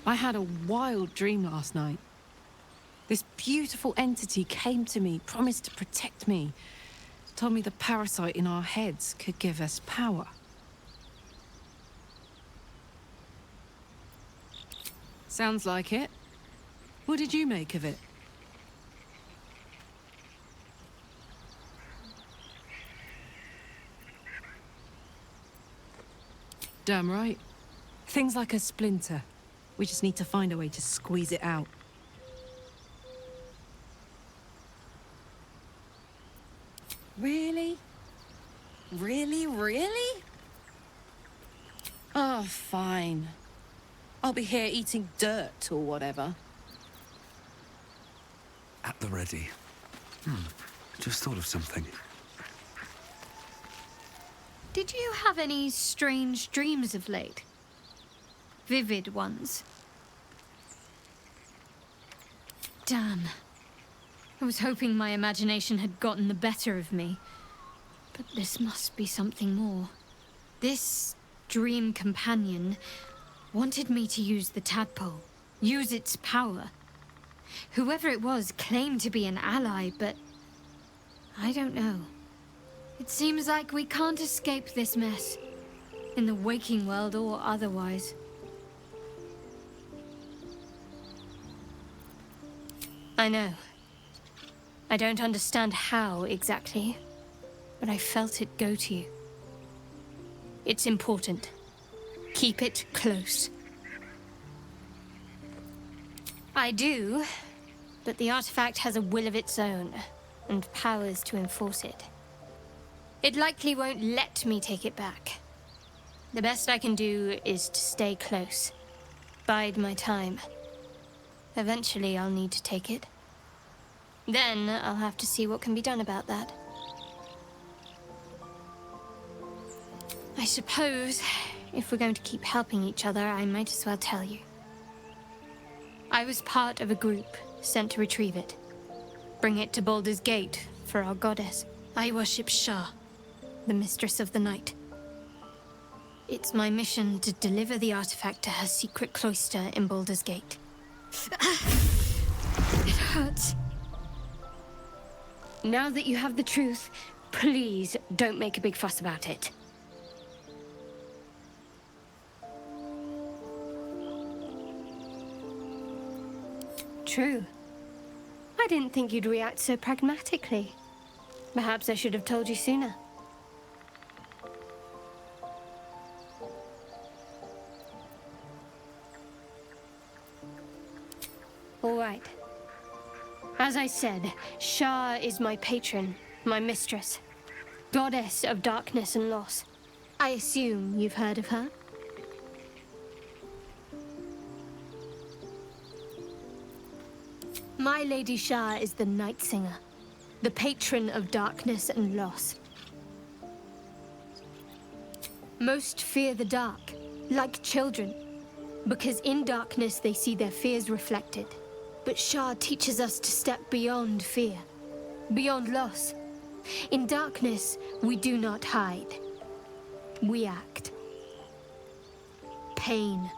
I had a wild dream last night. This beautiful entity came to me, promised to protect me, told me the parasite in our heads could give us power. Sounds like it. What did you make of it? Damn right. Things like a splinter. We just need to find a way to squeeze it out. Really? Really? Oh, fine. I'll be here eating dirt or whatever. At the ready. Just thought of something. Did you have any strange dreams of late? Vivid ones? Damn. I was hoping my imagination had gotten the better of me. But this must be something more. This dream companion wanted me to use the tadpole, use its power. Whoever it was claimed to be an ally, but I don't know. It seems like we can't escape this mess, in the waking world or otherwise. I know. I don't understand how exactly, but I felt it go to you. It's important. Keep it close. I do, but the artifact has a will of its own, and powers to enforce it. It likely won't let me take it back. The best I can do is to stay close. Bide my time. Eventually I'll need to take it. Then I'll have to see what can be done about that. I suppose, if we're going to keep helping each other, I might as well tell you. I was part of a group sent to retrieve it. Bring it to Baldur's Gate for our goddess. I worship Shah, the mistress of the night. It's my mission to deliver the artifact to her secret cloister in Baldur's Gate. It hurts. Now that you have the truth, please don't make a big fuss about it. True. I didn't think you'd react so pragmatically. Perhaps I should have told you sooner. All right. As I said, Shah is my patron, my mistress. Goddess of darkness and loss. I assume you've heard of her? My Lady Shah is the Night Singer, the patron of darkness and loss. Most fear the dark, like children, because in darkness they see their fears reflected. But Shah teaches us to step beyond fear, beyond loss. In darkness, we do not hide. We act. Pain,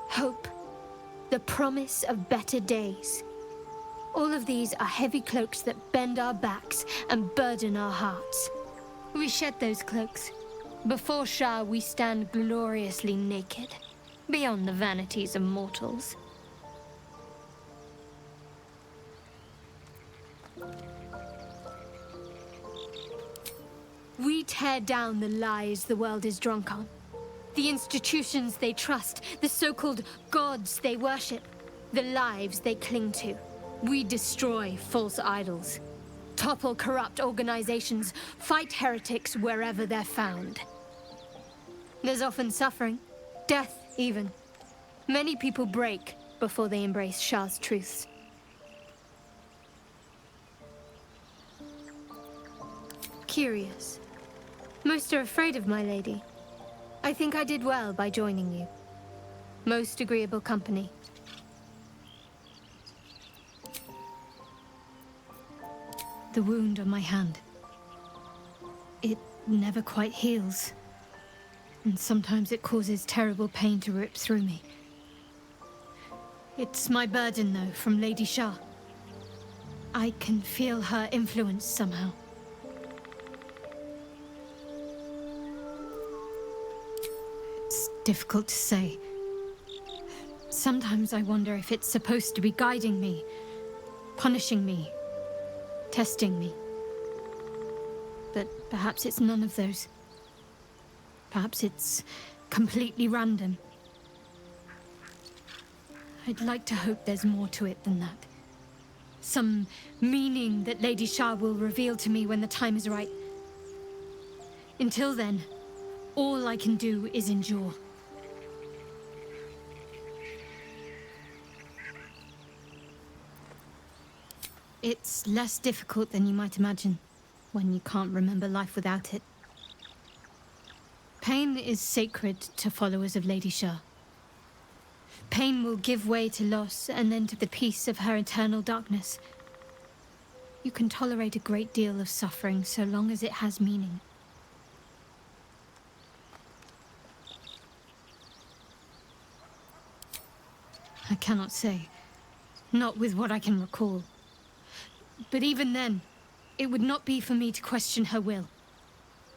hope, the promise of better days. All of these are heavy cloaks that bend our backs and burden our hearts. We shed those cloaks. Before Shah, we stand gloriously naked, beyond the vanities of mortals. We tear down the lies the world is drunk on. The institutions they trust, the so-called gods they worship, the lives they cling to. We destroy false idols, topple corrupt organizations, fight heretics wherever they're found. There's often suffering, death even. Many people break before they embrace Shah's truths. Curious. Most are afraid of my lady. I think I did well by joining you. Most agreeable company. The wound on my hand. It never quite heals. And sometimes it causes terrible pain to rip through me. It's my burden, though, from Lady Shah. I can feel her influence somehow. It's difficult to say. Sometimes I wonder if it's supposed to be guiding me, punishing me, testing me. But perhaps it's none of those. Perhaps it's completely random. I'd like to hope there's more to it than that. Some meaning that Lady Shah will reveal to me when the time is right. Until then, all I can do is endure. It's less difficult than you might imagine, when you can't remember life without it. Pain is sacred to followers of Lady Shah. Pain will give way to loss, and then to the peace of her eternal darkness. You can tolerate a great deal of suffering so long as it has meaning. I cannot say. Not with what I can recall. But even then, it would not be for me to question her will.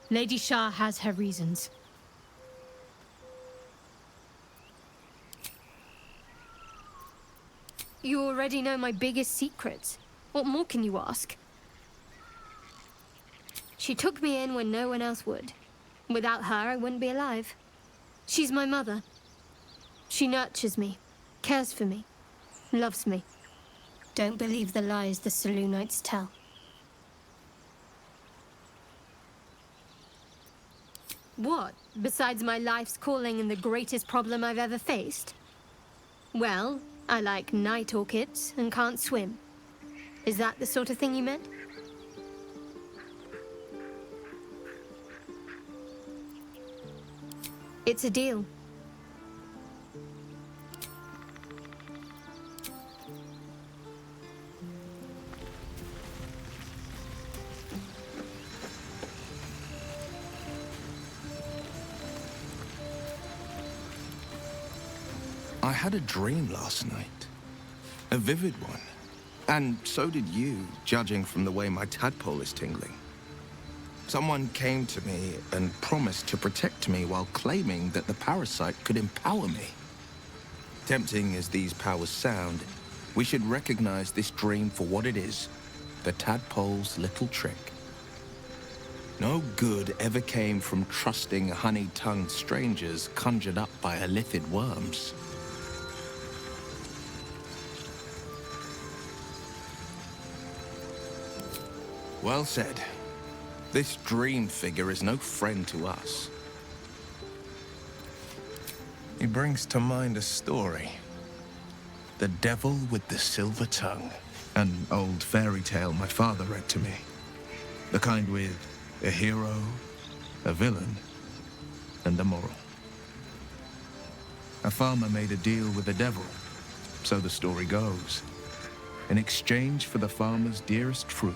Lady Shah has her reasons. You already know my biggest secrets. What more can you ask? She took me in when no one else would. Without her, I wouldn't be alive. She's my mother. She nurtures me, cares for me, loves me. Don't believe the lies the Selûnites tell. What? Besides my life's calling and the greatest problem I've ever faced? Well, I like night orchids and can't swim. Is that the sort of thing you meant? It's a deal. I had a dream last night. A vivid one. And so did you, judging from the way my tadpole is tingling. Someone came to me and promised to protect me while claiming that the parasite could empower me. Tempting as these powers sound, we should recognize this dream for what it is, the tadpole's little trick. No good ever came from trusting honey-tongued strangers conjured up by illithid worms. Well said. This dream figure is no friend to us. He brings to mind a story. The Devil with the Silver Tongue. An old fairy tale my father read to me. The kind with a hero, a villain, and a moral. A farmer made a deal with the devil, so the story goes. In exchange for the farmer's dearest fruit,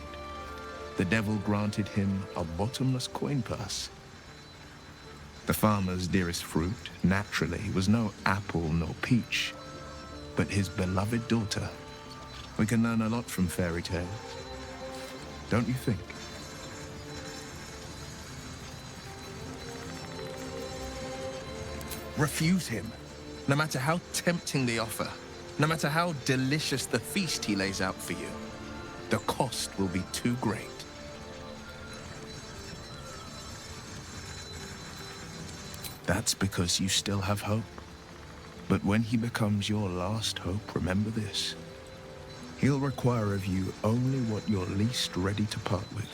the devil granted him a bottomless coin purse. The farmer's dearest fruit, naturally, was no apple nor peach, but his beloved daughter. We can learn a lot from fairy tales, don't you think? Refuse him, no matter how tempting the offer, no matter how delicious the feast he lays out for you. The cost will be too great. That's because you still have hope. But when he becomes your last hope, remember this. He'll require of you only what you're least ready to part with,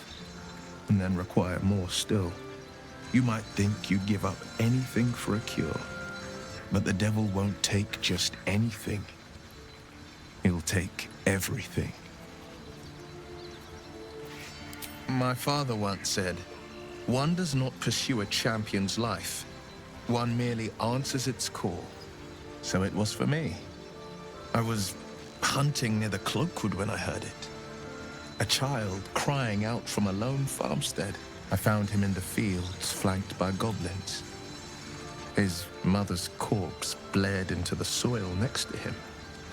and then require more still. You might think you'd give up anything for a cure, but the devil won't take just anything. He'll take everything. My father once said, "One does not pursue a champion's life. One merely answers its call." So it was for me. I was hunting near the Cloakwood when I heard it. A child crying out from a lone farmstead. I found him in the fields, flanked by goblins. His mother's corpse bled into the soil next to him.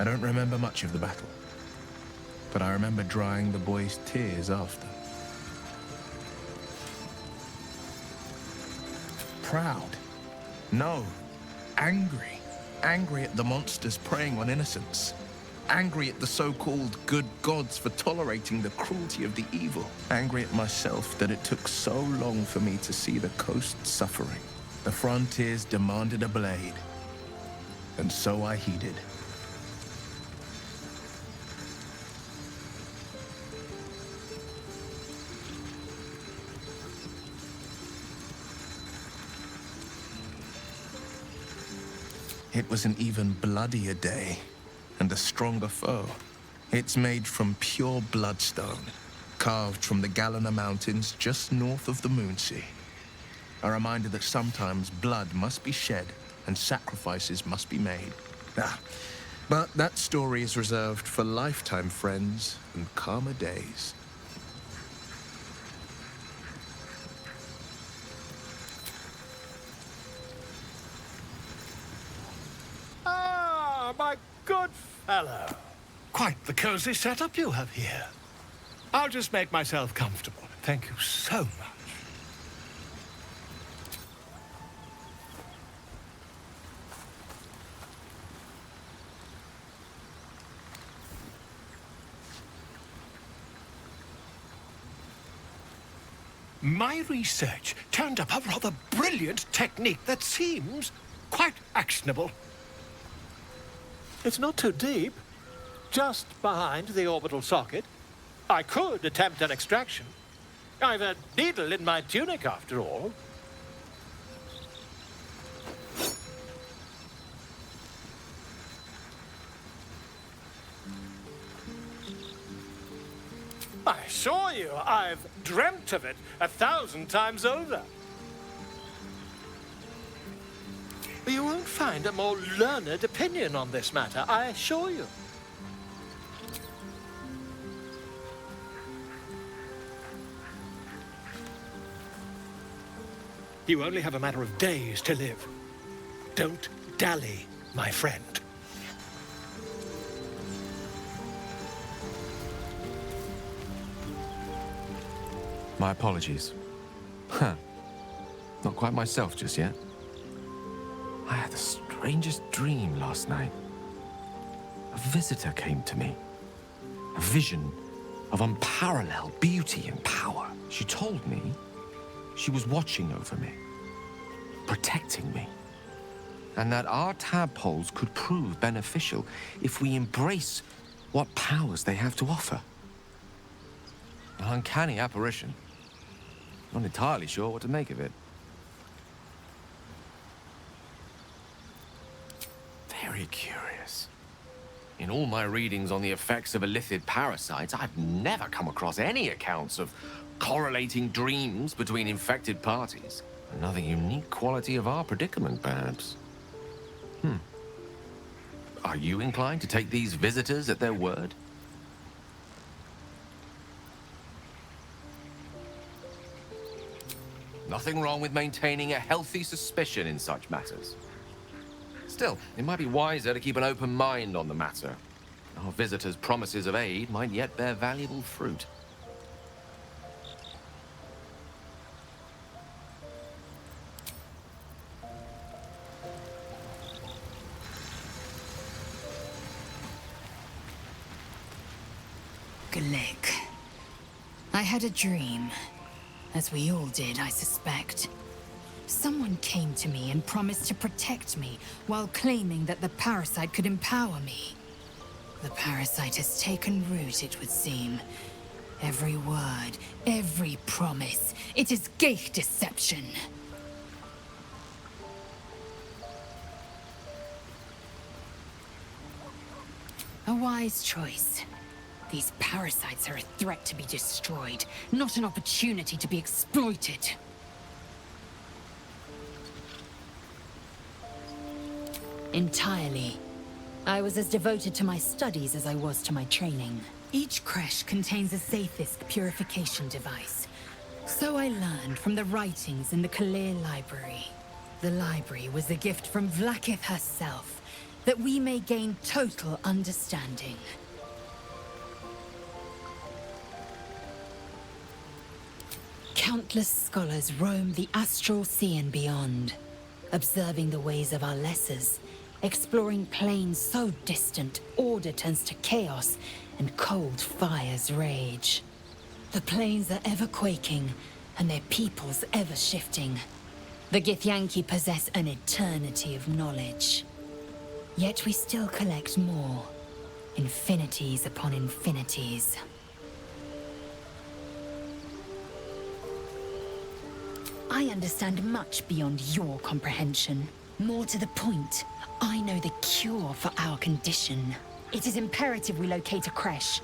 I don't remember much of the battle, but I remember drying the boy's tears after. Proud. No. Angry. Angry at the monsters preying on innocents. Angry at the so-called good gods for tolerating the cruelty of the evil. Angry at myself that it took so long for me to see the coast suffering. The frontiers demanded a blade, and so I heeded. It was an even bloodier day, and a stronger foe. It's made from pure bloodstone, carved from the Galena Mountains just north of the Moonsea. A reminder that sometimes blood must be shed and sacrifices must be made. But that story is reserved for lifetime friends and calmer days. Ah, my good fellow. Quite the cozy setup you have here. I'll just make myself comfortable. Thank you so much. My research turned up a rather brilliant technique that seems quite actionable. It's not too deep, just behind the orbital socket. I could attempt an extraction. I've a needle in my tunic, after all. I assure you, I've dreamt of it 1,000 times over. You won't find a more learned opinion on this matter, I assure you. You only have a matter of days to live. Don't dally, my friend. My apologies. Not quite myself just yet. I had the strangest dream last night. A visitor came to me. A vision of unparalleled beauty and power. She told me she was watching over me, protecting me, and that our tadpoles could prove beneficial if we embrace what powers they have to offer. An uncanny apparition. Not entirely sure what to make of it. Very curious. In all my readings on the effects of illithid parasites, I've never come across any accounts of correlating dreams between infected parties. Another unique quality of our predicament, perhaps. Are you inclined to take these visitors at their word? Nothing wrong with maintaining a healthy suspicion in such matters. Still, it might be wiser to keep an open mind on the matter. Our visitors' promises of aid might yet bear valuable fruit. Glick. I had a dream. As we all did, I suspect. Someone came to me and promised to protect me while claiming that the parasite could empower me. The parasite has taken root, it would seem. Every word, every promise, it is geich deception. A wise choice. These parasites are a threat to be destroyed, not an opportunity to be exploited. Entirely. I was as devoted to my studies as I was to my training. Each creche contains a Zathist purification device. So I learned from the writings in the Kalir library. The library was a gift from Vlaakith herself, that we may gain total understanding. Countless scholars roam the astral sea and beyond, observing the ways of our lessers, exploring planes so distant order turns to chaos and cold fires rage. The planes are ever quaking, and their peoples ever shifting. The Githyanki possess an eternity of knowledge. Yet we still collect more, infinities upon infinities. I understand much beyond your comprehension. More to the point, I know the cure for our condition. It is imperative we locate a creche.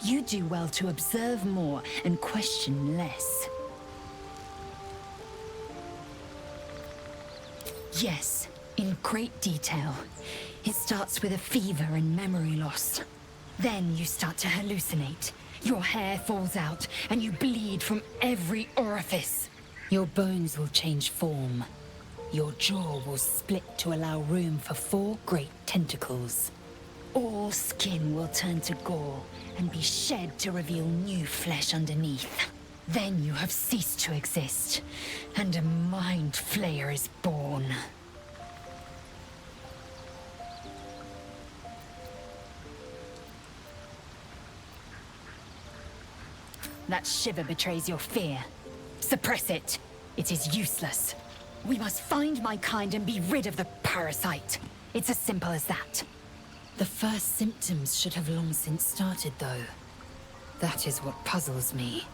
You do well to observe more and question less. Yes, in great detail. It starts with a fever and memory loss. Then you start to hallucinate. Your hair falls out, and you bleed from every orifice. Your bones will change form. Your jaw will split to allow room for 4 great tentacles. All skin will turn to gore and be shed to reveal new flesh underneath. Then you have ceased to exist, and a mind flayer is born. That shiver betrays your fear. Suppress it. It is useless. We must find my kind and be rid of the parasite. It's as simple as that. The first symptoms should have long since started, though. That is what puzzles me.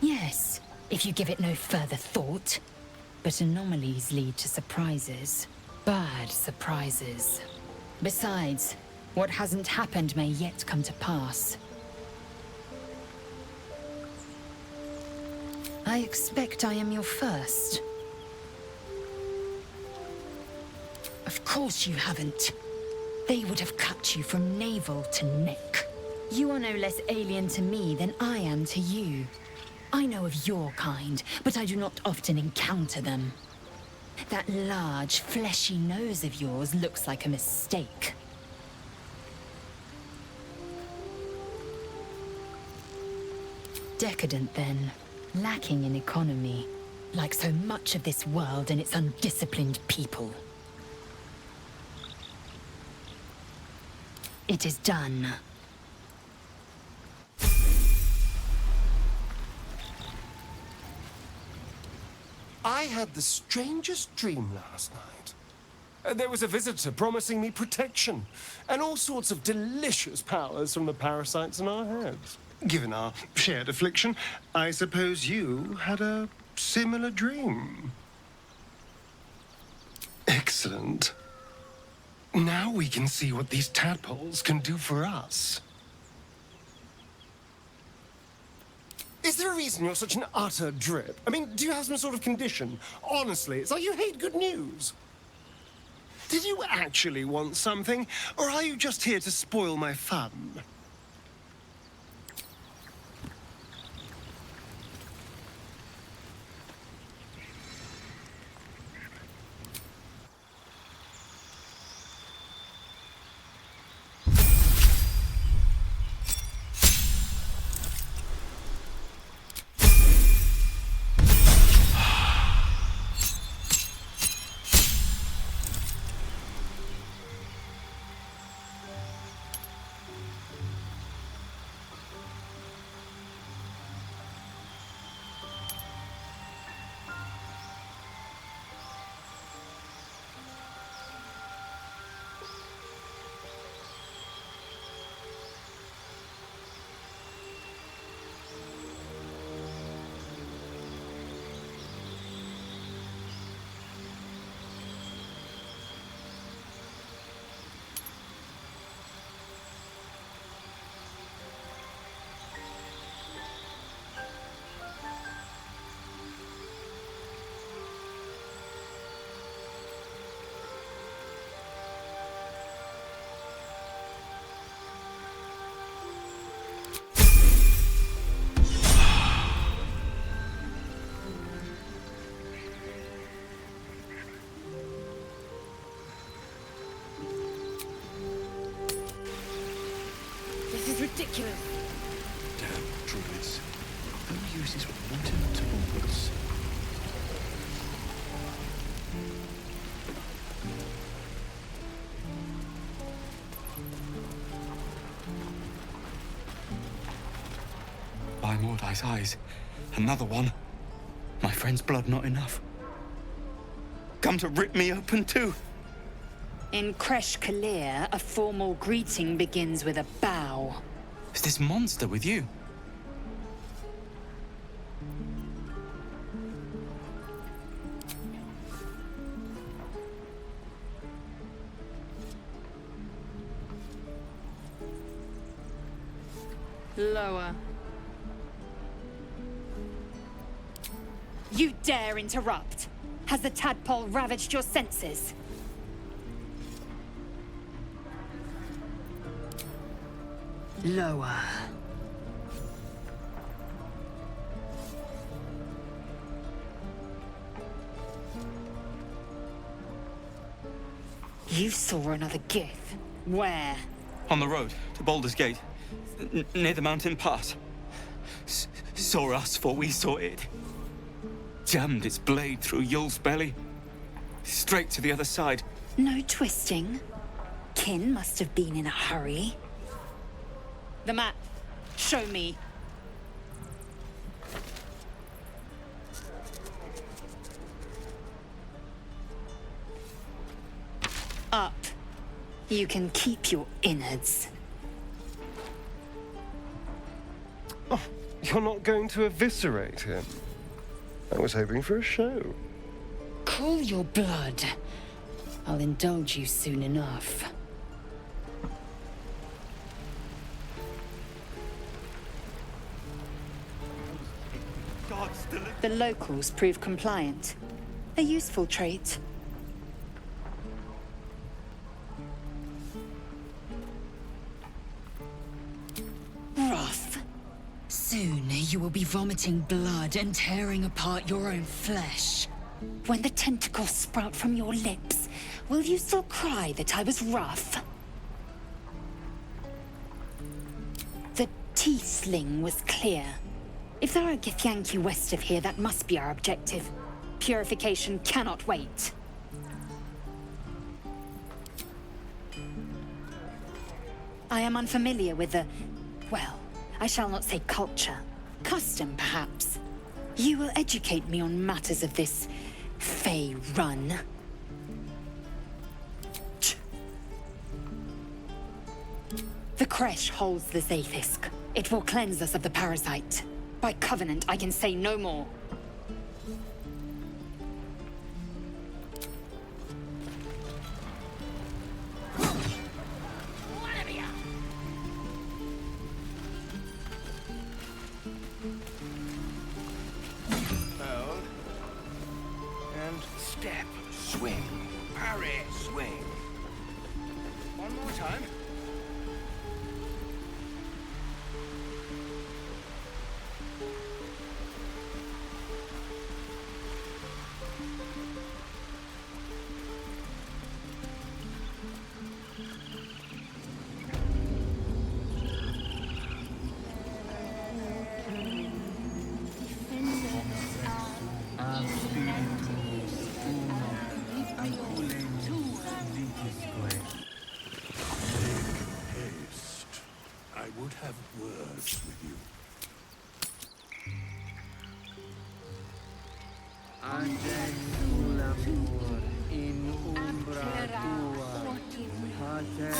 Yes, if you give it no further thought. But anomalies lead to surprises. Bad surprises. Besides, what hasn't happened may yet come to pass. I expect I am your first. Of course you haven't. They would have cut you from navel to neck. You are no less alien to me than I am to you. I know of your kind, but I do not often encounter them. That large, fleshy nose of yours looks like a mistake. Decadent, then. Lacking in economy. Like so much of this world and its undisciplined people. It is done. I had the strangest dream last night. There was a visitor promising me protection and all sorts of delicious powers from the parasites in our heads. Given our shared affliction, I suppose you had a similar dream. Excellent. Now we can see what these tadpoles can do for us. Is there a reason you're such an utter drip? I mean, do you have some sort of condition? Honestly, it's like you hate good news. Did you actually want something, or are you just here to spoil my fun? is ridiculous. Damn druids. Who uses wooden tools? By Mordai's eyes, another one. My friend's blood not enough. Come to rip me open too. In Kresh Kalir, a formal greeting begins with a bow. Is this monster with you? Lower. You dare interrupt? Has the tadpole ravaged your senses? Lower. You saw another gith. Where? On the road to Baldur's Gate, near the mountain pass. Saw us before we saw it. Jammed its blade through Yul's belly. Straight to the other side. No twisting. Kin must have been in a hurry. The map. Show me. Up. You can keep your innards. Oh, you're not going to eviscerate him? I was hoping for a show. Cool your blood. I'll indulge you soon enough. The locals prove compliant. A useful trait. Rough. Soon you will be vomiting blood and tearing apart your own flesh. When the tentacles sprout from your lips, will you still cry that I was rough? The T-sling was clear. If there are Githyanki west of here, that must be our objective. Purification cannot wait. I am unfamiliar with the... well, I shall not say culture. Custom, perhaps. You will educate me on matters of this... Fey run. The Kresh holds the Zaithisk. It will cleanse us of the parasite. By covenant, I can say no more. Hold. And step, swing, parry, swing. One more time. Haste. I would have words with you. in umbra tua, pater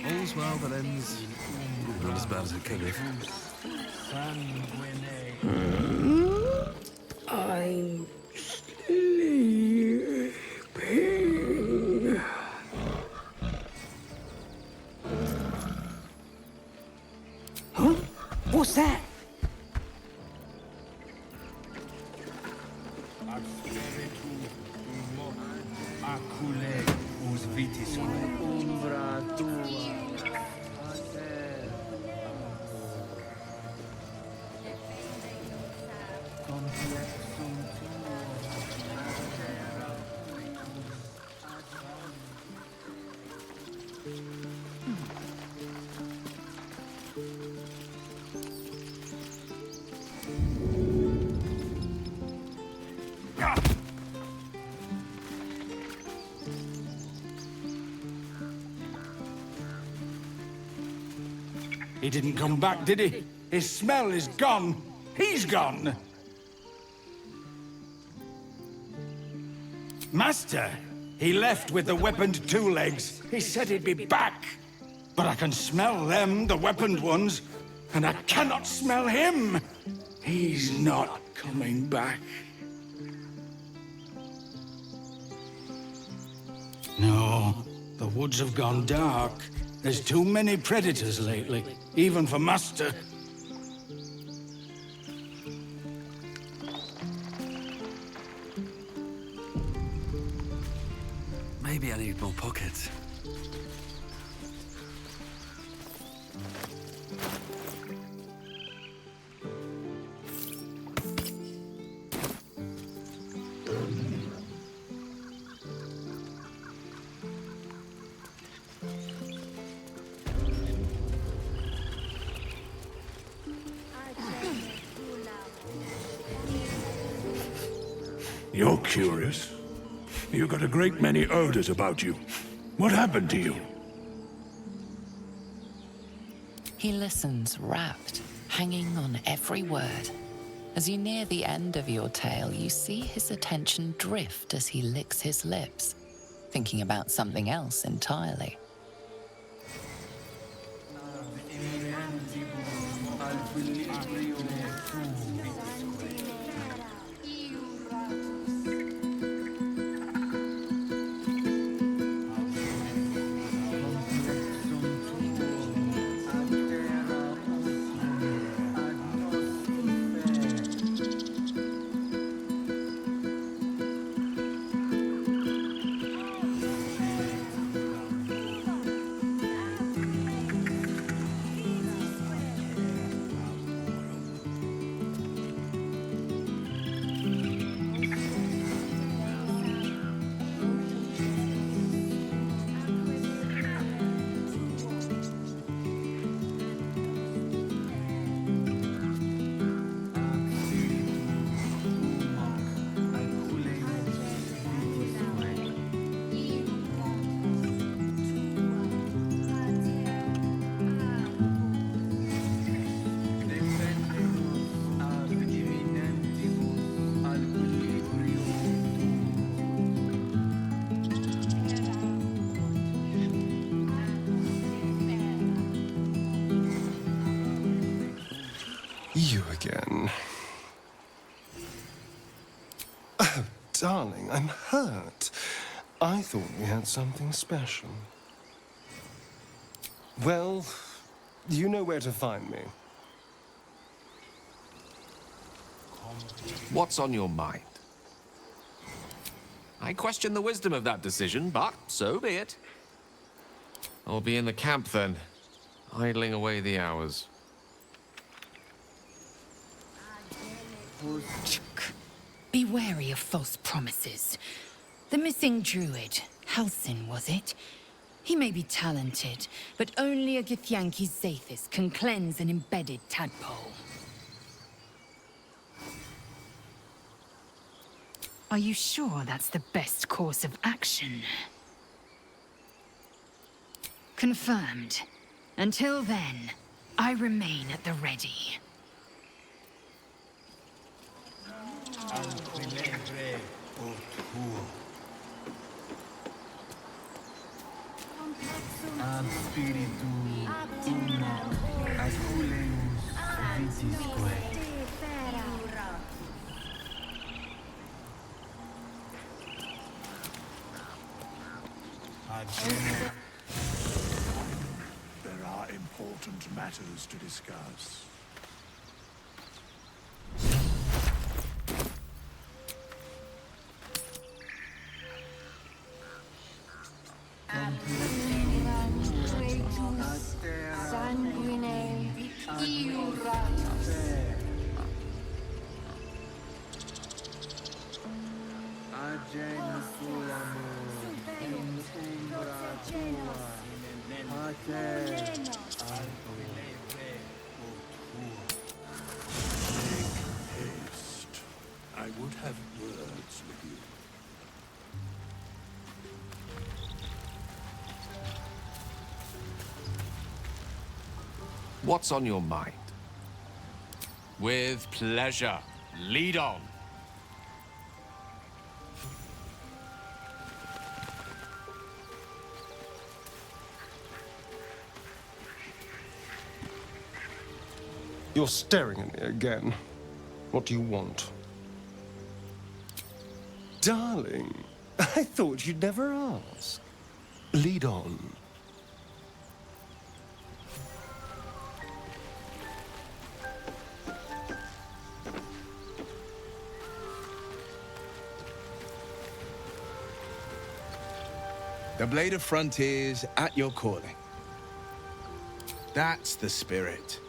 All's well that ends not as bad as it could have. I'm sleeping. Huh? What's that? umbra tua, pater, complexum tuo, pater, He didn't come back, did he? His smell is gone. He's gone. Master, he left with the weaponed two legs. He said he'd be back. But I can smell them, the weaponed ones, and I cannot smell him. He's not coming back. No, the woods have gone dark. There's too many predators lately, even for Master. Maybe I need more pockets. You're curious. You've got a great many odors about you. What happened to you? He listens, rapt, hanging on every word. As you near the end of your tale, you see his attention drift as he licks his lips, thinking about something else entirely. You again. Oh, darling, I'm hurt. I thought we had something special. Well, you know where to find me. What's on your mind? I question the wisdom of that decision, but so be it. I'll be in the camp then, idling away the hours. Be wary of false promises. The missing druid, Halsin, was it? He may be talented, but only a Githyanki's Zathis can cleanse an embedded tadpole. Are you sure that's the best course of action? Confirmed. Until then, I remain at the ready. Ab spiritu uno, aculeus vitisque. There are important matters to discuss. Haste. I would have words with you. What's on your mind? With pleasure. Lead on. You're staring at me again. What do you want? Darling, I thought you'd never ask. Lead on. The Blade of Frontiers at your calling. That's the spirit.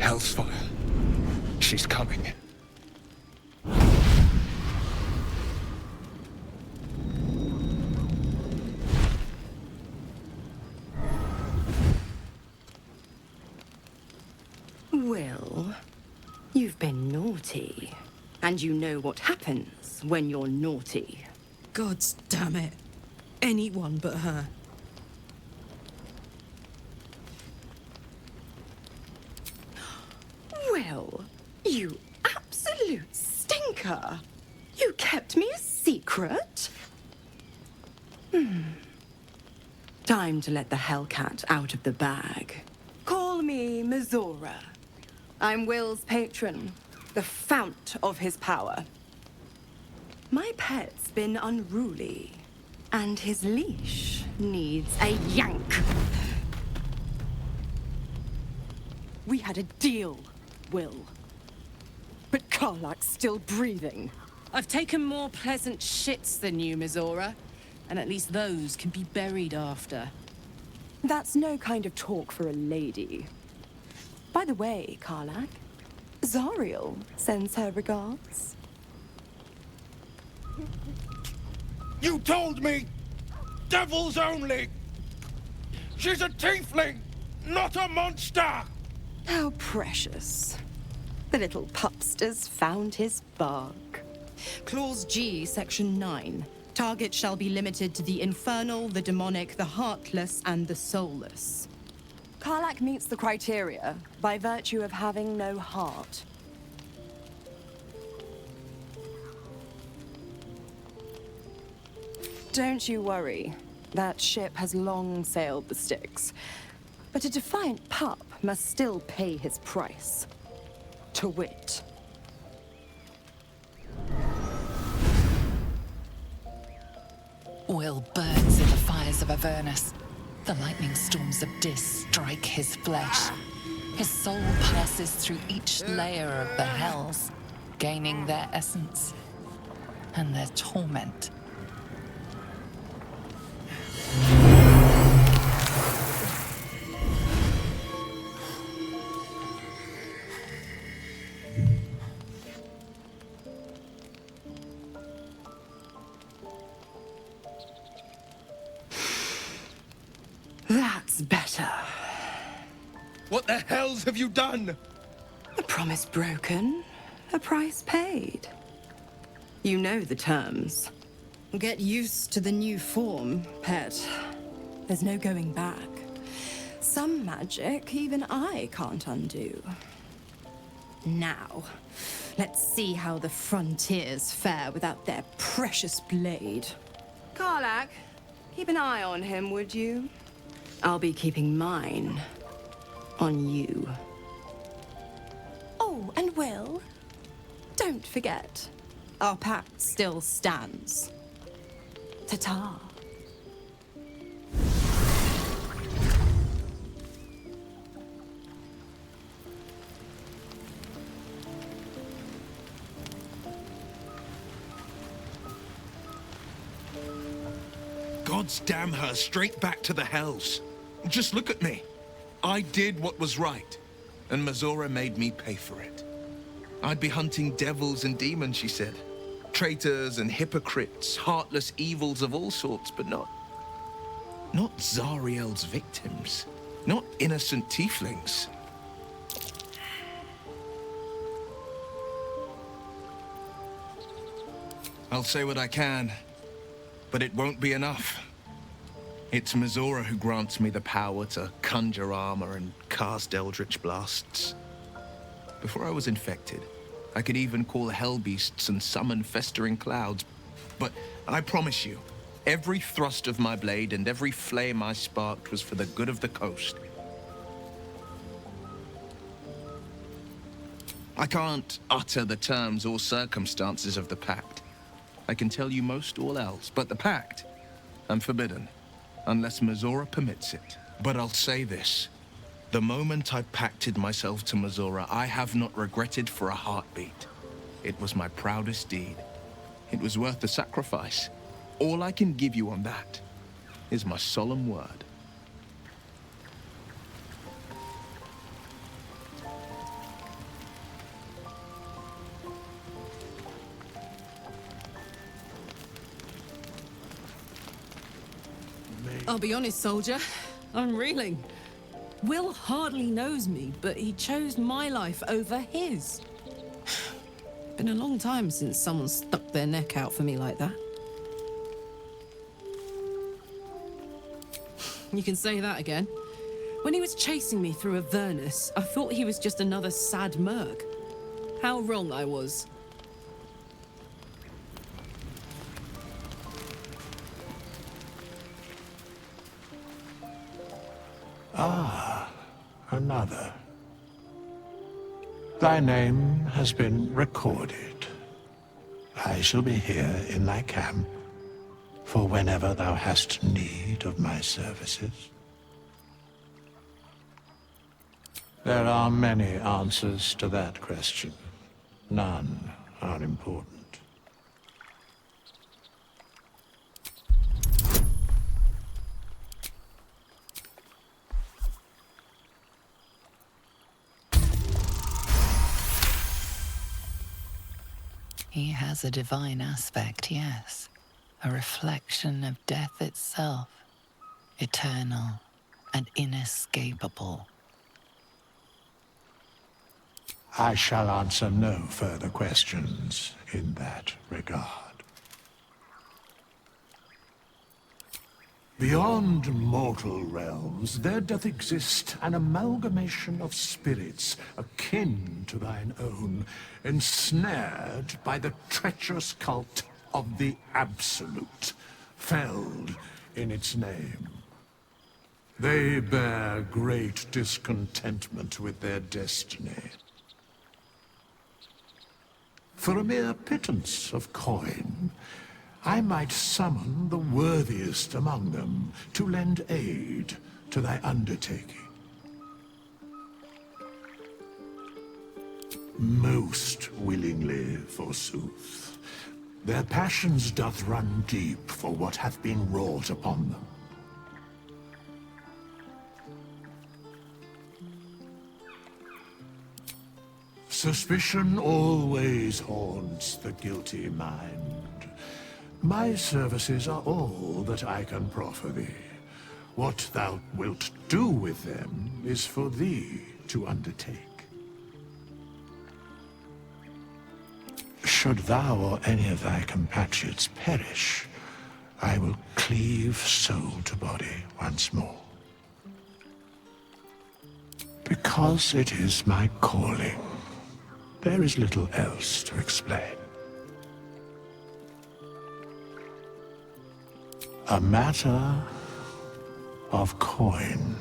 Hell's fire. She's coming. Wyll, you've been naughty. And you know what happens when you're naughty. Gods damn it. Anyone but her. Wyll, you absolute stinker. You kept me a secret? Time to let the Hellcat out of the bag. Call me Mizora. I'm Wyll's patron, the fount of his power. My pet's been unruly, and his leash needs a yank. We had a deal, Wyll. But Karlach's still breathing. I've taken more pleasant shits than you, Mizora. And at least those can be buried after. That's no kind of talk for a lady. By the way, Karlach, Zariel sends her regards. You told me! Devils only! She's a tiefling, not a monster! How precious. The little pupster's found his bark. Clause G, Section 9. Target shall be limited to the infernal, the demonic, the heartless, and the soulless. Karlach meets the criteria by virtue of having no heart. Don't you worry. That ship has long sailed the Styx. But a defiant pup must still pay his price. To wit. Wyll burns in the fires of Avernus. The lightning storms of Dis strike his flesh. His soul passes through each layer of the hells, gaining their essence and their torment. That's better. What the hells have you done? A promise broken, a price paid. You know the terms. Get used to the new form, pet. There's no going back. Some magic even I can't undo. Now, let's see how the frontiers fare without their precious blade. Karlach, keep an eye on him, would you? I'll be keeping mine on you. Oh, and Wyll, don't forget, our pact still stands. Ta-ta. Gods damn her, straight back to the hells. Just look at me. I did what was right, and Mizora made me pay for it. I'd be hunting devils and demons, she said. Traitors and hypocrites, heartless evils of all sorts, but not Zariel's victims. Not innocent tieflings. I'll say what I can, but it won't be enough. It's Mizora who grants me the power to conjure armor and cast eldritch blasts. Before I was infected, I could even call hell beasts and summon festering clouds. But I promise you, every thrust of my blade and every flame I sparked was for the good of the coast. I can't utter the terms or circumstances of the pact. I can tell you most all else, but the pact, I'm forbidden, unless Mizora permits it. But I'll say this. The moment I pacted myself to Mizora, I have not regretted for a heartbeat. It was my proudest deed. It was worth the sacrifice. All I can give you on that is my solemn word. I'll be honest, soldier. I'm reeling. Wyll hardly knows me, but he chose my life over his. Been a long time since someone stuck their neck out for me like that. You can say that again. When he was chasing me through Avernus, I thought he was just another sad merc. How wrong I was. Ah, another. Thy name has been recorded. I shall be here in thy camp for whenever thou hast need of my services. There are many answers to that question. None are important. He has a divine aspect, yes. A reflection of death itself. Eternal and inescapable. I shall answer no further questions in that regard. Beyond mortal realms, there doth exist an amalgamation of spirits akin to thine own, ensnared by the treacherous cult of the Absolute, felled in its name. They bear great discontentment with their destiny. For a mere pittance of coin, I might summon the worthiest among them to lend aid to thy undertaking. Most willingly, forsooth. Their passions doth run deep for what hath been wrought upon them. Suspicion always haunts the guilty mind. My services are all that I can proffer thee. What thou wilt do with them is for thee to undertake. Should thou or any of thy compatriots perish, I will cleave soul to body once more. Because it is my calling, there is little else to explain. A matter of coin.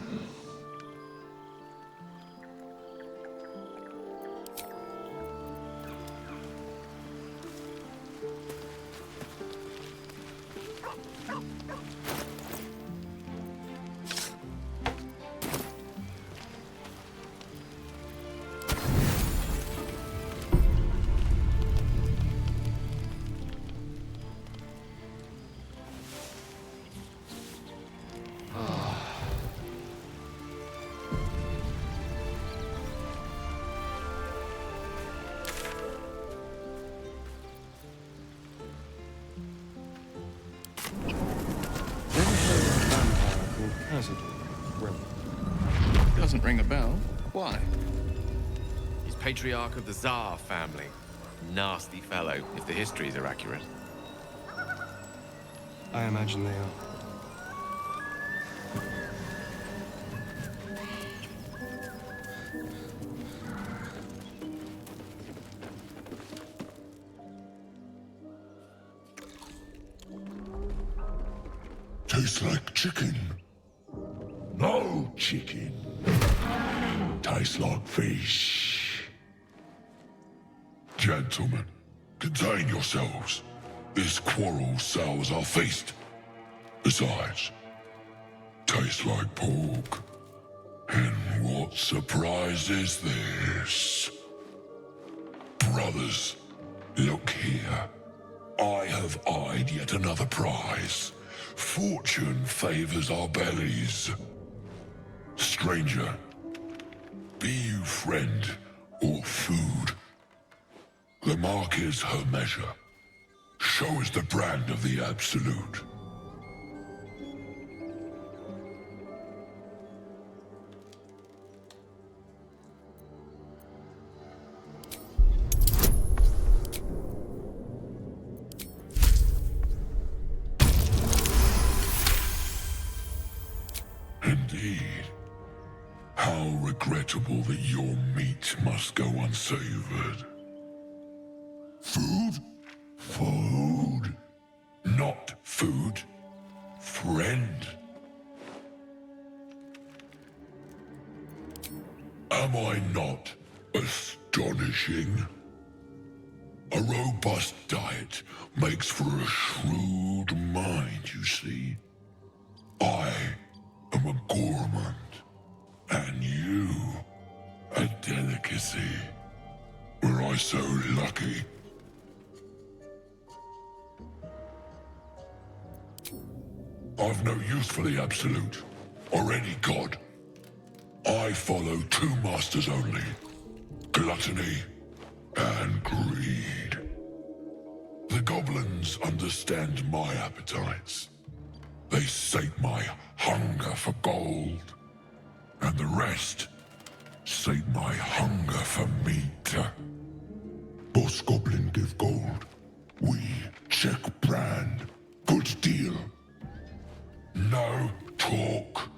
Doesn't ring a bell. Why? He's patriarch of the Tsar family. Nasty fellow, if the histories are accurate. I imagine they are. Tastes like chicken. No chicken. Tastes like fish. Gentlemen, contain yourselves. This quarrel sours our feast. Besides, tastes like pork. And what surprise is this? Brothers, look here. I have eyed yet another prize. Fortune favors our bellies. Stranger, be you friend or food. The mark is her measure. Show us the brand of the absolute. Indeed. How regrettable that your meat must go unsavored. Food? Food? Not food. Friend. Am I not astonishing? A robust diet makes for a shrewd mind, you see. I am a gourmand, and you, a delicacy. Were I so lucky? I've no use for the Absolute, or any god. I follow two masters only, gluttony and greed. The goblins understand my appetites. They sate my hunger for gold, and the rest sate my hunger for meat. Boss Goblin give gold. We check brand. Good deal. No talk.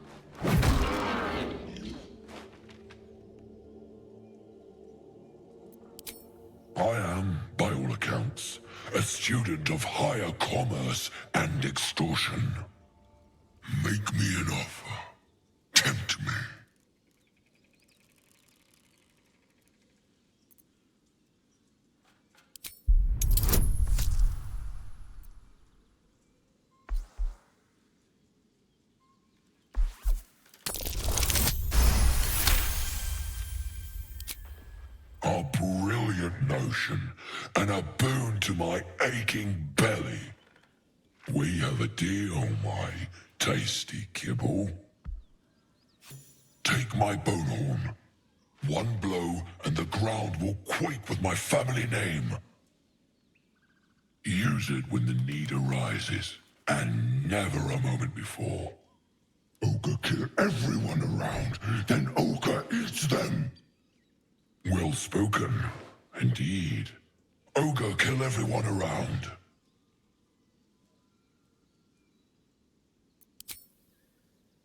I am, by all accounts, a student of higher commerce and extortion. Make me an offer. Tempt me. promotion and a boon to my aching belly. We have a deal, my tasty kibble. Take my bone horn. One blow and the ground will quake with my family name. Use it when the need arises, and never a moment before. Ogre kill everyone around, then Ogre eats them. Well spoken, indeed. Ogre kill everyone around.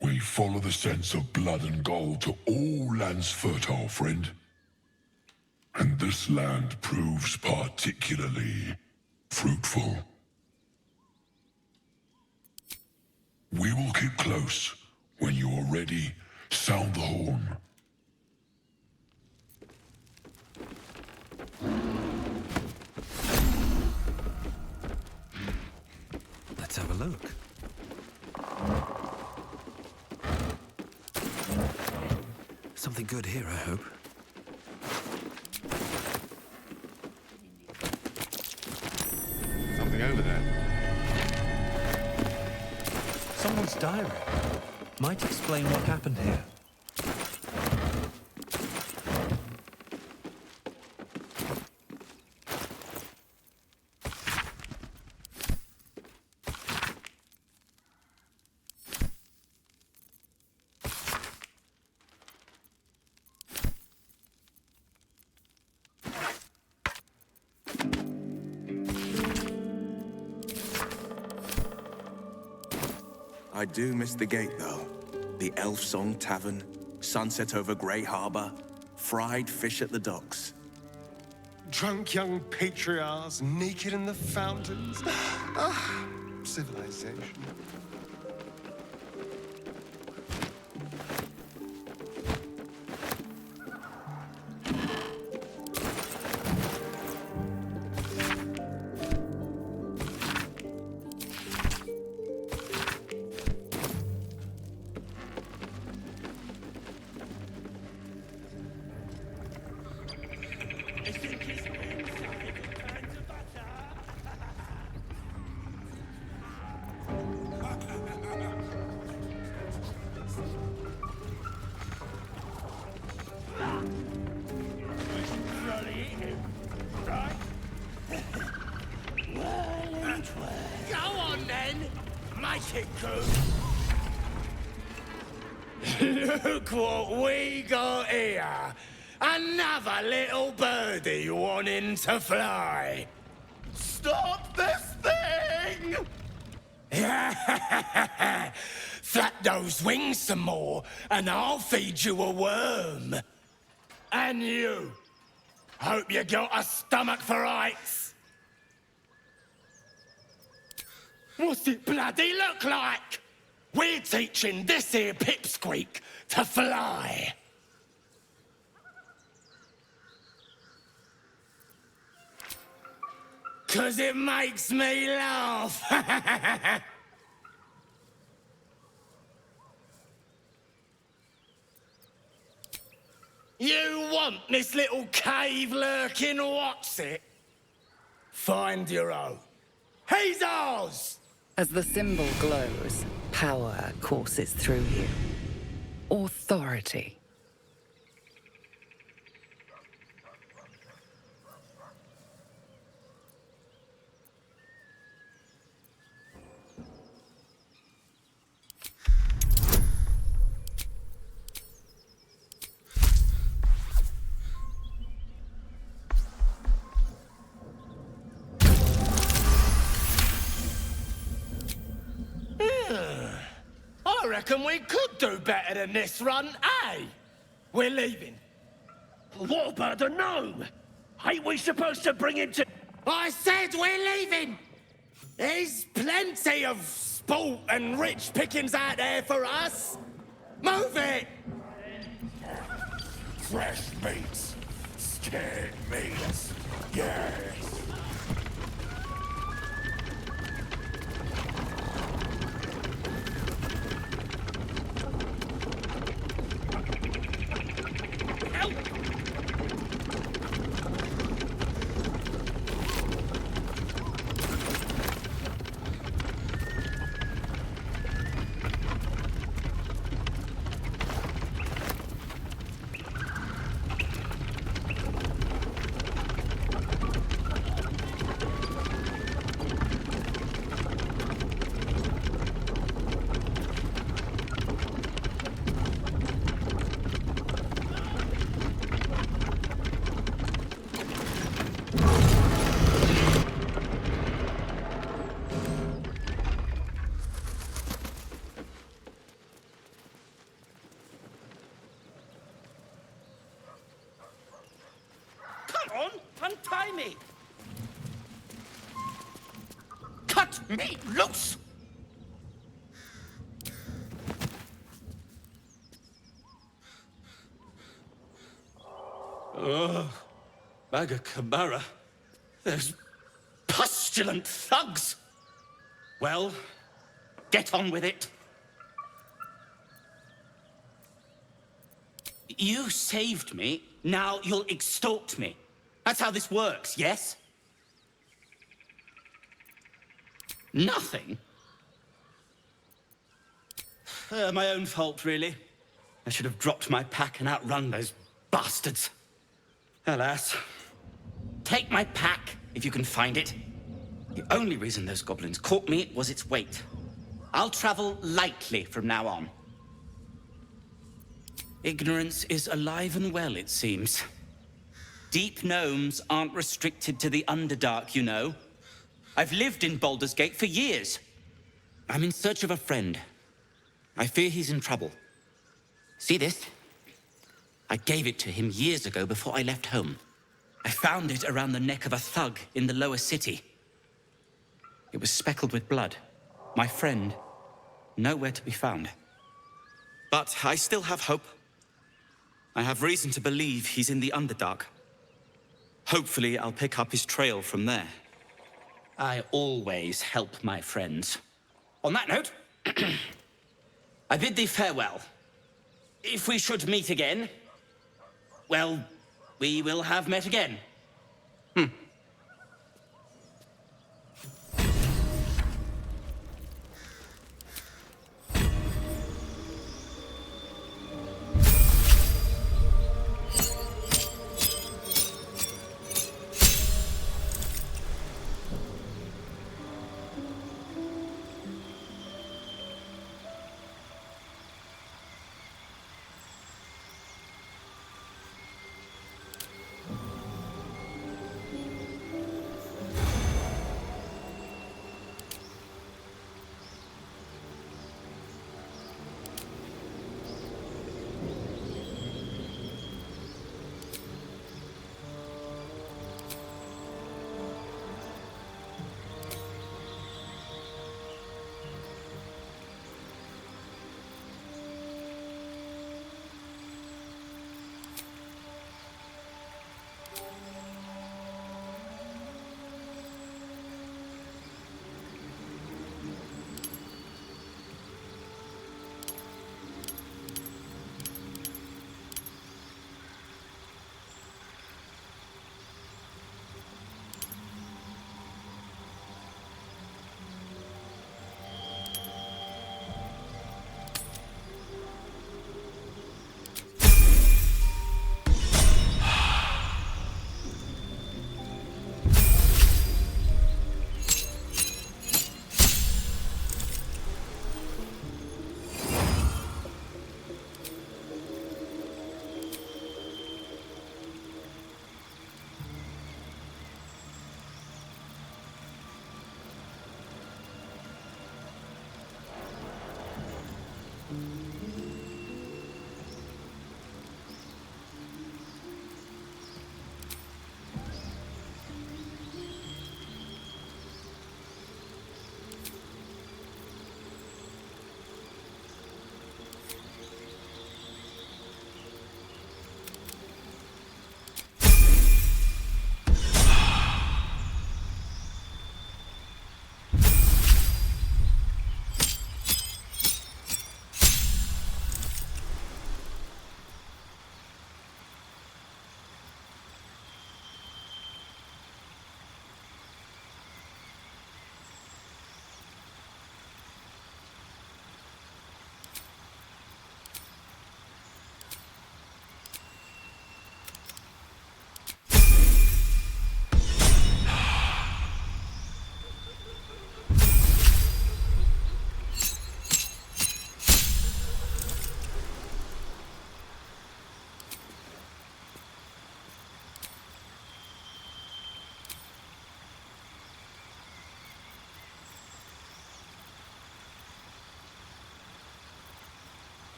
We follow the scents of blood and gold to all lands fertile, friend. And this land proves particularly fruitful. We will keep close. When you are ready, sound the horn. Let's have a look. Something good here, I hope. Something over there. Someone's diary. Might explain what happened here. I do miss the gate, though. The Elf Song Tavern, sunset over Grey Harbor, fried fish at the docks. Drunk young patriarchs naked in the fountains. Ah, civilization. Go on then, make it good. Look what we got here. Another little birdie wanting to fly. Stop this thing! Flap those wings some more, and I'll feed you a worm. And you. Hope you got a stomach for heights. What's it bloody look like? We're teaching this here pipsqueak to fly. Cause it makes me laugh. You want this little cave lurking what's it? Find your own. He's ours! As the symbol glows, power courses through you. Authority. I reckon we could do better than this run, eh? We're leaving. What about the gnome? Ain't we supposed to bring him to... I said we're leaving! There's plenty of sport and rich pickings out there for us. Move it! Fresh meats. Scared meats. Yes. tie me! Cut me loose! Oh, Magakamara. Those pustulant thugs! Well, get on with it. You saved me, now you'll extort me. That's how this works, yes? Nothing? My own fault, really. I should have dropped my pack and outrun those bastards. Alas. Take my pack, if you can find it. The only reason those goblins caught me was its weight. I'll travel lightly from now on. Ignorance is alive and well, it seems. Deep gnomes aren't restricted to the Underdark, you know. I've lived in Baldur's Gate for years. I'm in search of a friend. I fear he's in trouble. See this? I gave it to him years ago before I left home. I found it around the neck of a thug in the lower city. It was speckled with blood. My friend, nowhere to be found. But I still have hope. I have reason to believe he's in the Underdark. Hopefully, I'll pick up his trail from there. I always help my friends. On that note, I bid thee farewell. If we should meet again, well, we will have met again.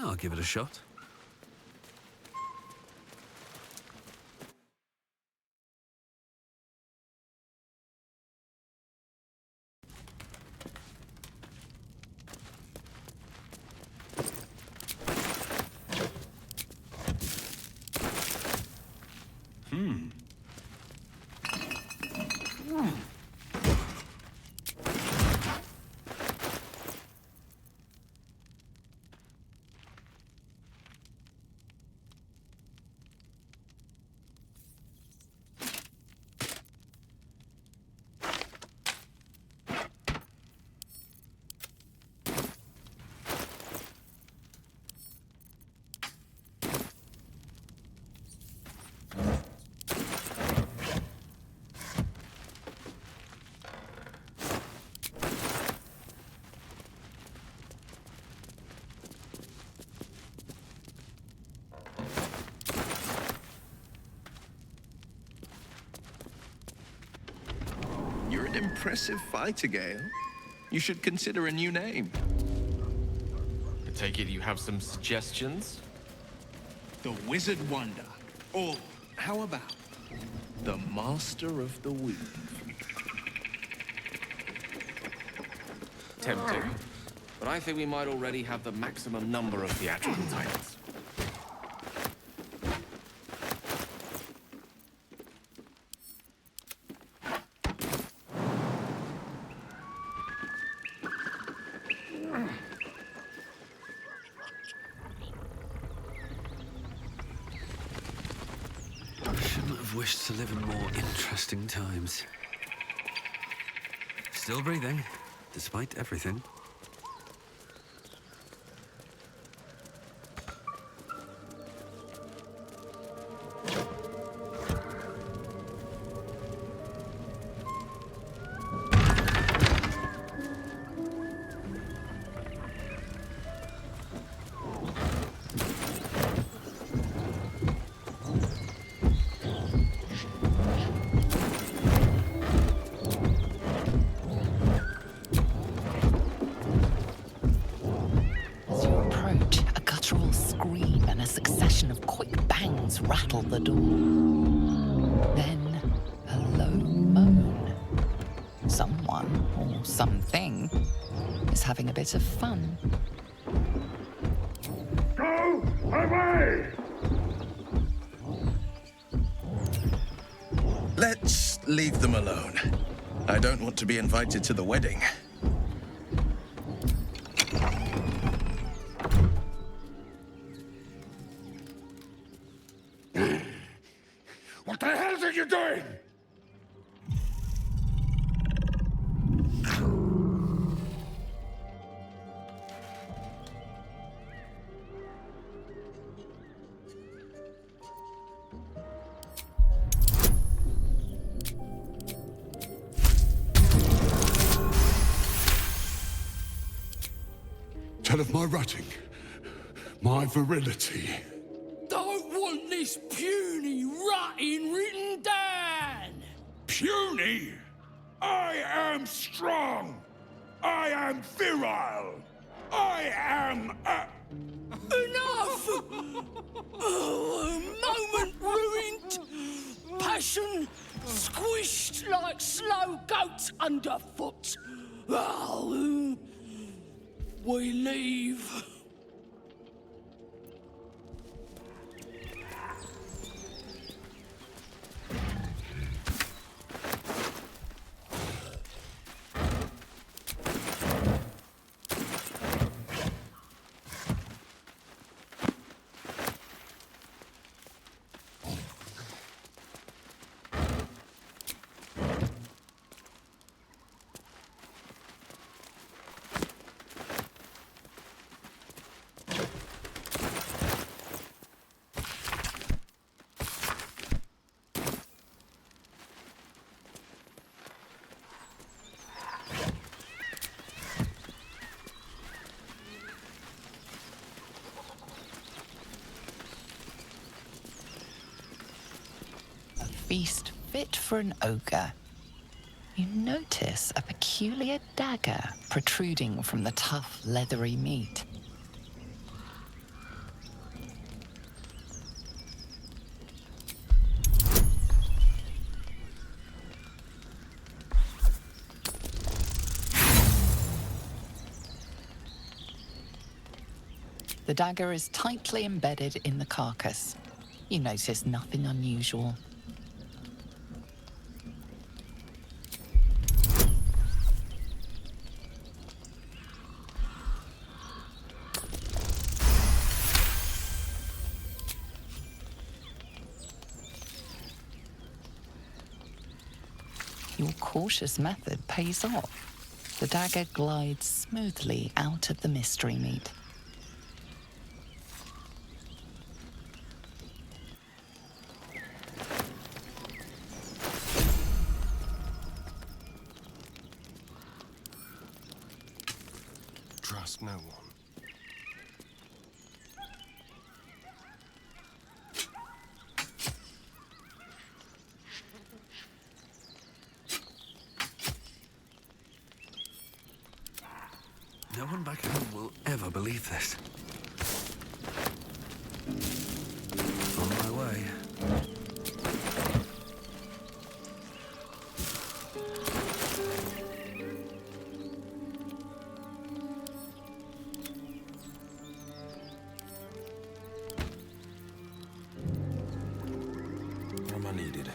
I'll give it a shot. You're an impressive fighter, Gale. You should consider a new name. I take it you have some suggestions? The Wizard Wonder. Or how about the Master of the Weave? Tempting. But I think we might already have the maximum number of theatrical titles. Shouldn't have wished to live in more interesting times. Still breathing, despite everything. As you approach, a guttural scream and a succession of quick bangs rattle the door. Then, a low moan. Someone, or something, is having a bit of fun. Go away! Let's leave them alone. I don't want to be invited to the wedding. What the hell are you doing? Tell of my rutting, my virility. Don't want this puny rutting written down. Puny? I am strong. I am virile. I am Enough! Oh, a moment ruined. Passion squished like slow goats underfoot. Oh, we leave. Feast fit for an ogre. You notice a peculiar dagger protruding from the tough, leathery meat. The dagger is tightly embedded in the carcass. You notice nothing unusual. Your cautious method pays off. The dagger glides smoothly out of the mystery meat. Trust no one. No one back home will ever believe this. On my way. What am I needed?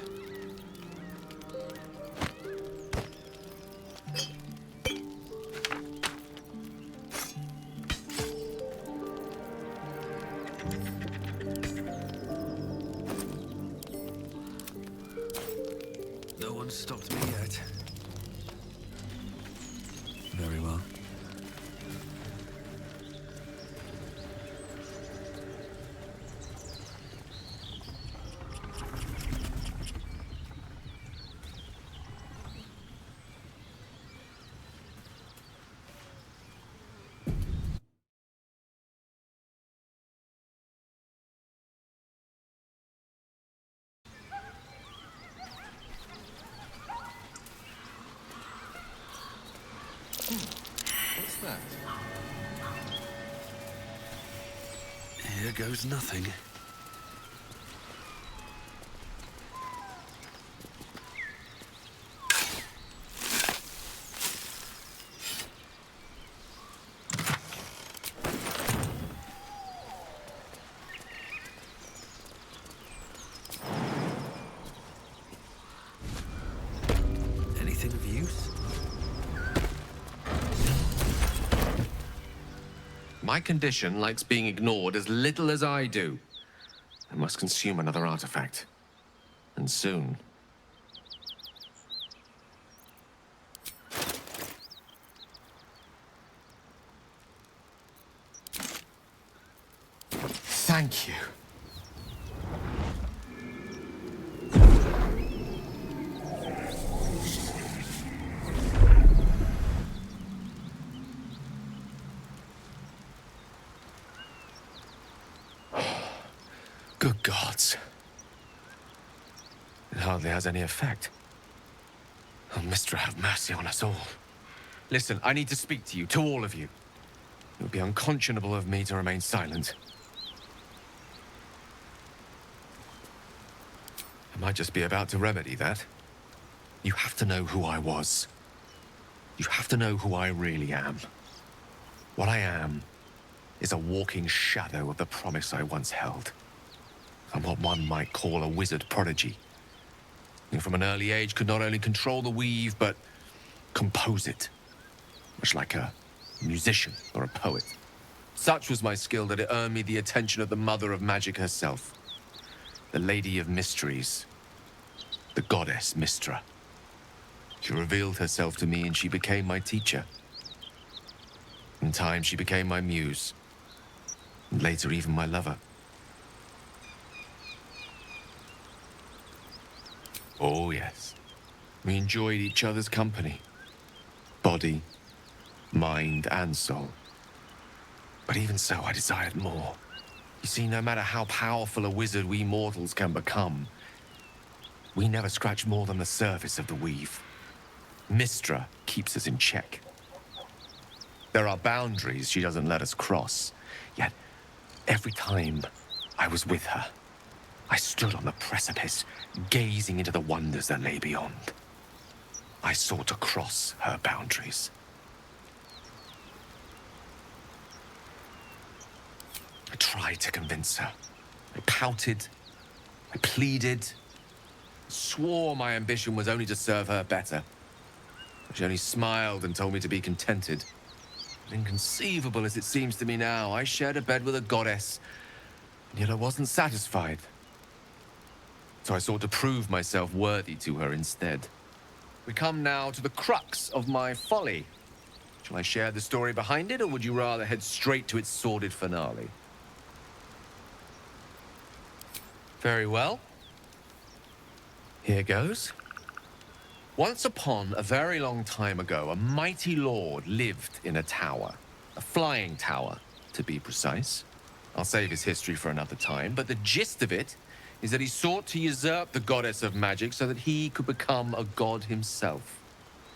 No one's stopped me yet. Very well. What's that? Here goes nothing. Anything of use? My condition likes being ignored as little as I do. I must consume another artifact. And soon. Thank you. Good gods. It hardly has any effect. Oh, Mistra, have mercy on us all. Listen, I need to speak to you, to all of you. It would be unconscionable of me to remain silent. I might just be about to remedy that. You have to know who I was. You have to know who I really am. What I am is a walking shadow of the promise I once held. I'm what one might call a wizard prodigy. And from an early age could not only control the weave, but compose it. Much like a musician or a poet. Such was my skill that it earned me the attention of the mother of magic herself. The Lady of Mysteries. The goddess Mistra. She revealed herself to me and she became my teacher. In time, she became my muse. And later, even my lover. Oh, yes. We enjoyed each other's company. Body, mind, and soul. But even so, I desired more. You see, no matter how powerful a wizard we mortals can become, we never scratch more than the surface of the weave. Mistra keeps us in check. There are boundaries she doesn't let us cross. Yet, every time I was with her, I stood on the precipice, gazing into the wonders that lay beyond. I sought to cross her boundaries. I tried to convince her. I pouted. I pleaded. Swore my ambition was only to serve her better. She only smiled and told me to be contented. Inconceivable as it seems to me now, I shared a bed with a goddess, and yet I wasn't satisfied. So I sought to prove myself worthy to her instead. We come now to the crux of my folly. Shall I share the story behind it, or would you rather head straight to its sordid finale? Very well. Here goes. Once upon a very long time ago, a mighty lord lived in a tower. A flying tower, to be precise. I'll save his history for another time, but the gist of it is that he sought to usurp the goddess of magic so that he could become a god himself.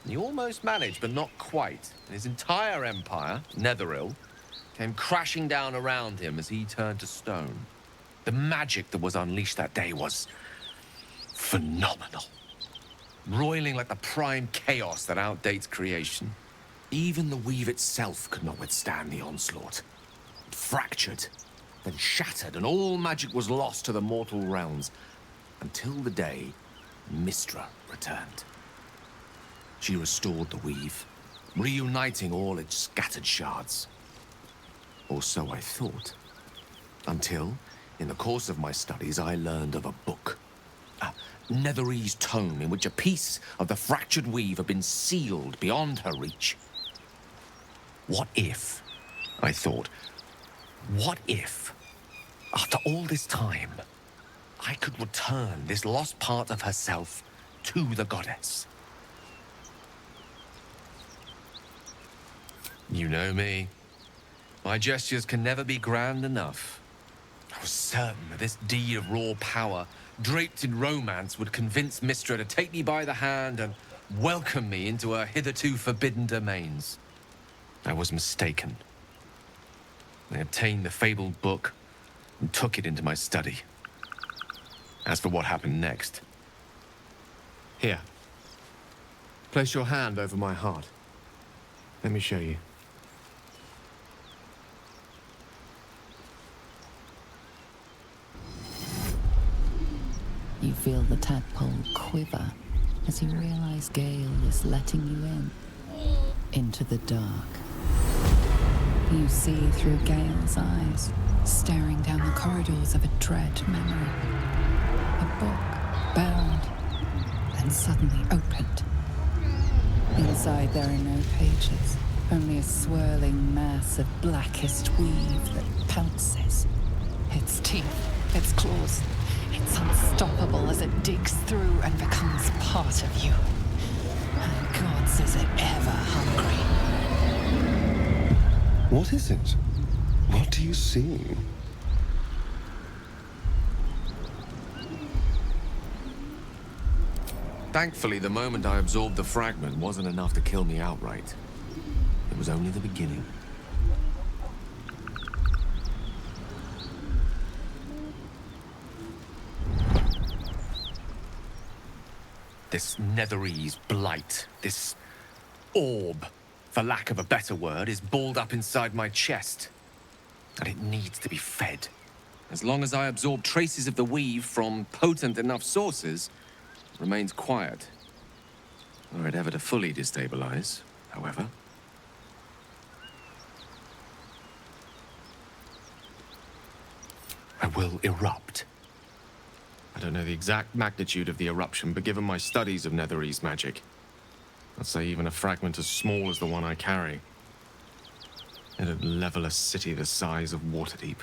He almost managed, but not quite. And his entire empire, Netheril, came crashing down around him as he turned to stone. The magic that was unleashed that day was phenomenal. Roiling like the prime chaos that outdates creation. Even the weave itself could not withstand the onslaught. It fractured, then shattered, and all magic was lost to the mortal realms, until the day Mystra returned. She restored the weave, reuniting all its scattered shards. Or so I thought. Until, in the course of my studies, I learned of a book. A Netherese tome in which a piece of the fractured weave had been sealed beyond her reach. What if, I thought, what if, after all this time, I could return this lost part of herself to the goddess? You know me. My gestures can never be grand enough. I was certain that this deed of raw power, draped in romance, would convince Mystra to take me by the hand and welcome me into her hitherto forbidden domains. I was mistaken. I obtained the fabled book and took it into my study. As for what happened next... Here. Place your hand over my heart. Let me show you. You feel the tadpole quiver as you realize Gale is letting you in. Into the dark. You see through Gale's eyes, staring down the corridors of a dread memory. A book, bound, and suddenly opened. Inside there are no pages, only a swirling mass of blackest weave that pounces. Its teeth, its claws, it's unstoppable as it digs through and becomes part of you. And gods, is it ever hungry. What is it? What do you see? Thankfully, the moment I absorbed the fragment wasn't enough to kill me outright. It was only the beginning. This Netherese blight, this orb, for lack of a better word, is balled up inside my chest. And it needs to be fed. As long as I absorb traces of the weave from potent enough sources, it remains quiet. Were it ever to fully destabilize, however. I will erupt. I don't know the exact magnitude of the eruption, but given my studies of Netherese magic, I'd say even a fragment as small as the one I carry, it'd level a city the size of Waterdeep.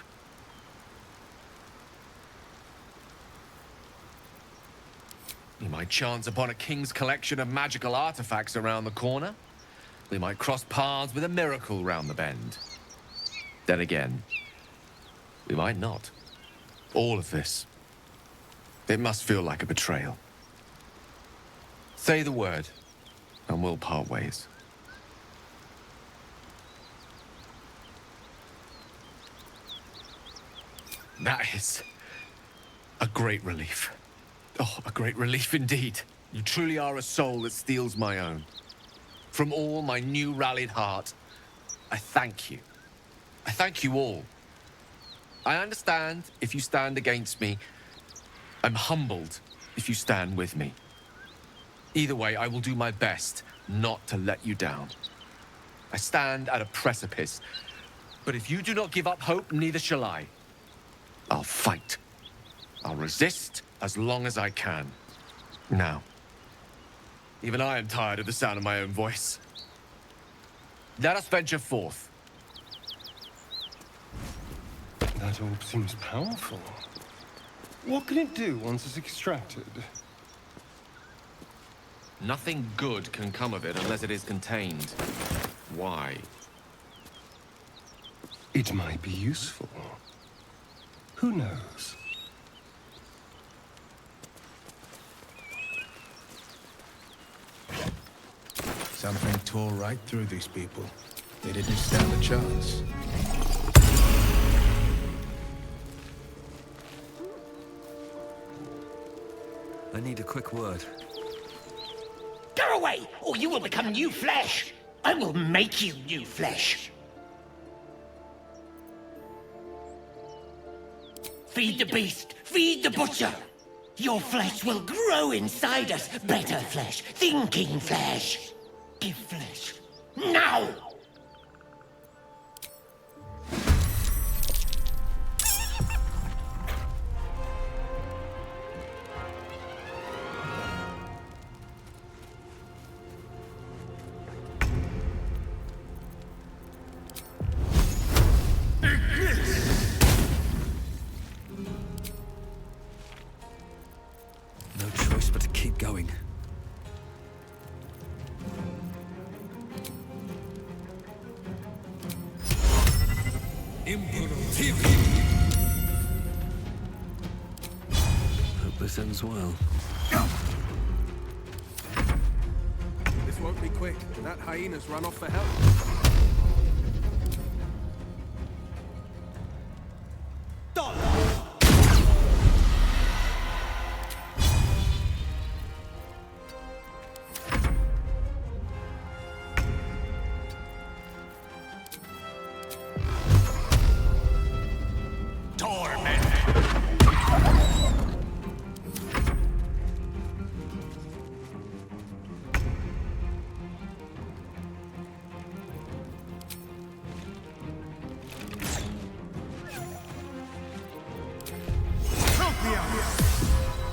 We might chance upon a king's collection of magical artifacts around the corner. We might cross paths with a miracle round the bend. Then again, we might not. All of this. It must feel like a betrayal. Say the word, and we'll part ways. That is a great relief. Oh, a great relief indeed. You truly are a soul that steals my own. From all my new rallied heart, I thank you. I thank you all. I understand if you stand against me. I'm humbled if you stand with me. Either way, I will do my best not to let you down. I stand at a precipice, but if you do not give up hope, neither shall I. I'll fight. I'll resist as long as I can. Now, even I am tired of the sound of my own voice. Let us venture forth. That orb seems powerful. What can it do once it's extracted? Nothing good can come of it unless it is contained. Why? It might be useful. Who knows? Something tore right through these people. They didn't stand a chance. I need a quick word. Go away, or you will become new flesh. I will make you new flesh. Feed the beast, feed the butcher. Your flesh will grow inside us. Better flesh, thinking flesh. Give flesh. Now! No choice but to keep going. Hope this ends well. This won't be quick. That hyena's run off for help.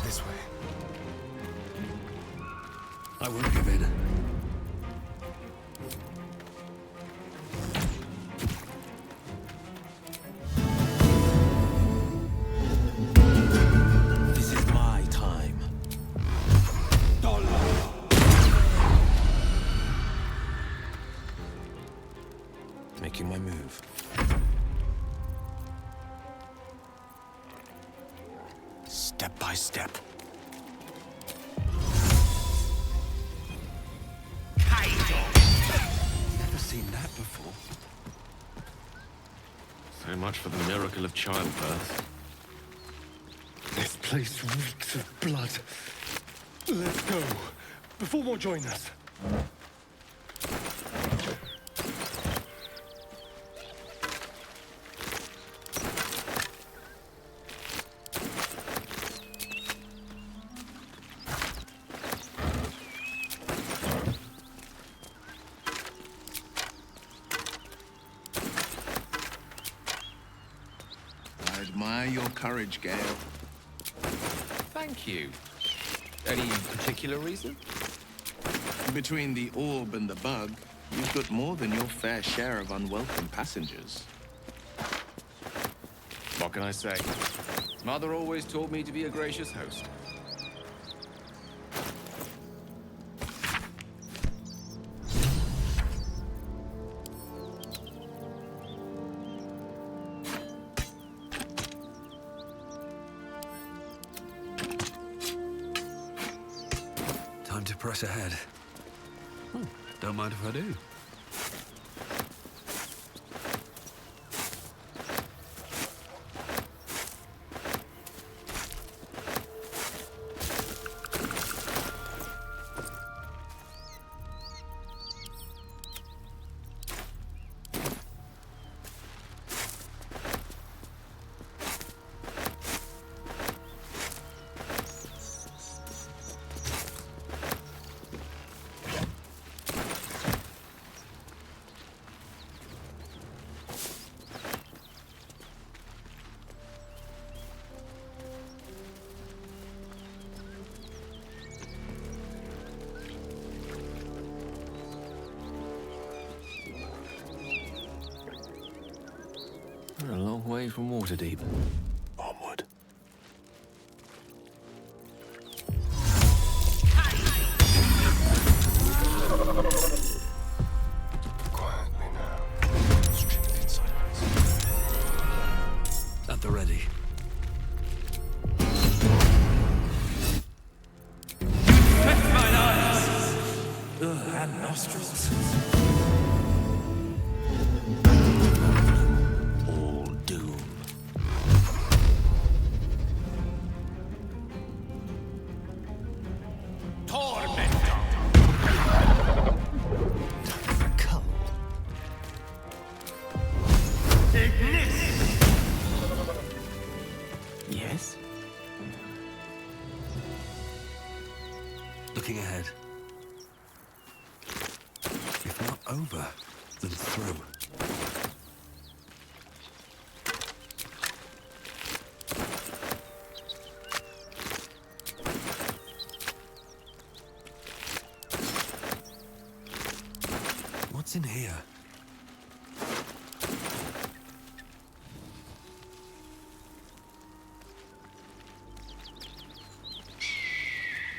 This way. I won't give in. This is my time. Making my move. Step by step. Never seen that before. So much for the miracle of childbirth. This place reeks of blood. Let's go, before more join us. I admire your courage, Gale. Thank you. Any particular reason? Between the orb and the bug, you've got more than your fair share of unwelcome passengers. What can I say? Mother always taught me to be a gracious host. Time to press ahead. Don't mind if I do. We're a long way from Waterdeep. Onward. Quietly now. Strength inside of us. At the ready. Infect mine eyes! Ugh, and nostrils. All doom. Yes? Looking ahead. If not over, then through. What's in here?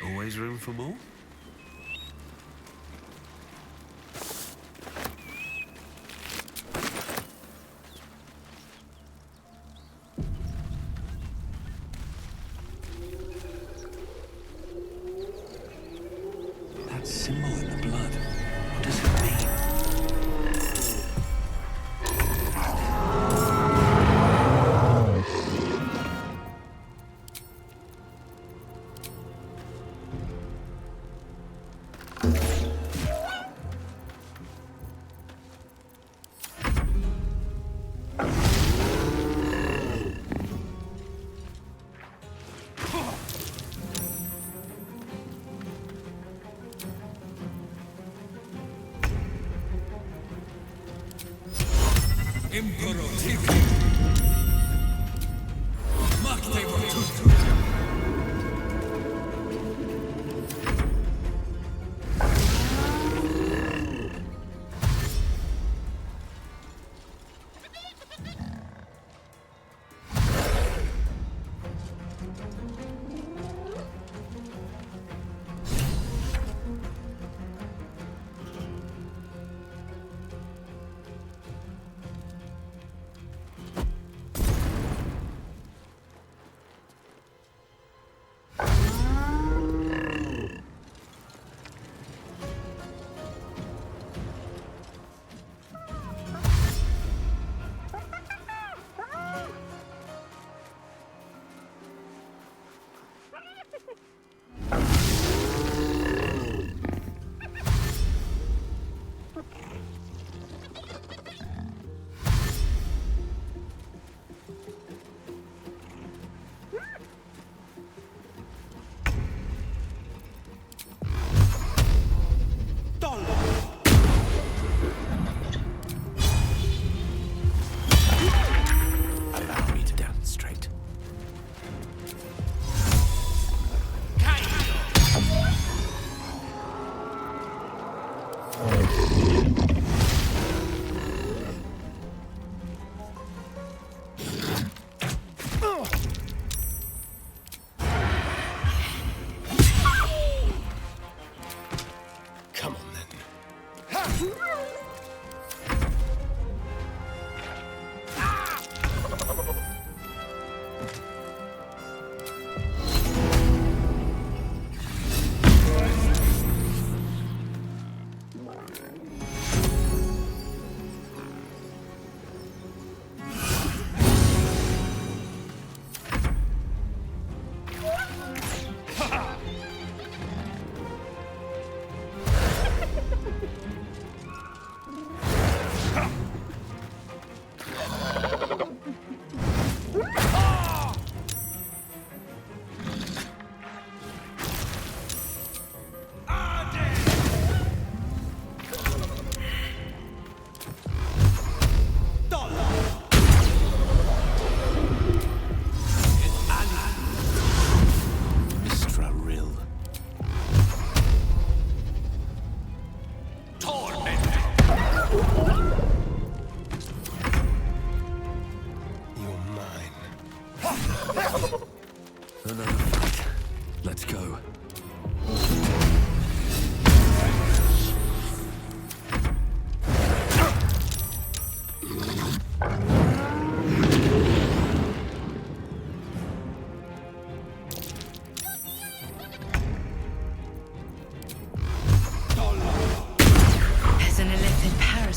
Always room for more? That symbol in the blood, what does it mean? Imperativ. Machte Vortut. Allow me to demonstrate. Come on then.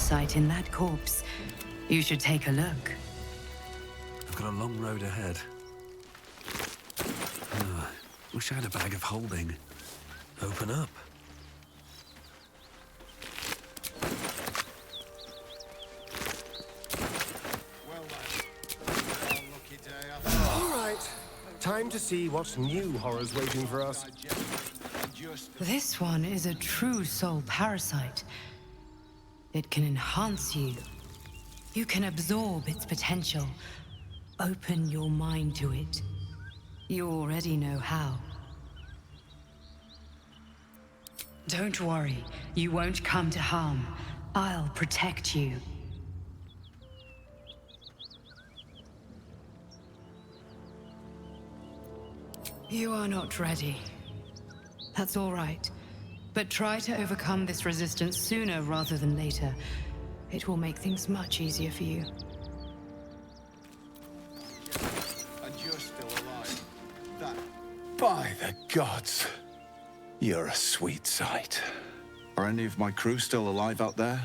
parasite in that corpse. You should take a look. I've got a long road ahead. Oh, wish I had a bag of holding. Open up. All right. Time to see what new horror's waiting for us. This one is a true soul parasite. It can enhance you. You can absorb its potential. Open your mind to it. You already know how. Don't worry, you won't come to harm. I'll protect you. You are not ready. That's all right. But try to overcome this resistance sooner rather than later. It will make things much easier for you. And you're still alive. By the gods, you're a sweet sight. Are any of my crew still alive out there?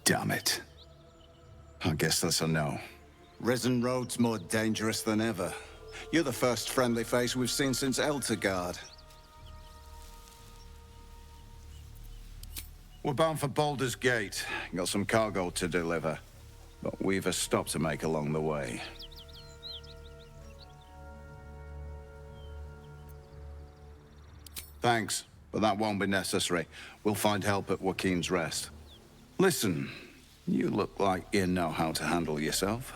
Damn it. I guess that's a no. Risen Road's more dangerous than ever. You're the first friendly face we've seen since Eltergard. We're bound for Baldur's Gate. Got some cargo to deliver. But we've a stop to make along the way. Thanks, but that won't be necessary. We'll find help at Joaquin's Rest. Listen, you look like you know how to handle yourself.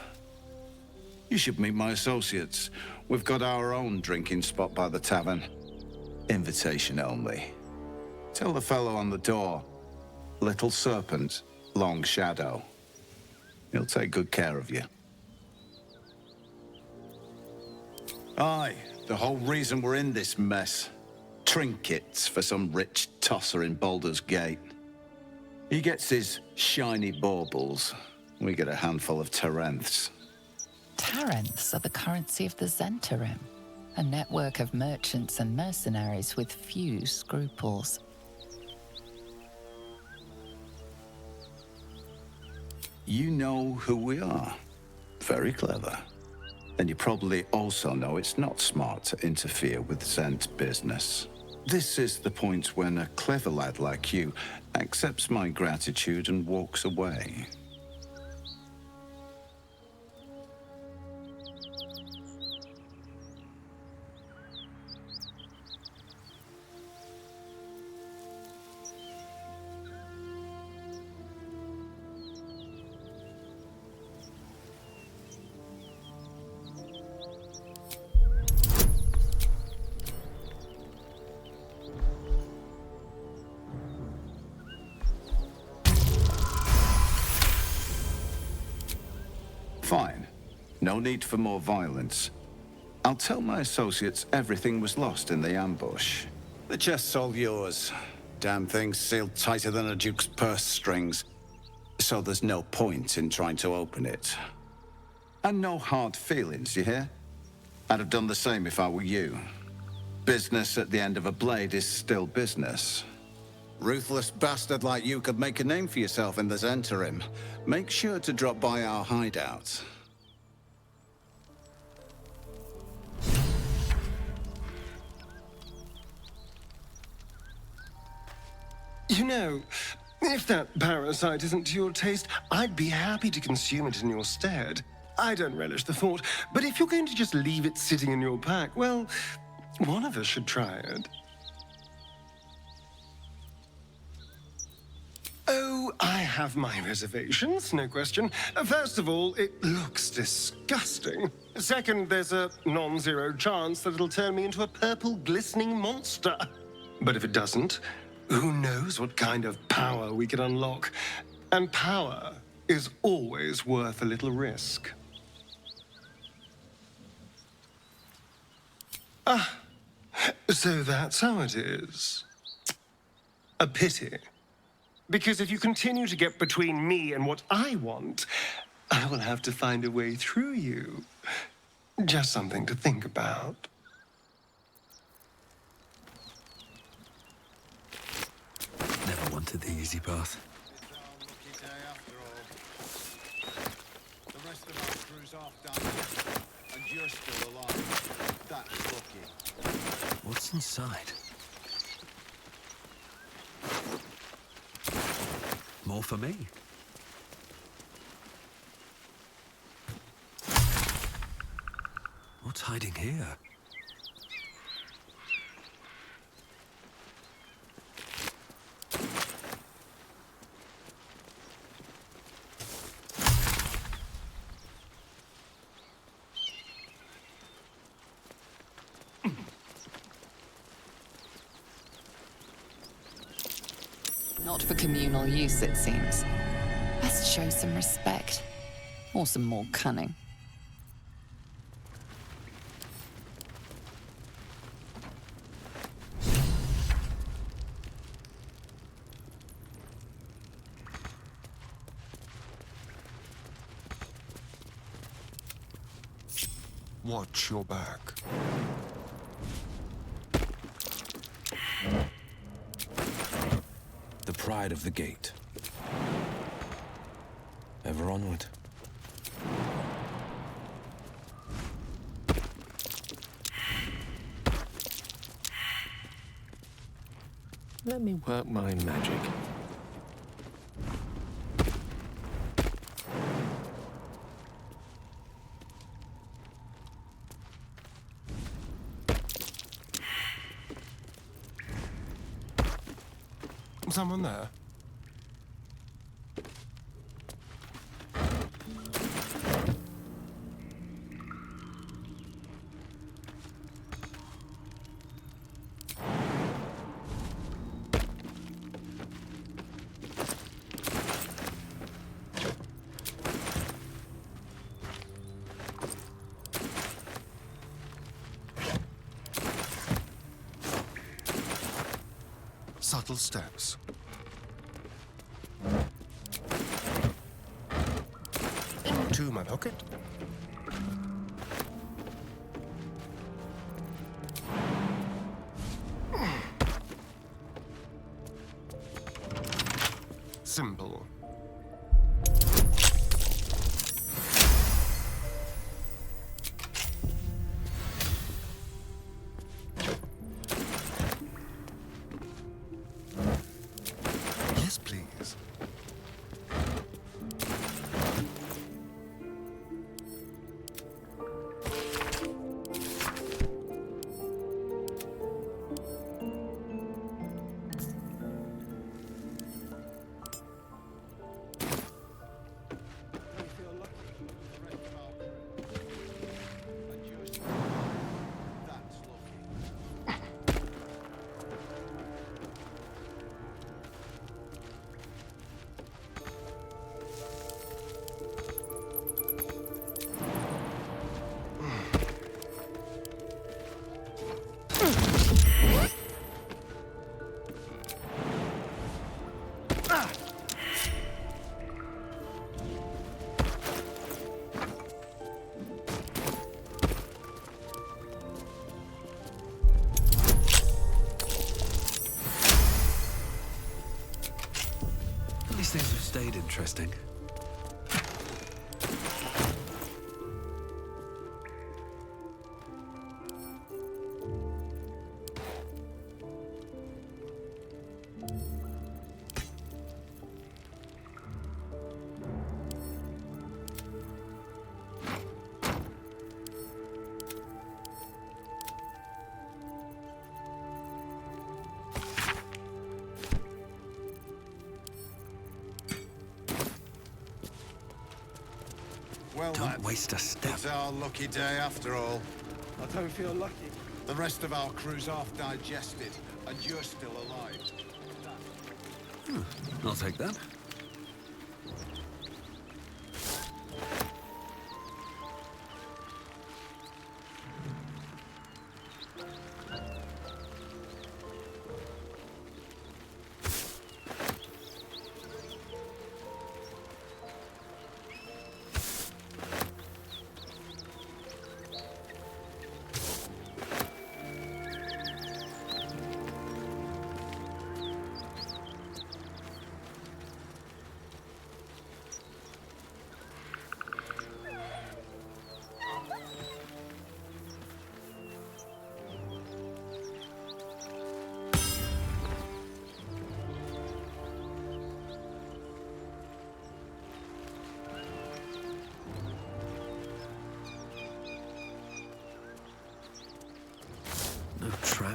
You should meet my associates. We've got our own drinking spot by the tavern. Invitation only. Tell the fellow on the door. Little Serpent, Long Shadow. He'll take good care of you. Aye, the whole reason we're in this mess. Trinkets for some rich tosser in Baldur's Gate. He gets his shiny baubles. We get a handful of Tarenths. Tarenths are the currency of the Zhentarim, a network of merchants and mercenaries with few scruples. You know who we are. Very clever. And you probably also know it's not smart to interfere with Zhent business. This is the point when a clever lad like you accepts my gratitude and walks away. Fine. No need for more violence. I'll tell my associates everything was lost in the ambush. The chest's all yours. Damn thing's sealed tighter than a duke's purse strings. So there's no point in trying to open it. And no hard feelings, you hear? I'd have done the same if I were you. Business at the end of a blade is still business. Ruthless bastard like you could make a name for yourself in the Zhentarim. Make sure to drop by our hideout. You know, if that parasite isn't to your taste, I'd be happy to consume it in your stead. I don't relish the thought, but if you're going to just leave it sitting in your pack, well, one of us should try it. Oh, I have my reservations, no question. First of all, it looks disgusting. Second, there's a non-zero chance that it'll turn me into a purple glistening monster. But if it doesn't, who knows what kind of power we can unlock. And power is always worth a little risk. Ah, so that's how it is. A pity. Because if you continue to get between me and what I want, I will have to find a way through you. Just something to think about. Never wanted wanted the easy path. The rest of our crew's off down here, and you're still alive. That's lucky. What's inside? More for me. What's hiding here? Not for communal use, it seems. Best show some respect. Or some more cunning. Watch your back. The pride of the gate. Ever onward. Let me work my magic. Someone there? Subtle steps. Into my pocket. Simple. Yes, please. These things have stayed interesting. Well, Don't waste a step. It's our lucky day after all. I don't feel lucky. The rest of our crew's off digested, and you're still alive. I'll take that.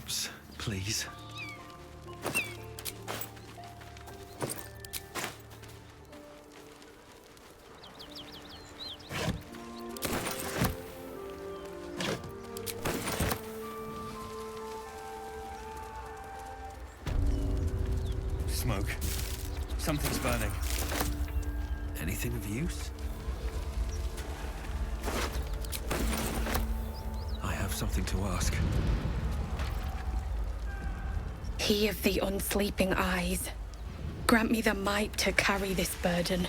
Scraps, please. Smoke. Something's burning. Anything of use? I have something to ask. He of the unsleeping eyes, grant me the might to carry this burden.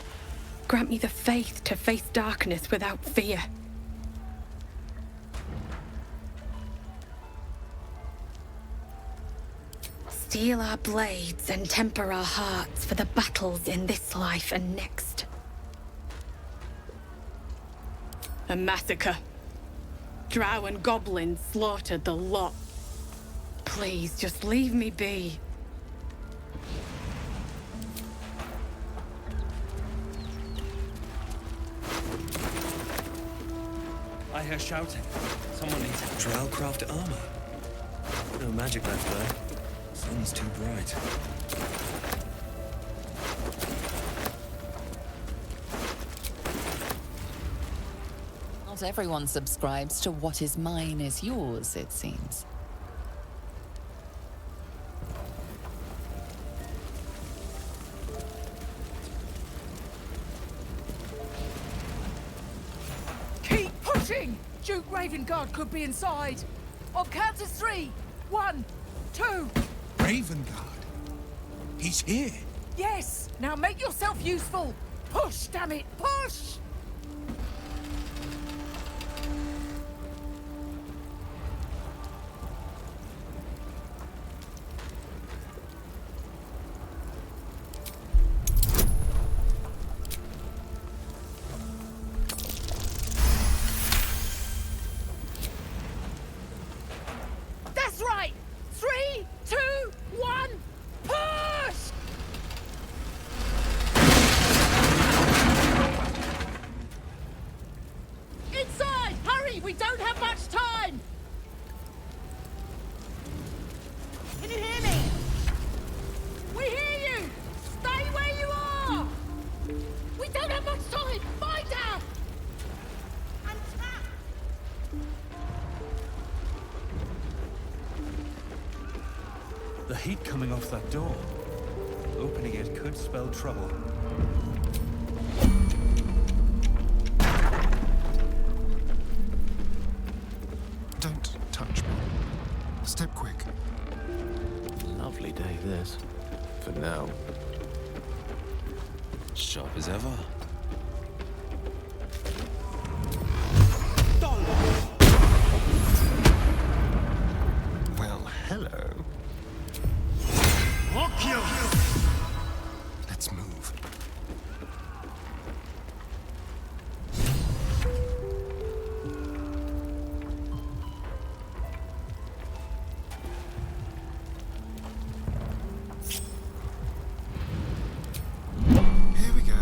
Grant me the faith to face darkness without fear. Steel our blades and temper our hearts for the battles in this life and next. A massacre. Drow and goblins slaughtered the lot. Please, just leave me be. I hear shouting. Someone needs help. Drowcraft armor. No magic left though. Sun's too bright. Not everyone subscribes to what is mine is yours, it seems. Keep pushing! Duke Ravengard could be inside. On count of 3. 1, 2. Ravengard? He's here. Yes! Now make yourself useful! Push, damn it! Push! That's right! 3, 2, 1, push! Inside! Hurry! We don't have much time! Can you hear me? We hear you! Stay where you are! We don't have much time! Find her! The heat coming off that door. Opening it could spell trouble. Don't touch me. Step quick. Lovely day, this. For now. Sharp as ever. Well, hello. Let's move. Here we go.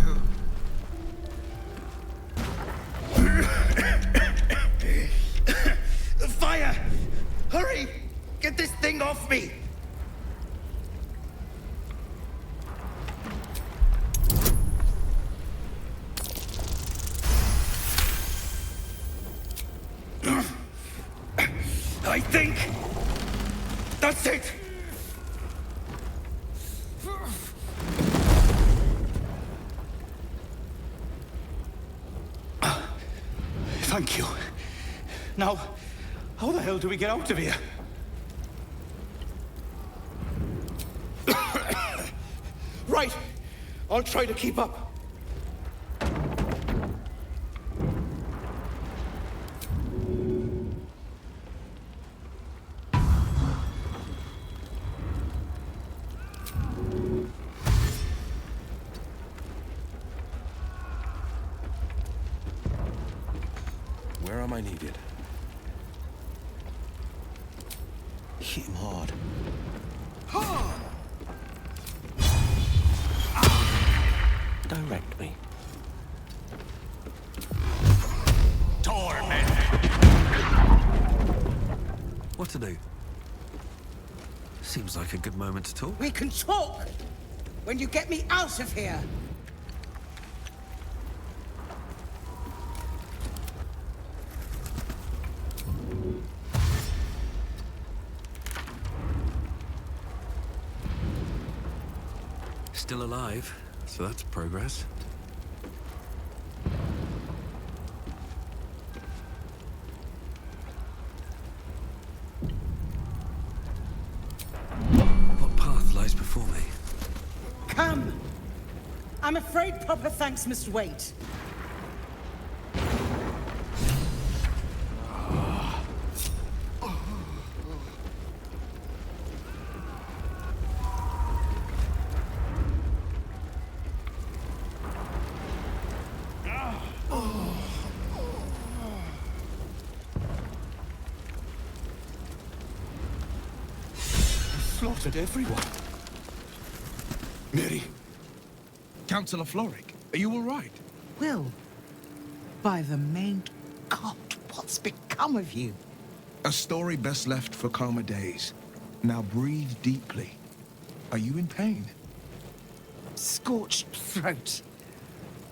Fire! Hurry! Get this thing off me! I think that's it. Thank you. Now, how the hell do we get out of here? Right. I'll try to keep up. Where am I needed? Hit him hard. Direct me. Torment! What to do? Seems like a good moment to talk. We can talk when you get me out of here. Still alive, so that's progress. What path lies before me? Come! I'm afraid proper thanks must wait. Slaughtered everyone. Mary. Councillor Floric, are you all right? Wyll, by the main God, what's become of you? A story best left for calmer days. Now breathe deeply. Are you in pain? Scorched throat.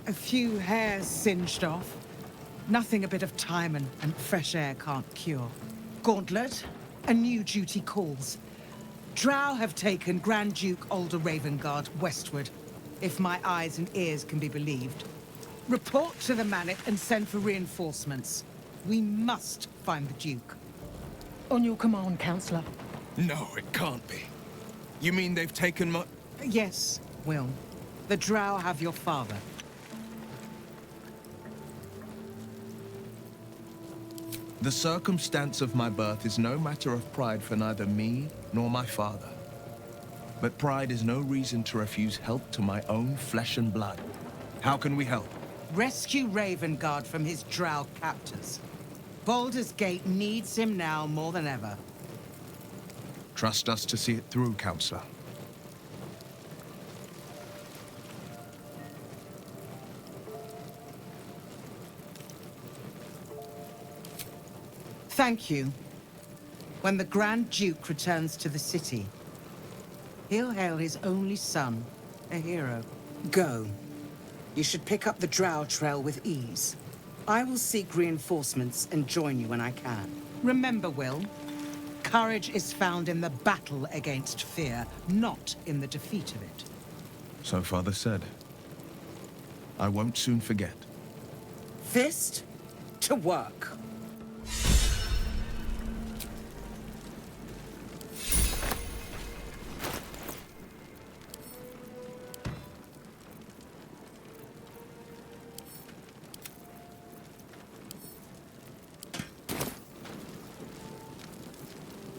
A few hairs singed off. Nothing a bit of time and fresh air can't cure. Gauntlet, a new duty calls. Drow have taken Grand Duke Alder Ravengard westward, if my eyes and ears can be believed. Report to the Manor and send for reinforcements. We must find the Duke. On your command, Councillor. No, it can't be. You mean they've taken my... Yes, Wyll. The Drow have your father. The circumstance of my birth is no matter of pride for neither me nor my father. But pride is no reason to refuse help to my own flesh and blood. How can we help? Rescue Ravengard from his Drow captors. Baldur's Gate needs him now more than ever. Trust us to see it through, Councillor. Thank you. When the Grand Duke returns to the city, he'll hail his only son, a hero. Go. You should pick up the Drow trail with ease. I will seek reinforcements and join you when I can. Remember, Wyll, courage is found in the battle against fear, not in the defeat of it. So Father said. I won't soon forget. Fist to work.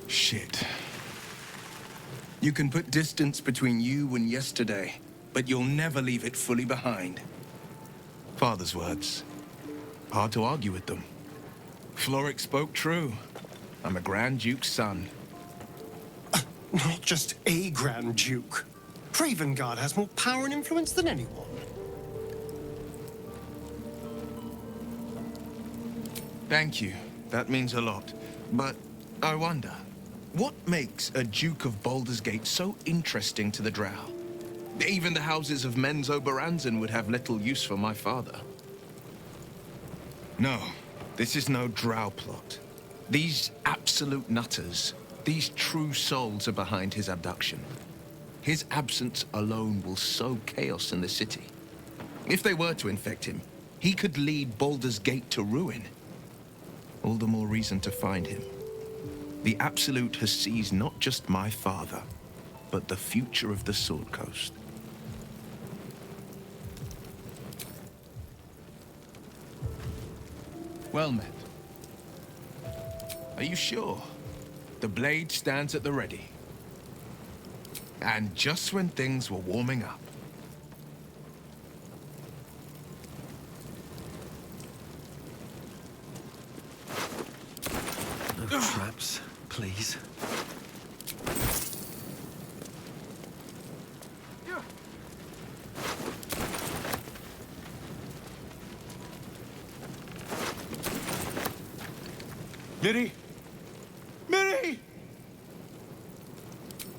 Shit. You can put distance between you and yesterday, but you'll never leave it fully behind. Father's words. Hard to argue with them. Floric spoke true. I'm a Grand Duke's son. Not just a Grand Duke. Ravengard has more power and influence than anyone. Thank you. That means a lot. But I wonder, what makes a Duke of Baldur's Gate so interesting to the Drow? Even the houses of Men's Oberanzen would have little use for my father. No, this is no Drow plot. These absolute nutters, these true souls are behind his abduction. His absence alone will sow chaos in the city. If they were to infect him, he could lead Baldur's Gate to ruin. All the more reason to find him. The Absolute has seized not just my father, but the future of the Sword Coast. Well met. Are you sure? The blade stands at the ready. And just when things were warming up. No traps, please. Miri! Miri!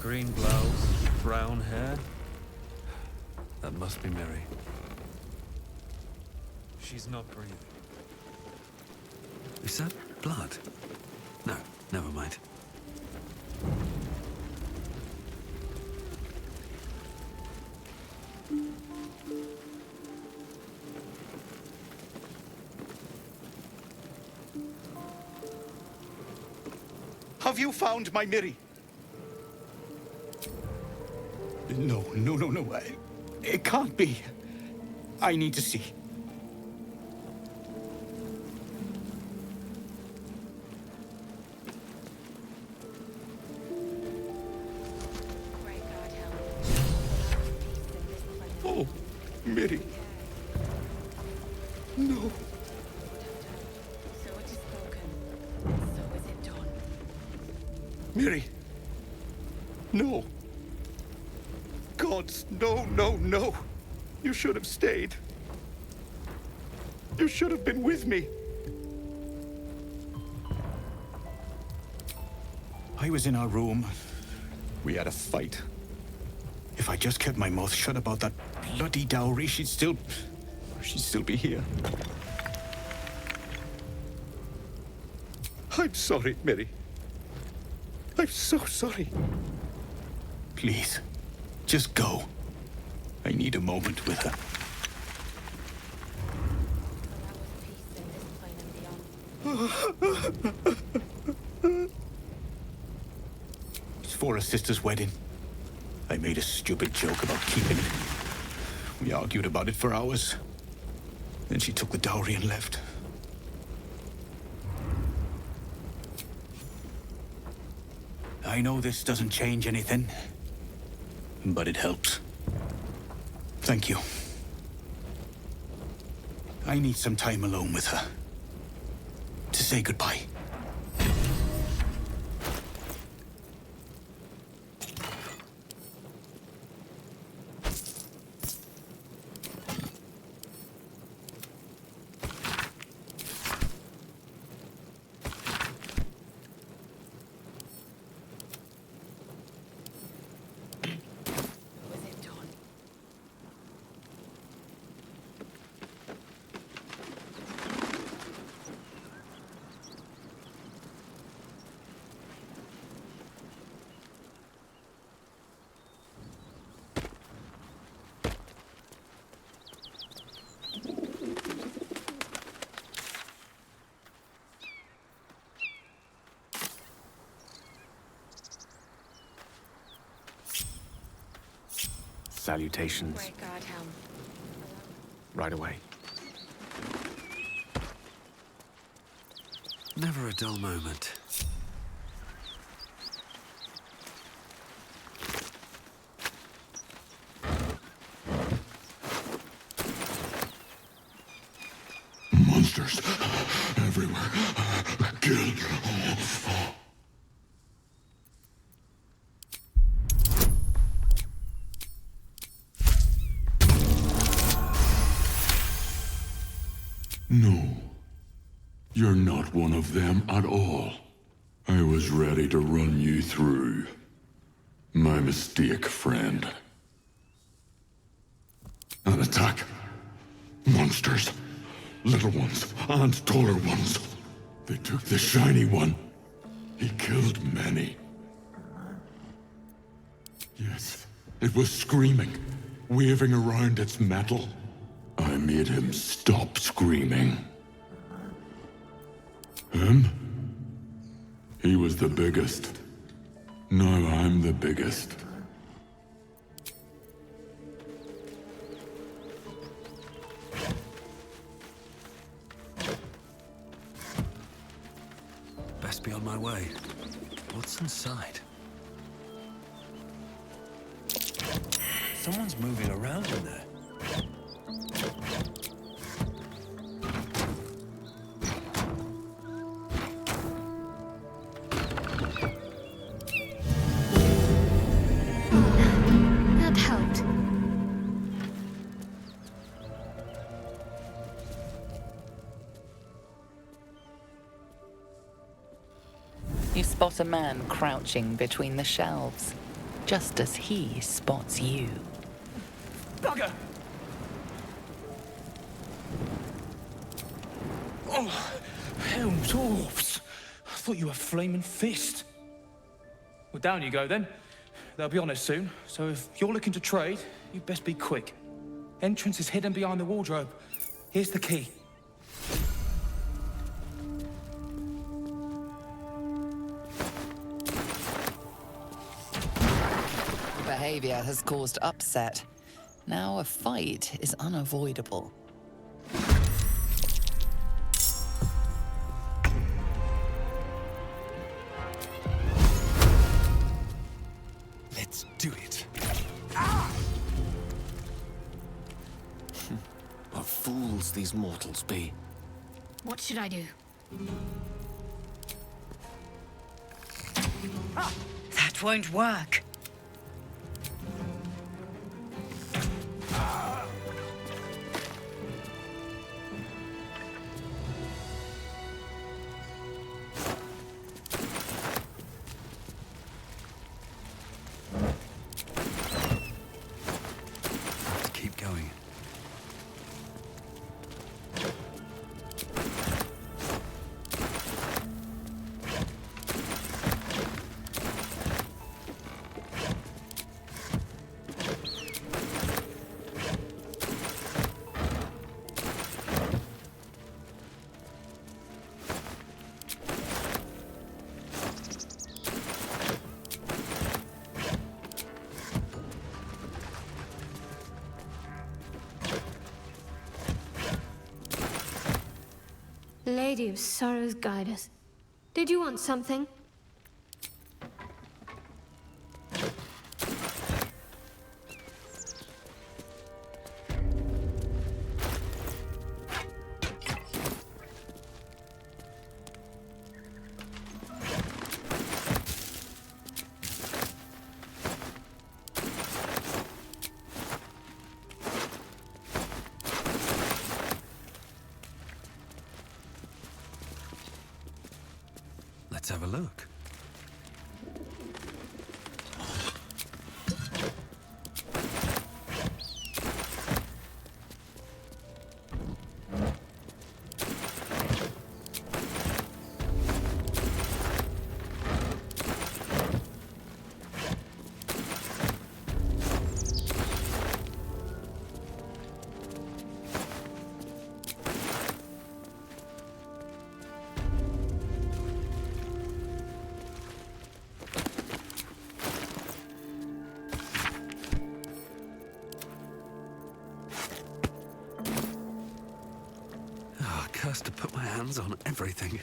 Green blouse, brown hair. That must be Mary. She's not breathing. Is that blood? No, never mind. Have you found my Miri? No. It can't be. I need to see. Oh, Miri. No. So it is spoken. So is it done. Miri. No. Gods, no. You should have stayed. You should have been with me. I was in our room. We had a fight. If I just kept my mouth shut about that bloody dowry, she'd still be here. I'm sorry, Miri. I'm so sorry. Please, just go. I need a moment with her. It's for a sister's wedding. I made a stupid joke about keeping it. We argued about it for hours. Then she took the dowry and left. I know this doesn't change anything, but it helps. Thank you. I need some time alone with her. To say goodbye. Salutations. Right away. Never a dull moment. Monsters everywhere. Kill. No. You're not one of them at all. I was ready to run you through. My mistake, friend. An attack. Monsters. Little ones and taller ones. They took the shiny one. He killed many. Yes, it was screaming, waving around its metal. I made him stop screaming. Him? He was the biggest. Now I'm the biggest. Best be on my way. What's inside? Someone's moving around in there. That helped. You spot a man crouching between the shelves. just as he spots you. Bugger! Oh, hell, dwarves! I thought you were flaming fist. Well, down you go then. They'll be on us soon, so if you're looking to trade, you'd best be quick. Entrance is hidden behind the wardrobe. Here's the key. Behavior has caused upset. Now a fight is unavoidable. Let's do it. What fools these mortals be. What should I do? That won't work. Let's keep going. Lady of Sorrows, guide us. Did you want something? Let's have a look. Cursed to put my hands on everything.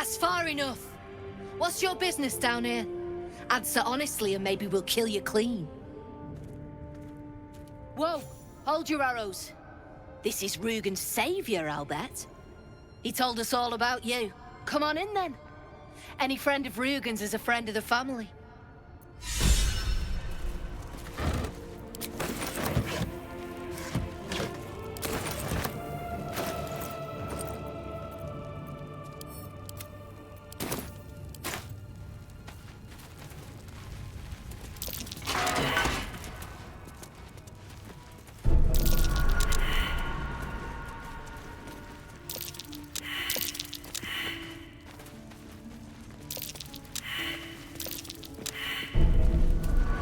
That's far enough. What's your business down here? Answer honestly and maybe we'll kill you clean. Whoa, hold your arrows. This is Rugen's savior, I'll bet. He told us all about you. Come on in then. Any friend of Rugen's is a friend of the family.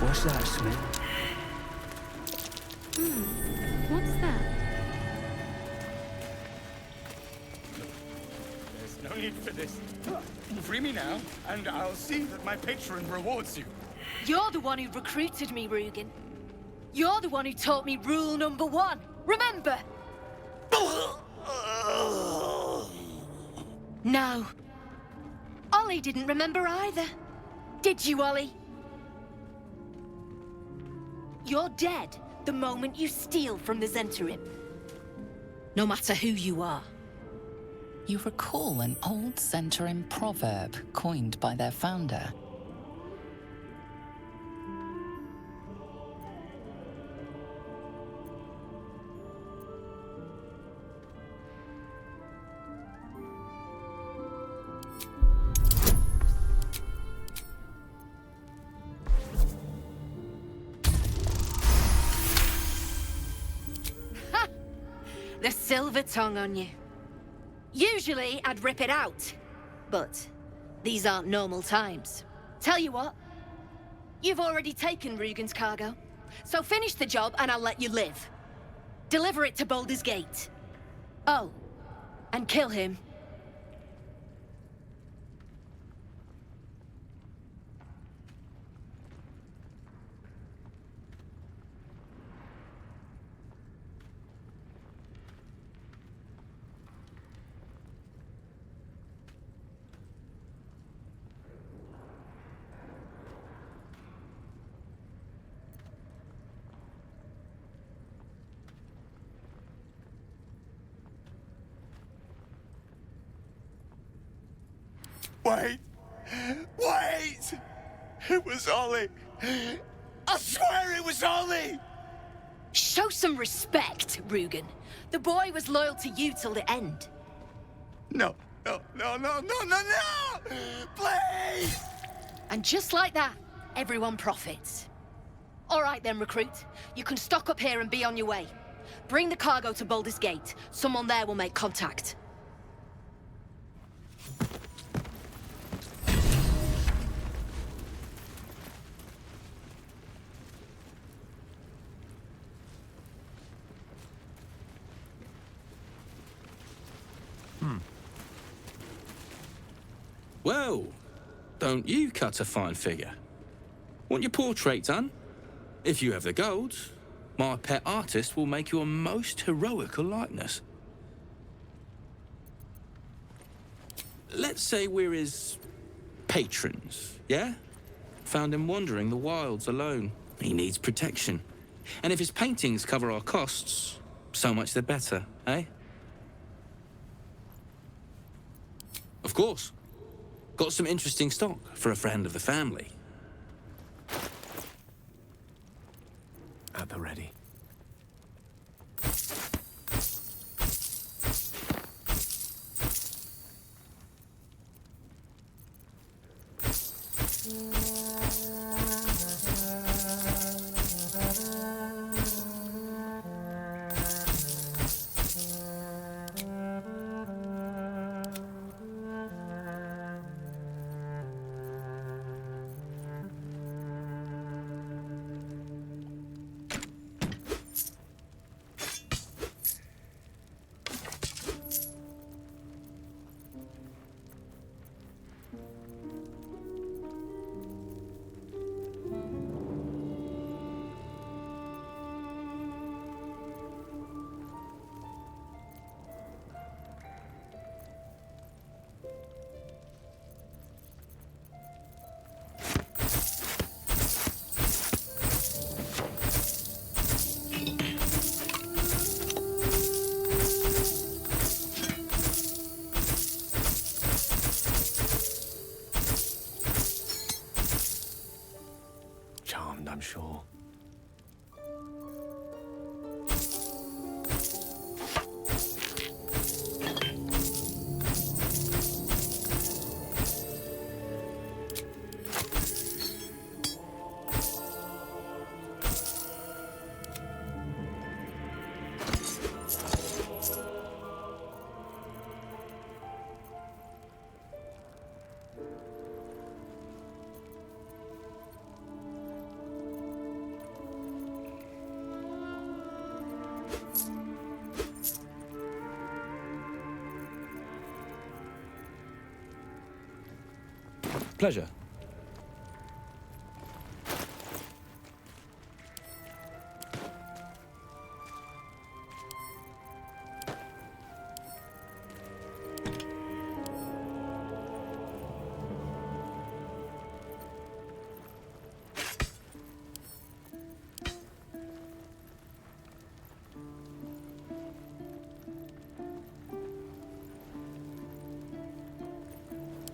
What's that smell? What's that? There's no need for this. Free me now, and I'll see that my patron rewards you. You're the one who recruited me, Rugen. You're the one who taught me rule number 1. Remember? No. Ollie didn't remember either. Did you, Ollie? You're dead the moment you steal from the Zhentarim. No matter who you are. You recall an old Zhentarim proverb coined by their founder. The silver tongue on you. Usually, I'd rip it out. But these aren't normal times. Tell you what, you've already taken Rugen's cargo. So finish the job and I'll let you live. Deliver it to Baldur's Gate. Oh, and kill him. Wait! Wait! It was Ollie! I swear it was Ollie! Show some respect, Rugen. The boy was loyal to you till the end. No, no, no, no, no, no, no! Please! And just like that, everyone profits. All right then, recruit. You can stock up here and be on your way. Bring the cargo to Baldur's Gate. Someone there will make contact. Well, don't you cut a fine figure? Want your portrait done? If you have the gold, my pet artist will make you a most heroical likeness. Let's say we're his patrons, yeah? Found him wandering the wilds alone. He needs protection. And if his paintings cover our costs, so much the better, eh? Of course. Got some interesting stock for a friend of the family. At the ready. I'm sure. Pleasure.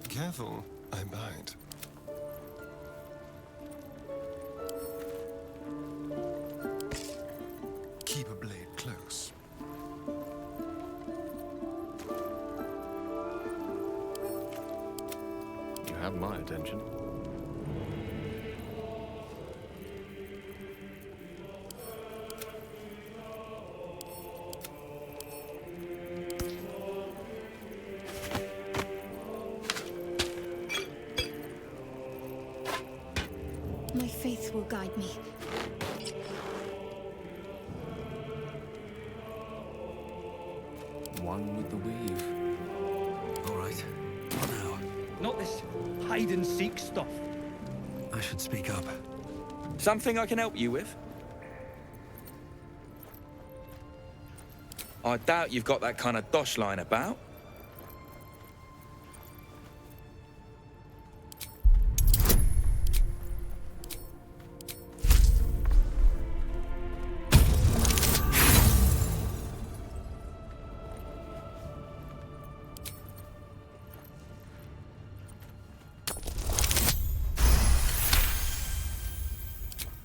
Careful, I bite. Keep a blade close. You have my attention. My faith will guide me. One with the weave. All right. What now? Not this hide-and-seek stuff. I should speak up. Something I can help you with? I doubt you've got that kind of dosh line about.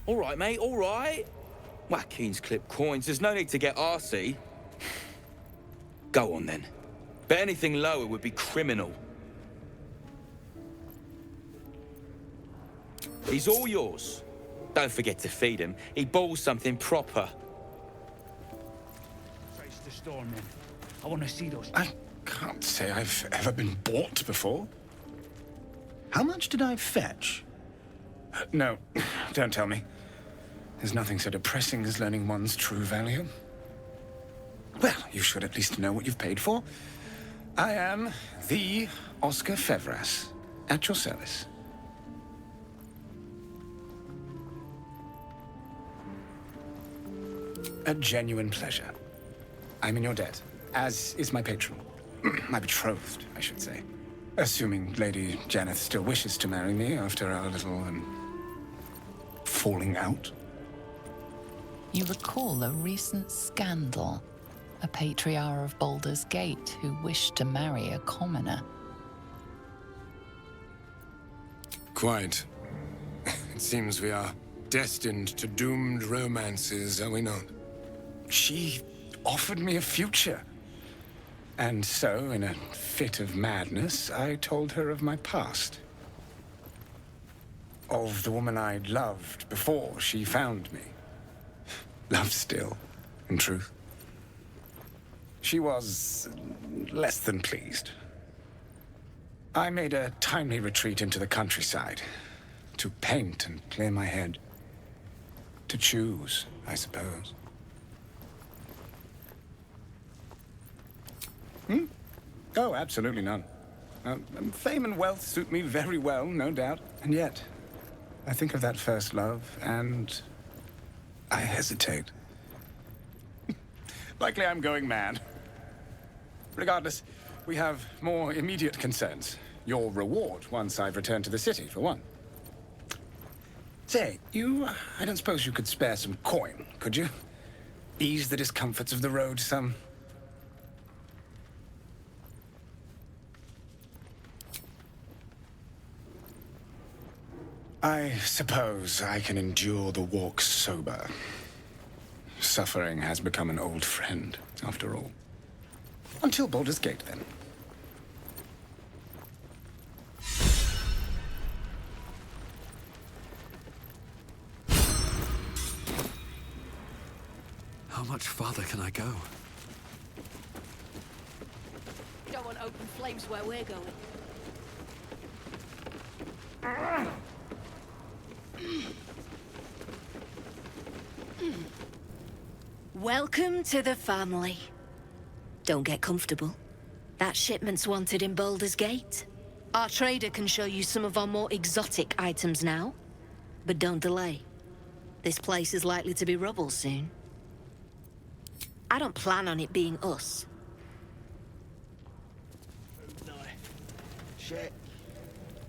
All right, mate, all right. Watkins clip coins. There's no need to get arsey. Go on, then. But anything lower would be criminal. He's all yours. Don't forget to feed him. He balls something proper. Trace the storm, then. I want to see those. I can't say I've ever been bought before. How much did I fetch? No, don't tell me. There's nothing so depressing as learning one's true value. Well, you should at least know what you've paid for. I am the Oscar Fevras, at your service. A genuine pleasure. I'm in your debt, as is my patron. My betrothed, I should say. Assuming Lady Janeth still wishes to marry me after our little, falling out. You recall a recent scandal. A patriarch of Baldur's Gate who wished to marry a commoner. Quite. It seems we are destined to doomed romances, are we not? She offered me a future. And so, in a fit of madness, I told her of my past. Of the woman I'd loved before she found me. Love still, in truth. She was less than pleased. I made a timely retreat into the countryside. To paint and clear my head. To choose, I suppose. Oh, absolutely none. Fame and wealth suit me very well, no doubt. And yet, I think of that first love, and I hesitate. Likely I'm going mad. Regardless, we have more immediate concerns. Your reward once I've returned to the city, for one. Say, I don't suppose you could spare some coin, could you? Ease the discomforts of the road some. I suppose I can endure the walk sober. Suffering has become an old friend, after all. Until Baldur's Gate, then. How much farther can I go? Don't want open flames where we're going. Welcome to the family. Don't get comfortable. That shipment's wanted in Baldur's Gate. Our trader can show you some of our more exotic items now. But don't delay. This place is likely to be rubble soon. I don't plan on it being us. Shit.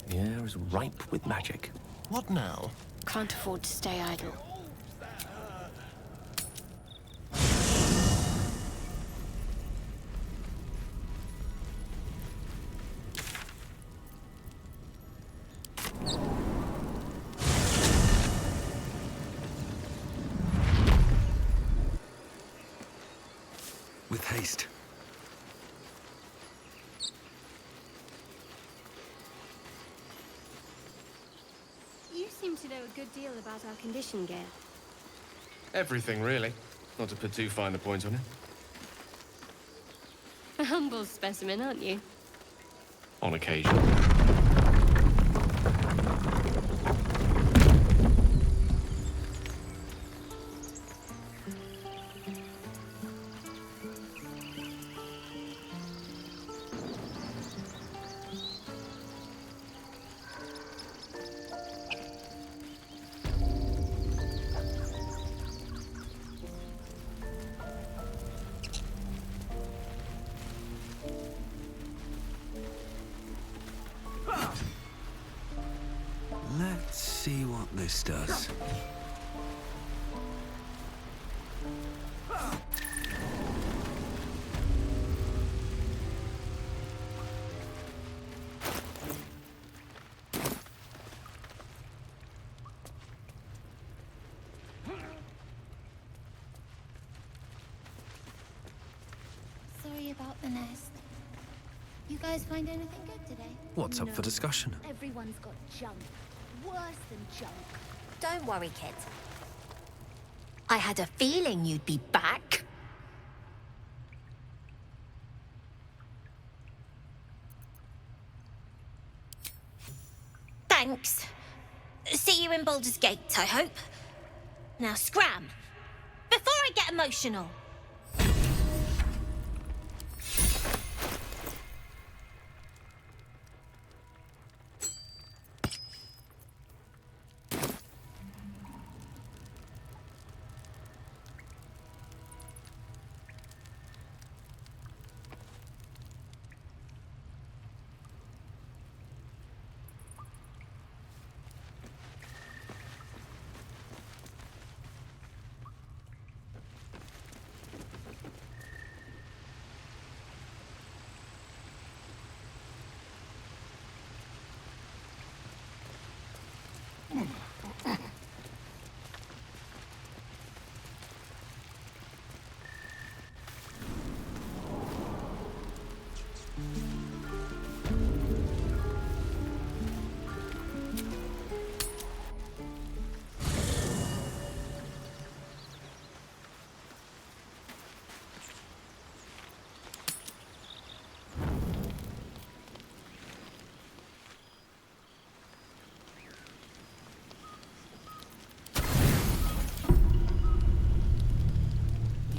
The air is ripe with magic. What now? Can't afford to stay idle. With haste. You seem to know a good deal about our condition, Gale. Everything, really. Not to put too fine a point on it. A humble specimen, aren't you? On occasion. Let's see what this does. Sorry about the nest. You guys find anything good today? What's up for discussion? Everyone's got junk. Worse than junk. Don't worry, kid. I had a feeling you'd be back. Thanks. See you in Baldur's Gate, I hope. Now scram, before I get emotional.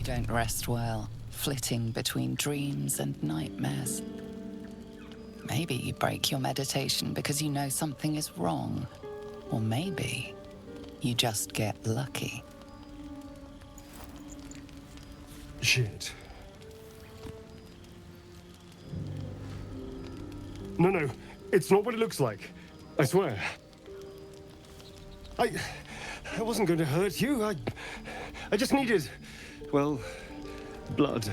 Don't rest well, flitting between dreams and nightmares. Maybe you break your meditation because you know something is wrong. Or maybe you just get lucky. Shit. No, it's not what it looks like. I swear. I wasn't going to hurt you. I just needed, well, blood.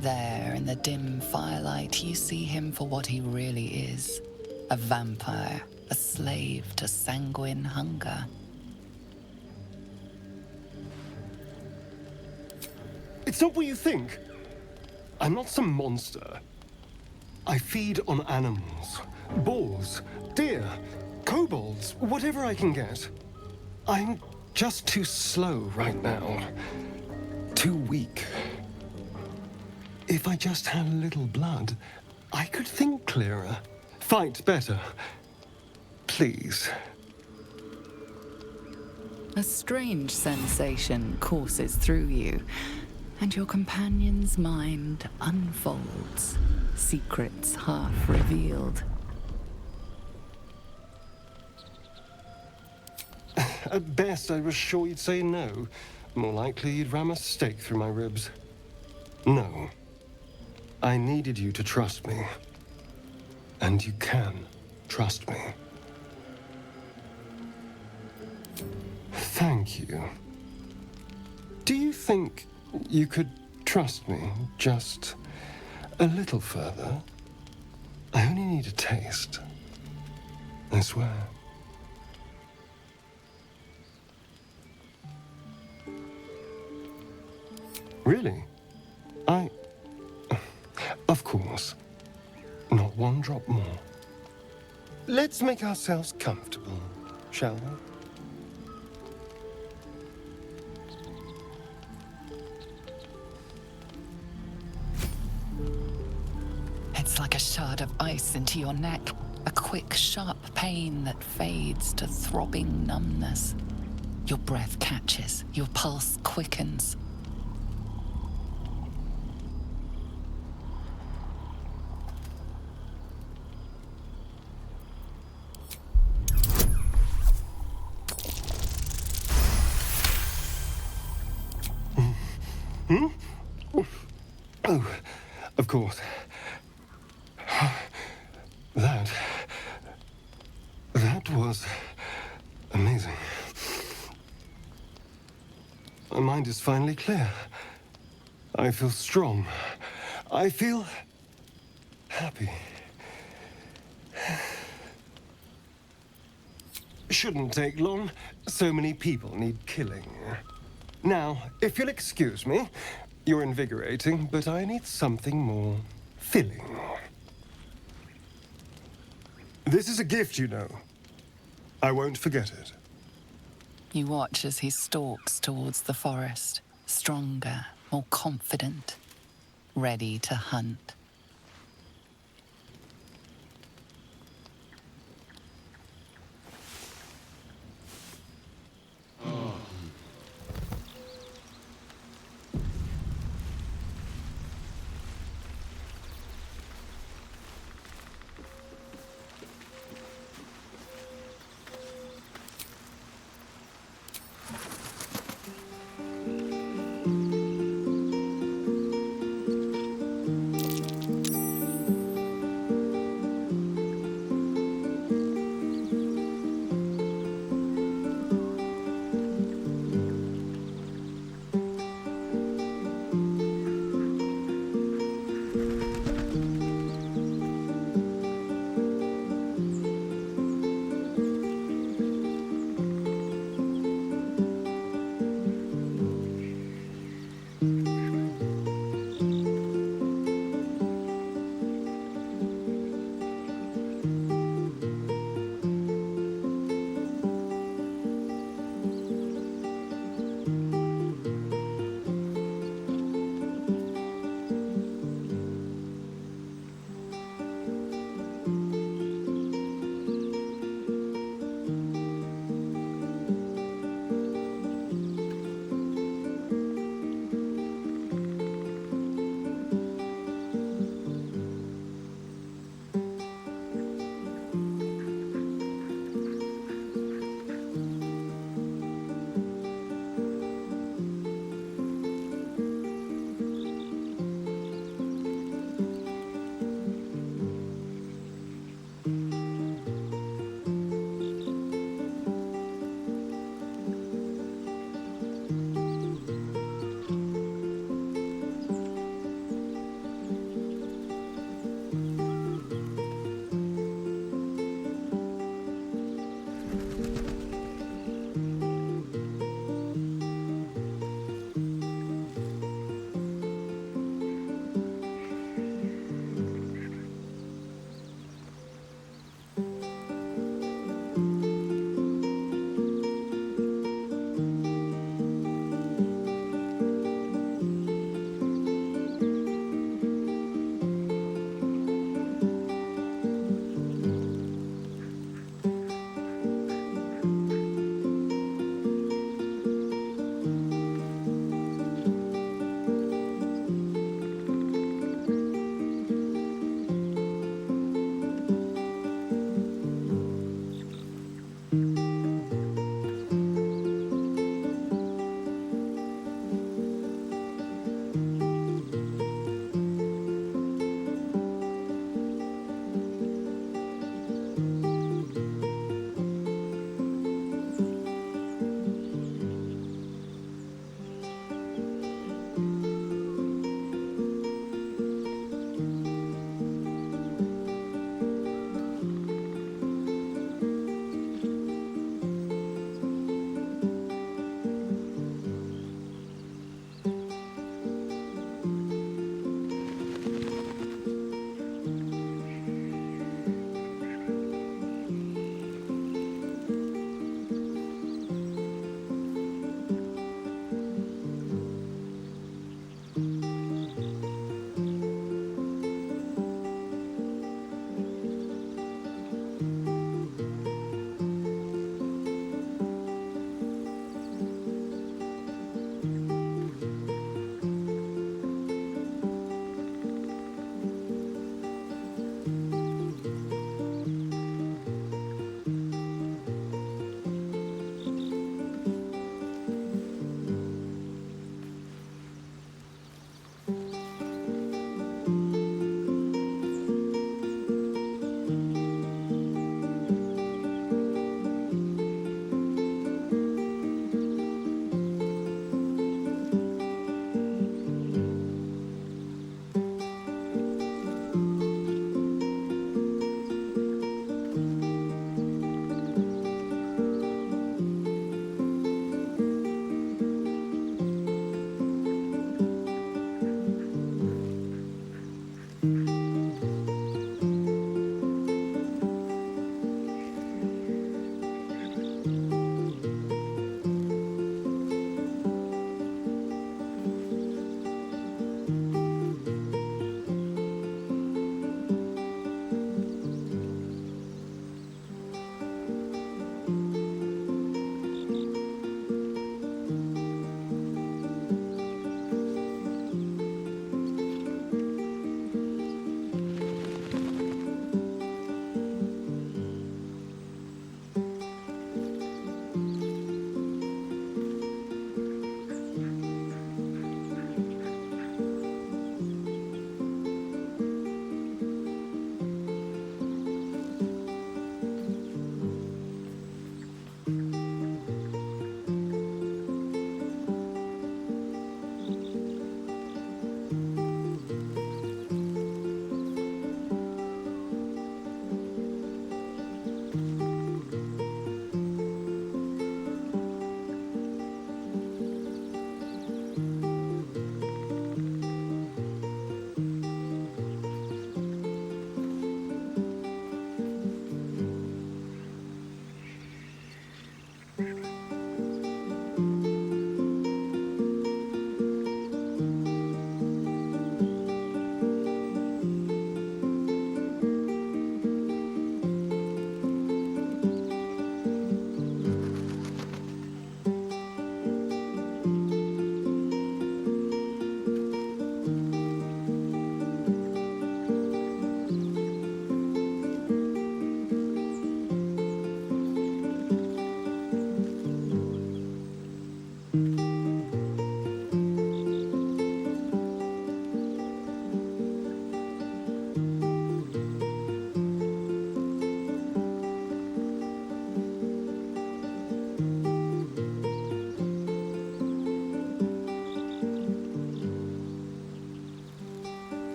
There, in the dim firelight, you see him for what he really is. A vampire, a slave to sanguine hunger. It's not what you think. I'm not some monster. I feed on animals. Boars, deer, kobolds, whatever I can get. I'm just too slow right now. Too weak. If I just had a little blood, I could think clearer, fight better. Please. A strange sensation courses through you, and your companion's mind unfolds, secrets half revealed. At best, I was sure you'd say no. More likely, you'd ram a stake through my ribs. No. I needed you to trust me. And you can trust me. Thank you. Do you think you could trust me just a little further? I only need a taste. I swear. Really? Of course. Not one drop more. Let's make ourselves comfortable, shall we? It's like a shard of ice into your neck, a quick, sharp pain that fades to throbbing numbness. Your breath catches, your pulse quickens. Hmm? Oh, of course. That was amazing. My mind is finally clear. I feel strong. I feel happy. Shouldn't take long. So many people need killing. Now, if you'll excuse me, you're invigorating, but I need something more filling. This is a gift, you know. I won't forget it. You watch as he stalks towards the forest, stronger, more confident, ready to hunt.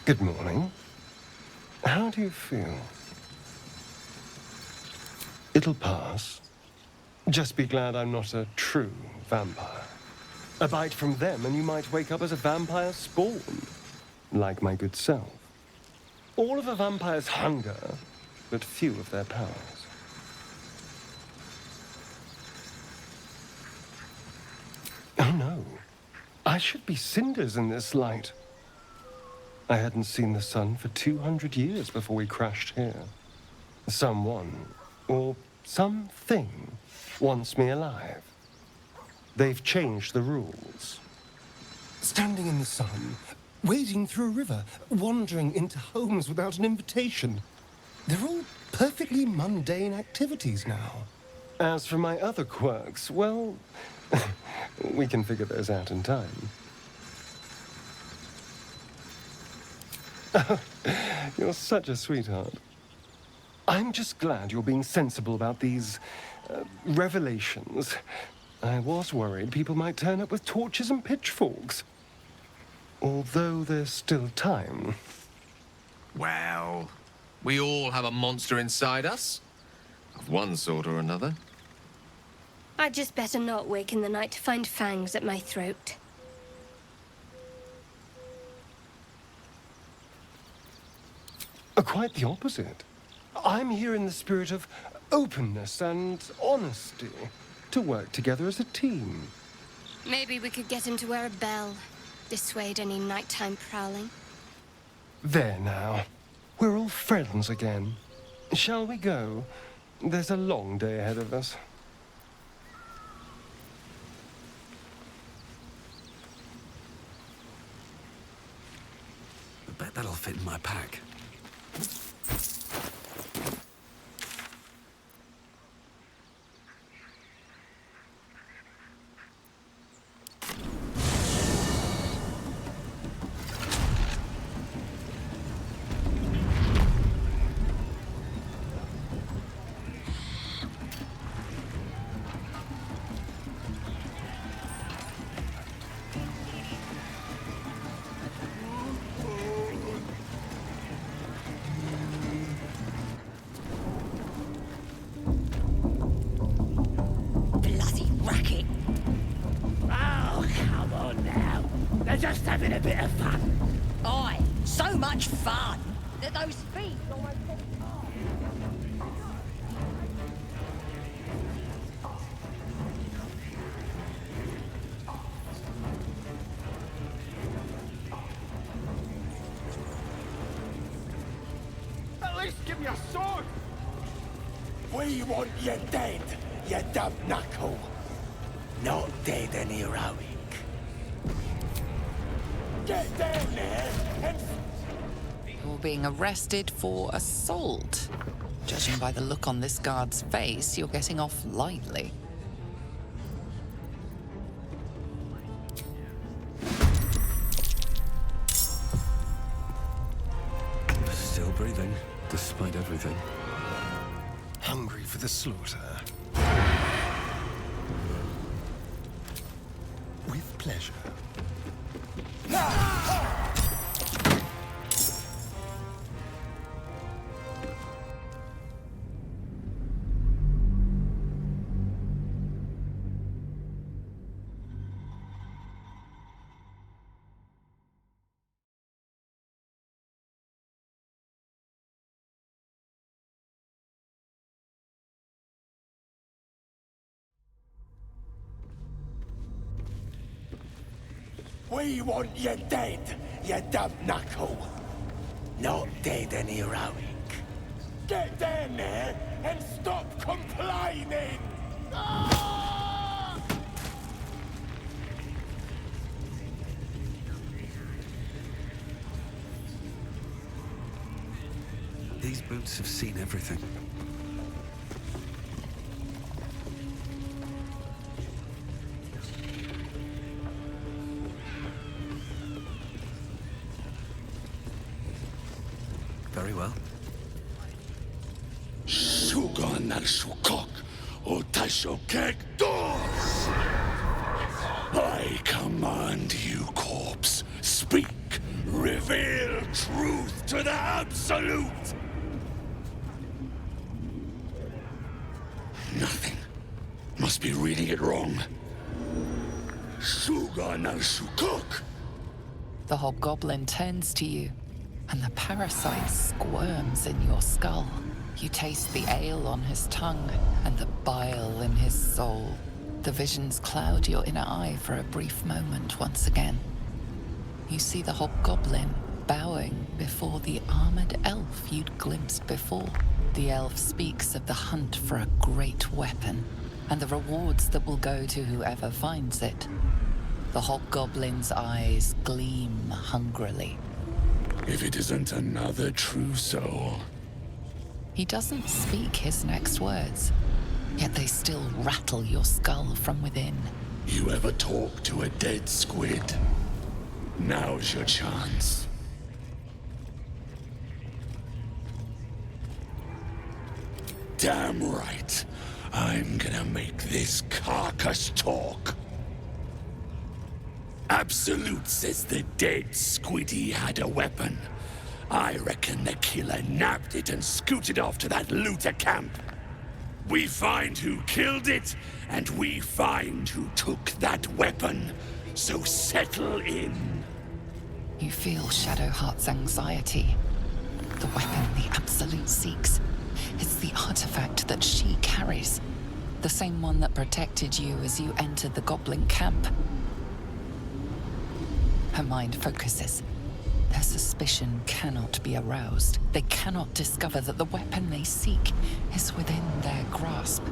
Good morning. How do you feel? It'll pass. Just be glad I'm not a true vampire. A bite from them and you might wake up as a vampire spawn, like my good self. All of a vampire's hunger, but few of their powers. Oh no, I should be cinders in this light. I hadn't seen the sun for 200 years before we crashed here. Someone, or something, wants me alive. They've changed the rules. Standing in the sun, wading through a river, wandering into homes without an invitation. They're all perfectly mundane activities now. As for my other quirks, well, we can figure those out in time. Oh, you're such a sweetheart. I'm just glad you're being sensible about these revelations. I was worried people might turn up with torches and pitchforks. Although there's still time. Well, we all have a monster inside us. Of one sort or another. I'd just better not wake in the night to find fangs at my throat. Quite the opposite. I'm here in the spirit of openness and honesty, to work together as a team. Maybe we could get him to wear a bell. Dissuade any nighttime prowling. There now. We're all friends again. Shall we go? There's a long day ahead of us. I bet that'll fit in my pack. Just having a bit of fun. Aye, so much fun that those feet almost... At least give me a sword! We want you dead, you dumb knuckle. Not dead and heroic. Get down there and... You're being arrested for assault. Judging by the look on this guard's face, you're getting off lightly. Still breathing, despite everything. Hungry for the slaughter. With pleasure. We want you dead, you dumb knuckle. Not dead and heroic. Get down there and stop complaining! Ah! These boots have seen everything. Very well. Sugan al Sukok, O Taisho Kek Dos! I command you, corpse. Speak, reveal truth to the absolute! Nothing. Must be reading it wrong. Suga no Shukuk! The hobgoblin turns to you, and the parasite squirms in your skull. You taste the ale on his tongue and the bile in his soul. The visions cloud your inner eye for a brief moment once again. You see the hobgoblin bowing before the armored elf you'd glimpsed before. The elf speaks of the hunt for a great weapon and the rewards that will go to whoever finds it. The hobgoblin's eyes gleam hungrily. If it isn't another true soul. He doesn't speak his next words, yet they still rattle your skull from within. You ever talk to a dead squid? Now's your chance. Damn right. I'm gonna make this carcass talk. Absolute says the dead squiddy had a weapon. I reckon the killer nabbed it and scooted off to that looter camp. We find who killed it, and we find who took that weapon. So settle in. You feel Shadowheart's anxiety. The weapon the Absolute seeks. It's the artifact that she carries. The same one that protected you as you entered the goblin camp. Her mind focuses. Their suspicion cannot be aroused. They cannot discover that the weapon they seek is within their grasp.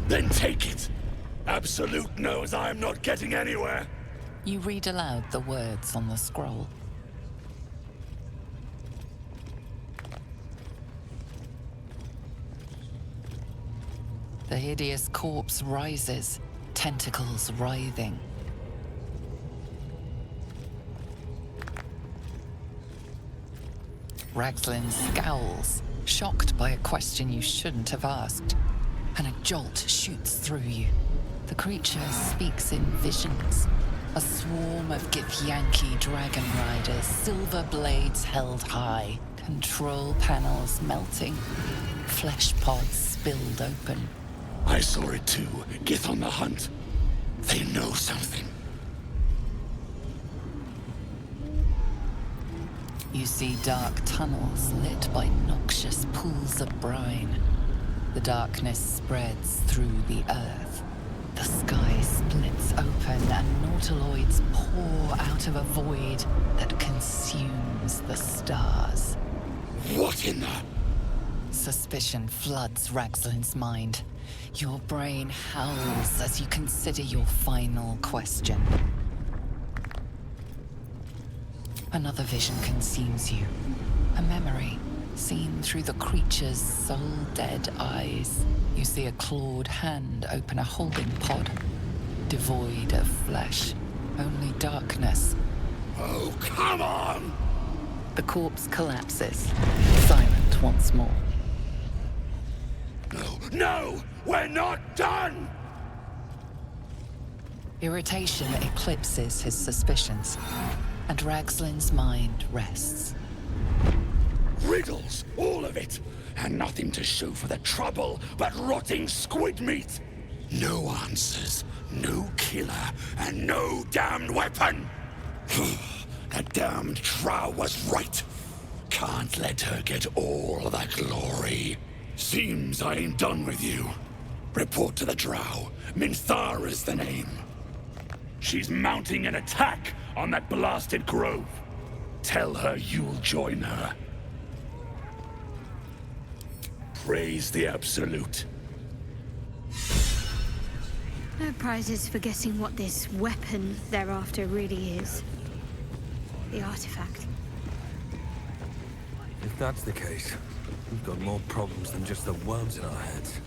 Then take it. Absolute knows I am not getting anywhere. You read aloud the words on the scroll. The hideous corpse rises, tentacles writhing. Ragzlin scowls, shocked by a question you shouldn't have asked, and a jolt shoots through you. The creature speaks in visions. A swarm of Githyanki dragon riders, silver blades held high, control panels melting, flesh pods spilled open. I saw it too. Gith on the hunt. They know something. You see dark tunnels lit by noxious pools of brine. The darkness spreads through the earth. The sky splits open and nautiloids pour out of a void that consumes the stars. What in the... Suspicion floods Ragzlin's mind. Your brain howls as you consider your final question. Another vision consumes you. A memory, seen through the creature's soul-dead eyes. You see a clawed hand open a holding pod. Devoid of flesh, only darkness. Oh, come on! The corpse collapses, silent once more. No! We're not done! Irritation eclipses his suspicions, and Ragzlin's mind rests. Riddles, all of it, and nothing to show for the trouble but rotting squid meat. No answers, no killer, and no damned weapon. That damned Drow was right. Can't let her get all that glory. Seems I ain't done with you. Report to the Drow. Minthara's the name. She's mounting an attack on that blasted grove. Tell her you'll join her. Praise the Absolute. No prizes for guessing what this weapon thereafter really is. The artifact. If that's the case, we've got more problems than just the worms in our heads.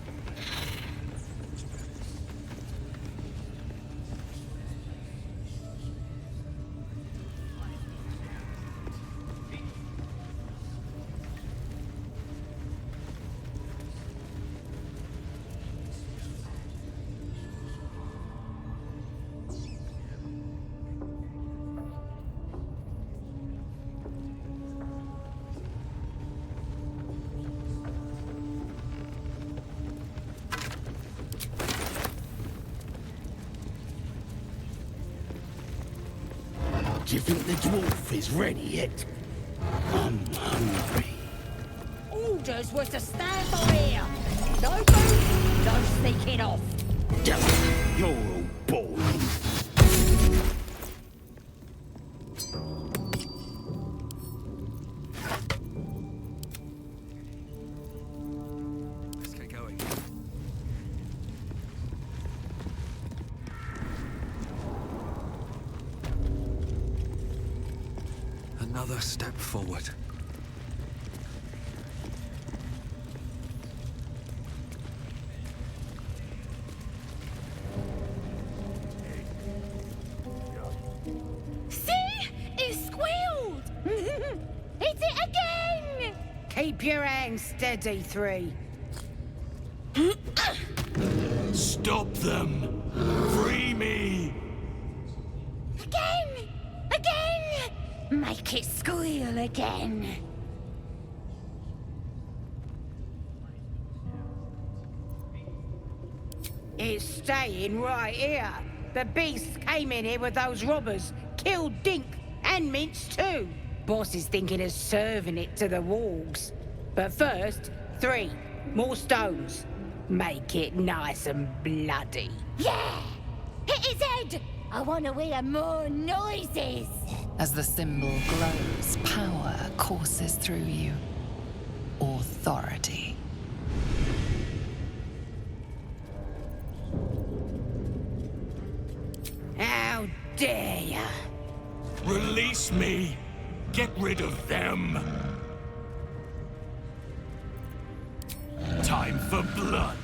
Do you think the dwarf is ready yet? I'm hungry. Orders were to stand by here. No move, no sneaking off. You're all boring. Let's get going. Another step forward. Keep your hands steady, 3. Stop them! Free me! Again! Again! Make it squeal again. It's staying right here. The beast came in here with those robbers, killed Dink and Mince too. Boss is thinking of serving it to the wargs. But first, 3 more stones. Make it nice and bloody. Yeah! Hit his head! I want to hear more noises. As the symbol glows, power courses through you. Authority. How dare ya? Release me! Get rid of them! Time for blood!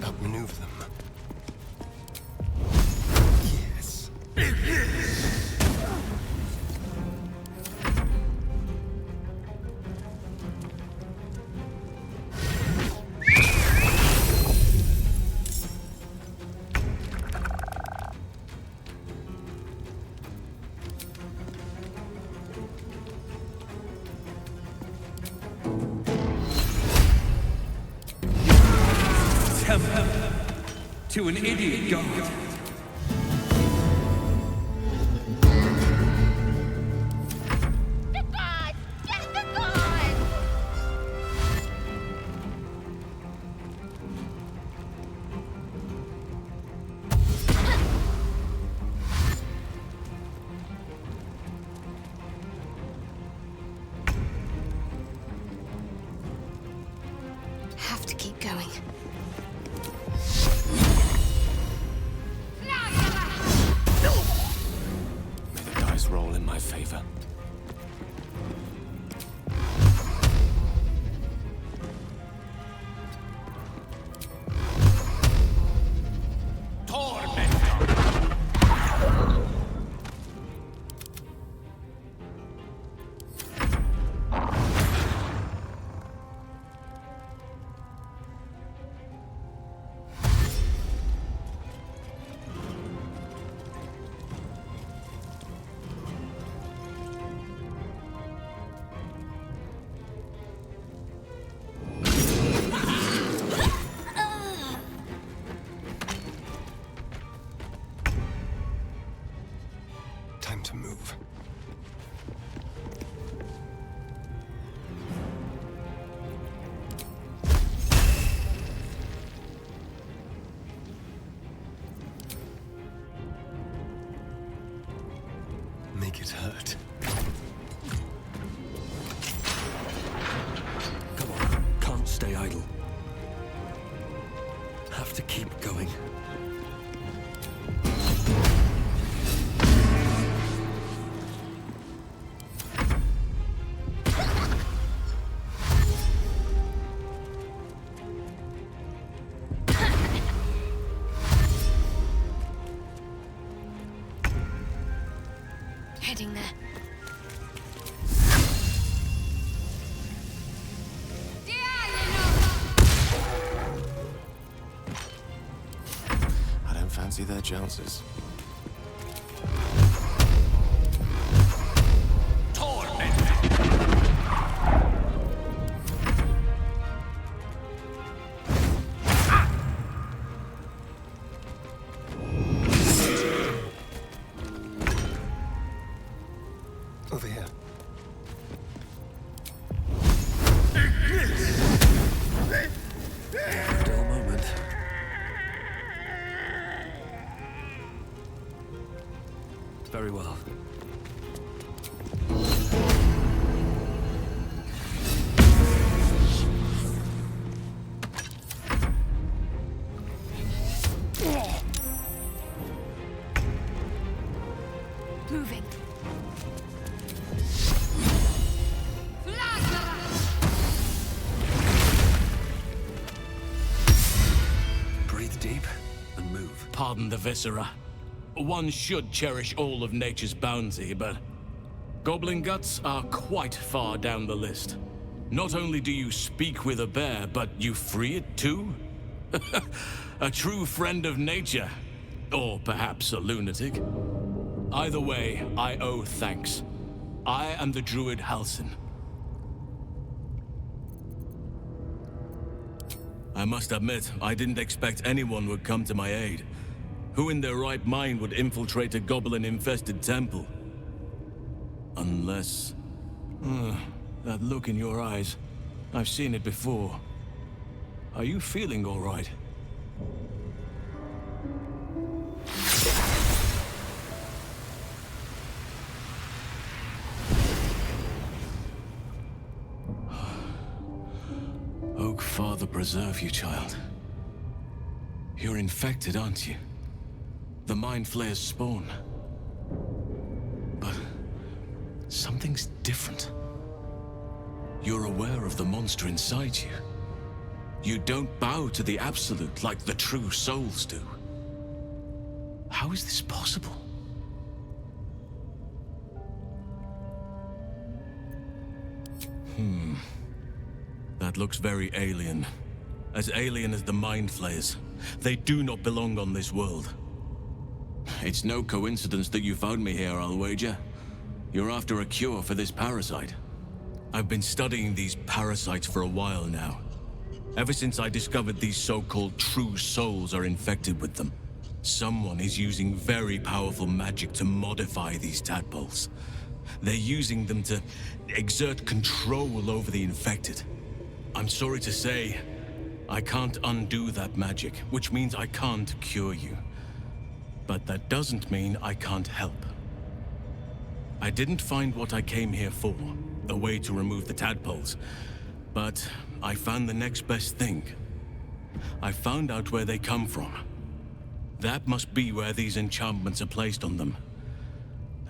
Outmaneuver them. Yes. To an idiot god. The god! Get the god! Have to keep going. May the dice roll in my favor. Time to move. Make it hurt. Come on, can't stay idle. Have to keep going. heading there. I don't fancy their chances. Over here. Dull moment. Very well. Moving. Breathe deep and move. Pardon the viscera. One should cherish all of nature's bounty, but goblin guts are quite far down the list. Not only do you speak with a bear, but you free it too? A true friend of nature. Or perhaps a lunatic. Either way, I owe thanks. I am the druid Halsin. I must admit, I didn't expect anyone would come to my aid. Who in their right mind would infiltrate a goblin-infested temple? Unless... that look in your eyes. I've seen it before. Are you feeling all right? Oak Father preserve you, child. You're infected, aren't you? The Mind Flayer's spawn. But something's different. You're aware of the monster inside you. You don't bow to the Absolute like the true souls do. How is this possible? That looks very alien. As alien as the Mind Flayers. They do not belong on this world. It's no coincidence that you found me here, I'll wager. You're after a cure for this parasite. I've been studying these parasites for a while now. Ever since I discovered these so-called true souls are infected with them. Someone is using very powerful magic to modify these tadpoles. They're using them to exert control over the infected. I'm sorry to say, I can't undo that magic, which means I can't cure you. But that doesn't mean I can't help. I didn't find what I came here for, a way to remove the tadpoles, but I found the next best thing. I found out where they come from. That must be where these enchantments are placed on them.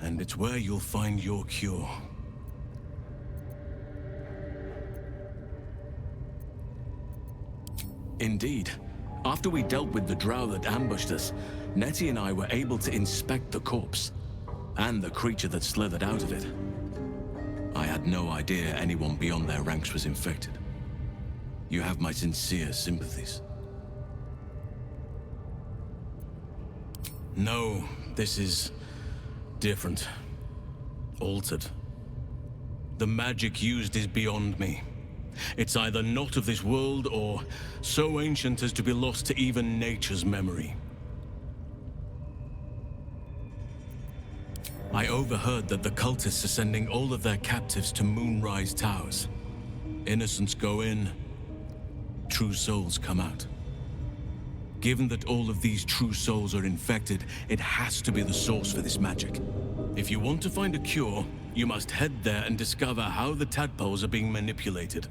And it's where you'll find your cure. Indeed. After we dealt with the drow that ambushed us, Nettie and I were able to inspect the corpse, and the creature that slithered out of it. I had no idea anyone beyond their ranks was infected. You have my sincere sympathies. No, this is different. Altered. The magic used is beyond me. It's either not of this world or so ancient as to be lost to even nature's memory. I overheard that the cultists are sending all of their captives to Moonrise Towers. Innocents go in, true souls come out. Given that all of these true souls are infected, it has to be the source for this magic. If you want to find a cure, you must head there and discover how the tadpoles are being manipulated.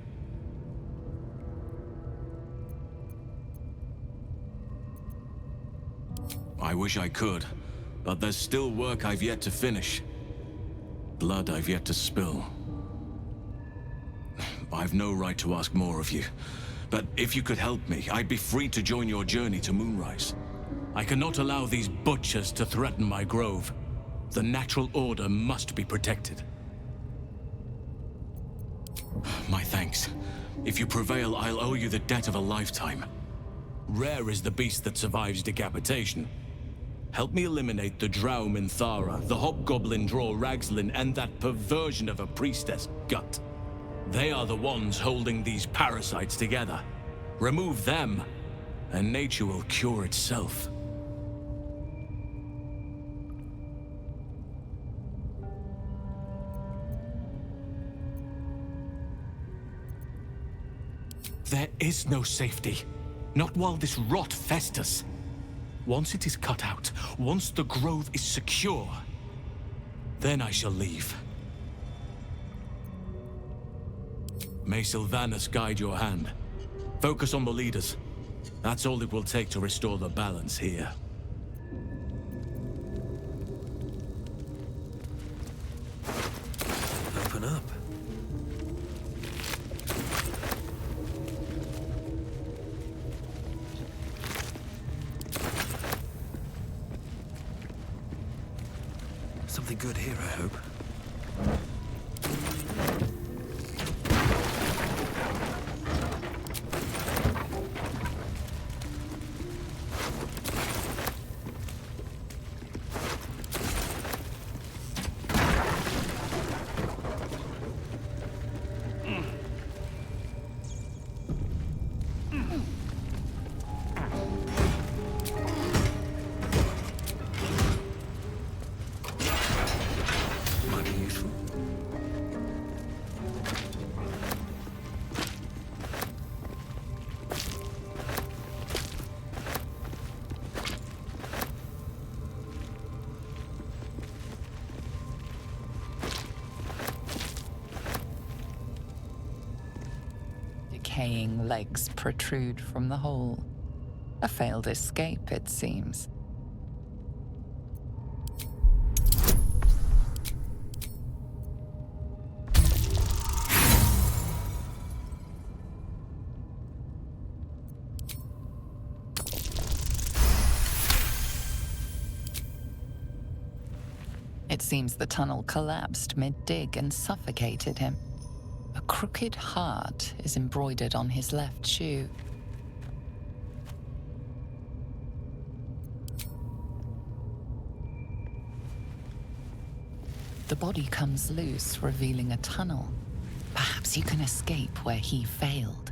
I wish I could, but there's still work I've yet to finish. Blood I've yet to spill. I've no right to ask more of you, but if you could help me, I'd be free to join your journey to Moonrise. I cannot allow these butchers to threaten my grove. The natural order must be protected. My thanks. If you prevail, I'll owe you the debt of a lifetime. Rare is the beast that survives decapitation. Help me eliminate the Drow Minthara, the Hobgoblin Draw Ragslin, and that perversion of a priestess, Gut. They are the ones holding these parasites together. Remove them, and nature will cure itself. There is no safety. Not while this rot festers. Once it is cut out, once the grove is secure, then I shall leave. May Sylvanus guide your hand. Focus on the leaders. That's all it will take to restore the balance here. Open up. Something good here, I hope. Decaying legs protrude from the hole. A failed escape, it seems. It seems the tunnel collapsed mid-dig and suffocated him. A crooked heart is embroidered on his left shoe. The body comes loose, revealing a tunnel. Perhaps you can escape where he failed.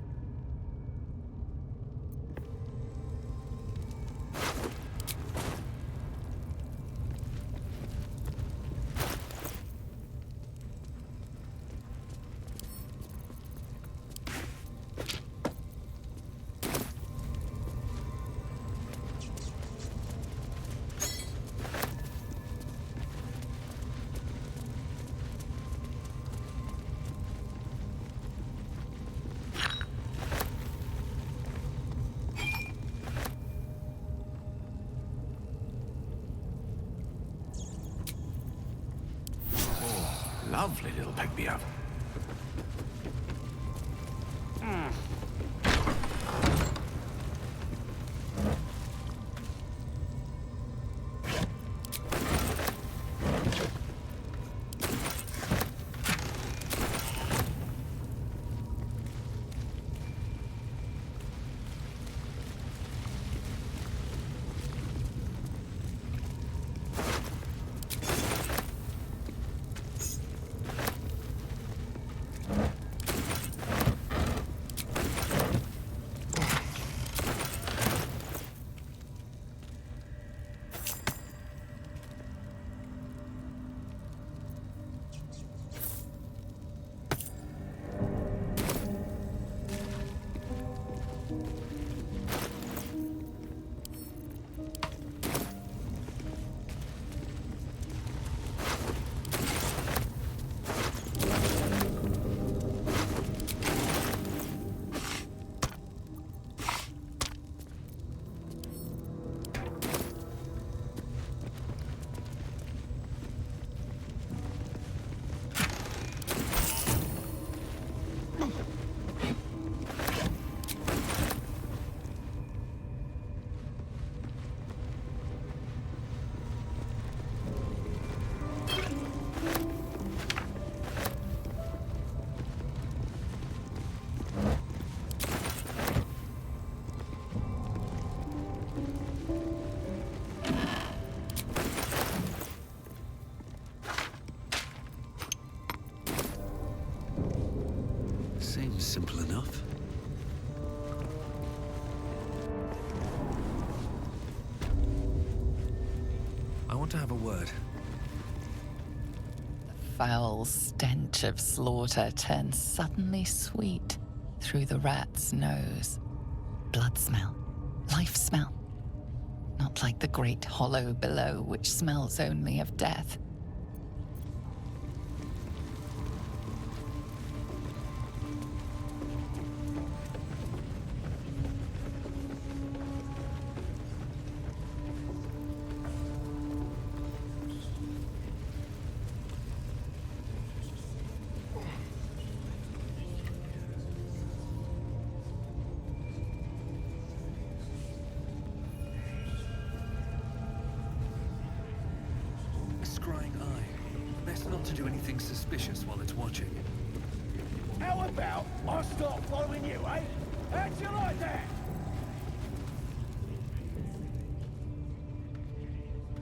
Lovely little pick me up. simple enough. I want to have a word. The foul stench of slaughter turns suddenly sweet through the rat's nose. Blood smell, life smell. Not like the great hollow below, which smells only of death. Scrying eye. Best not to do anything suspicious while it's watching. How about I start following you, eh? How'd you like that?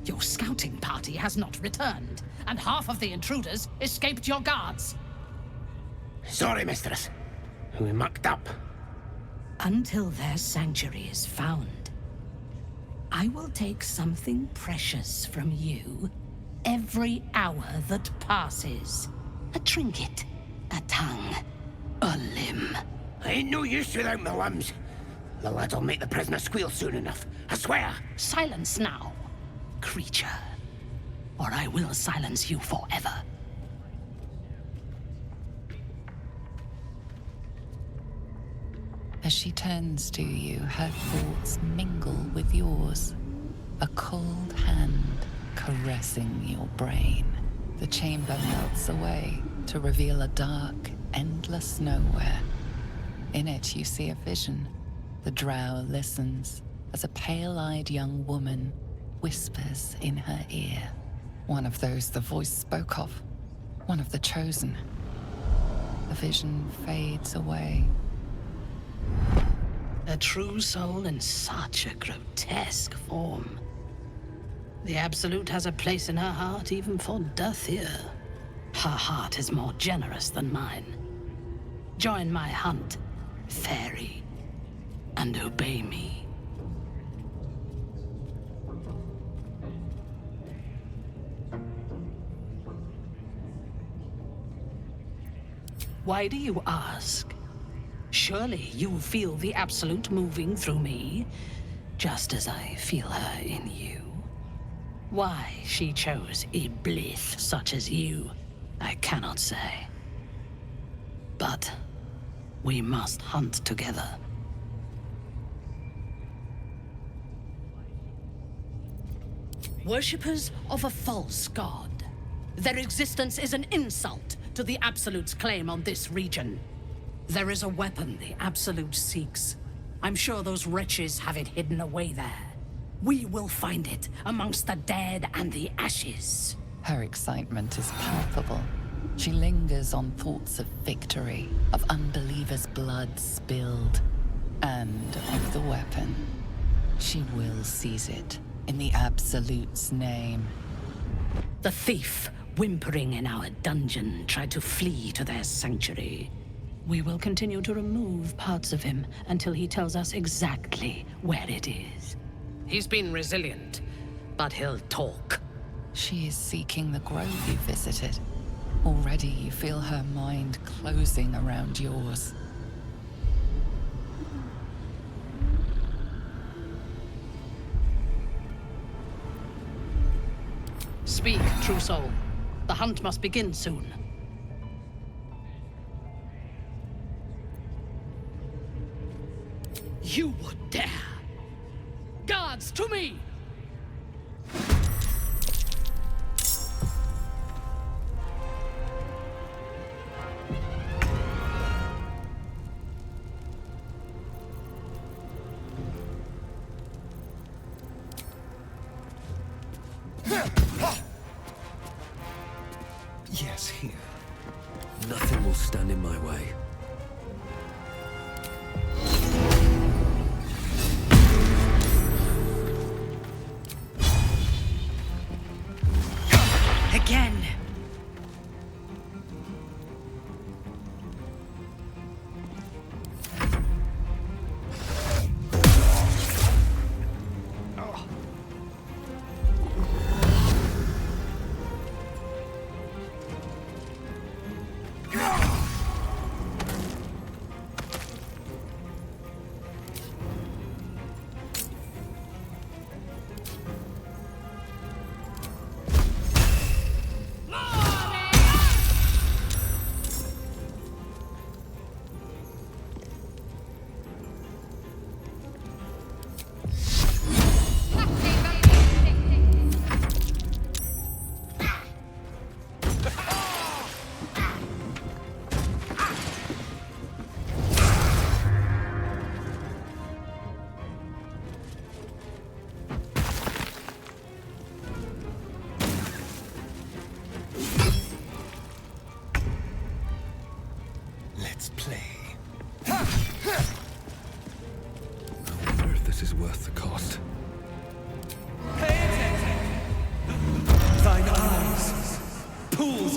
Your scouting party has not returned, and half of the intruders escaped your guards. Sorry, mistress. We mucked up. Until their sanctuary is found, I will take something precious from you every hour that passes. A trinket, a tongue, a limb. I ain't no use without my limbs. The lads'll make the prisoner squeal soon enough. I swear. Silence now, creature, or I will silence you forever. As she turns to you, her thoughts mingle with yours. A cold hand caressing your brain. The chamber melts away to reveal a dark, endless nowhere. In it, you see a vision. The drow listens as a pale-eyed young woman whispers in her ear. One of those the voice spoke of. One of the chosen. The vision fades away. A true soul in such a grotesque form. The Absolute has a place in her heart even for Dathir. Her heart is more generous than mine. Join my hunt, fairy, and obey me. Why do you ask? Surely you feel the Absolute moving through me, just as I feel her in you. Why she chose a blith such as you, I cannot say. But we must hunt together. Worshippers of a false god. Their existence is an insult to the Absolute's claim on this region. There is a weapon the Absolute seeks. I'm sure those wretches have it hidden away there. We will find it amongst the dead and the ashes. Her excitement is palpable. She lingers on thoughts of victory, of unbelievers' blood spilled, and of the weapon. She will seize it, in the Absolute's name. The thief, whimpering in our dungeon, tried to flee to their sanctuary. We will continue to remove parts of him until he tells us exactly where it is. He's been resilient, but he'll talk. She is seeking the grove you visited. Already you feel her mind closing around yours. Speak, true soul. The hunt must begin soon. You would dare! Guards, to me! Yes, here. Nothing will stand in my way. Again!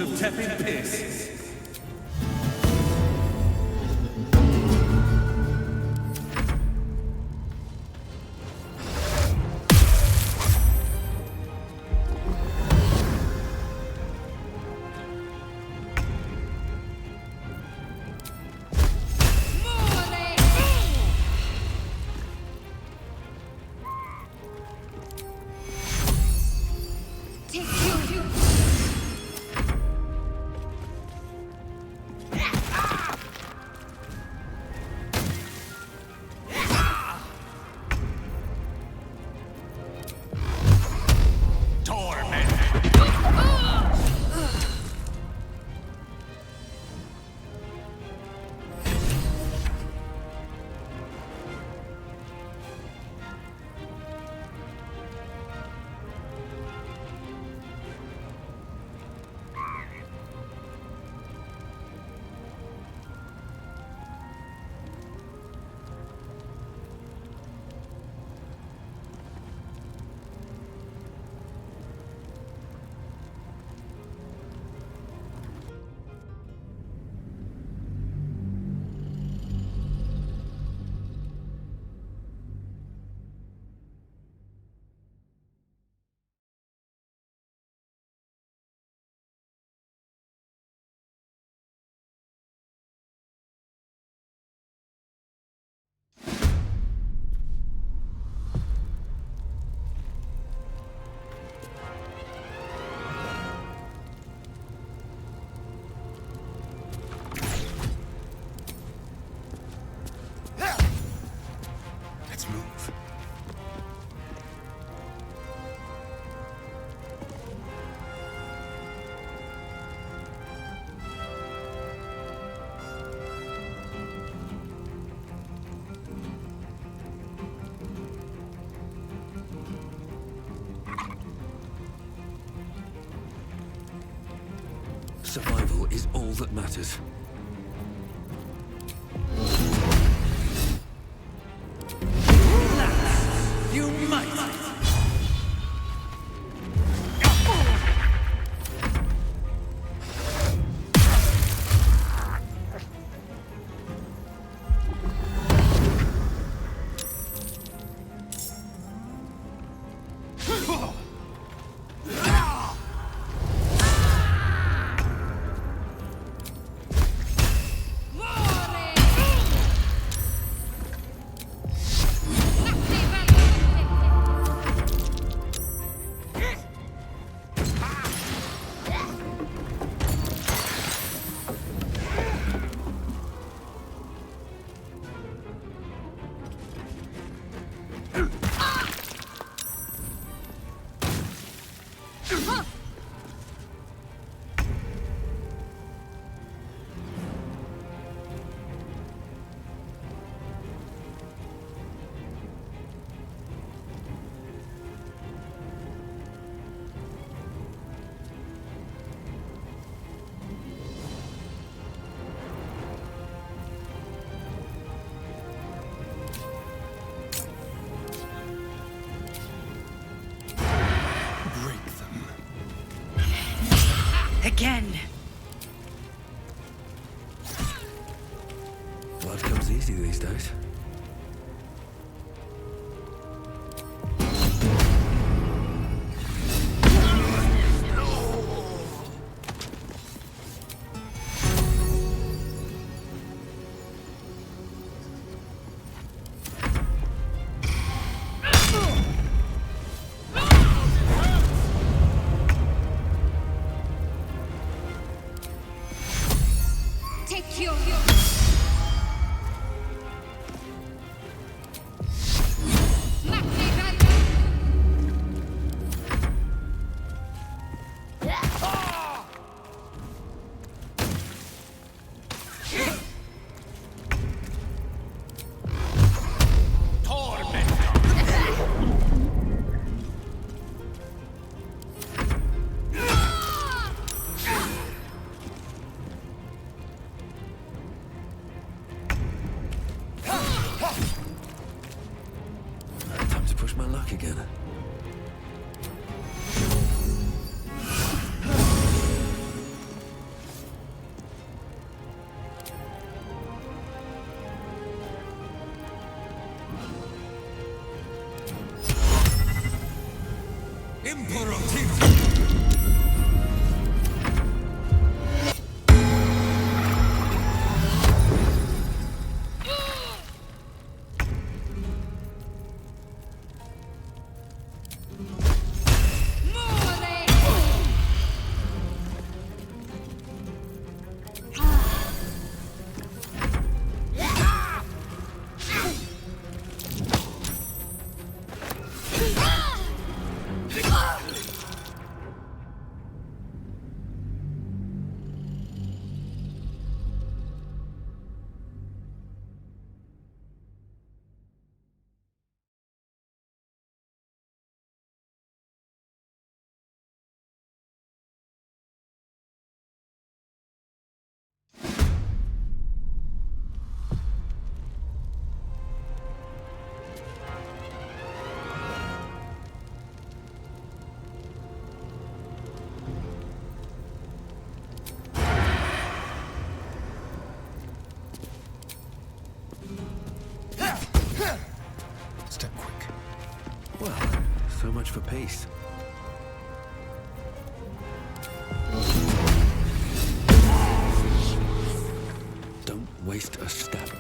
of tepid piss. Let's move. Survival is all that matters. You might! Again. Blood comes easy these days. Step quick. Well, so much for peace. Don't waste a step.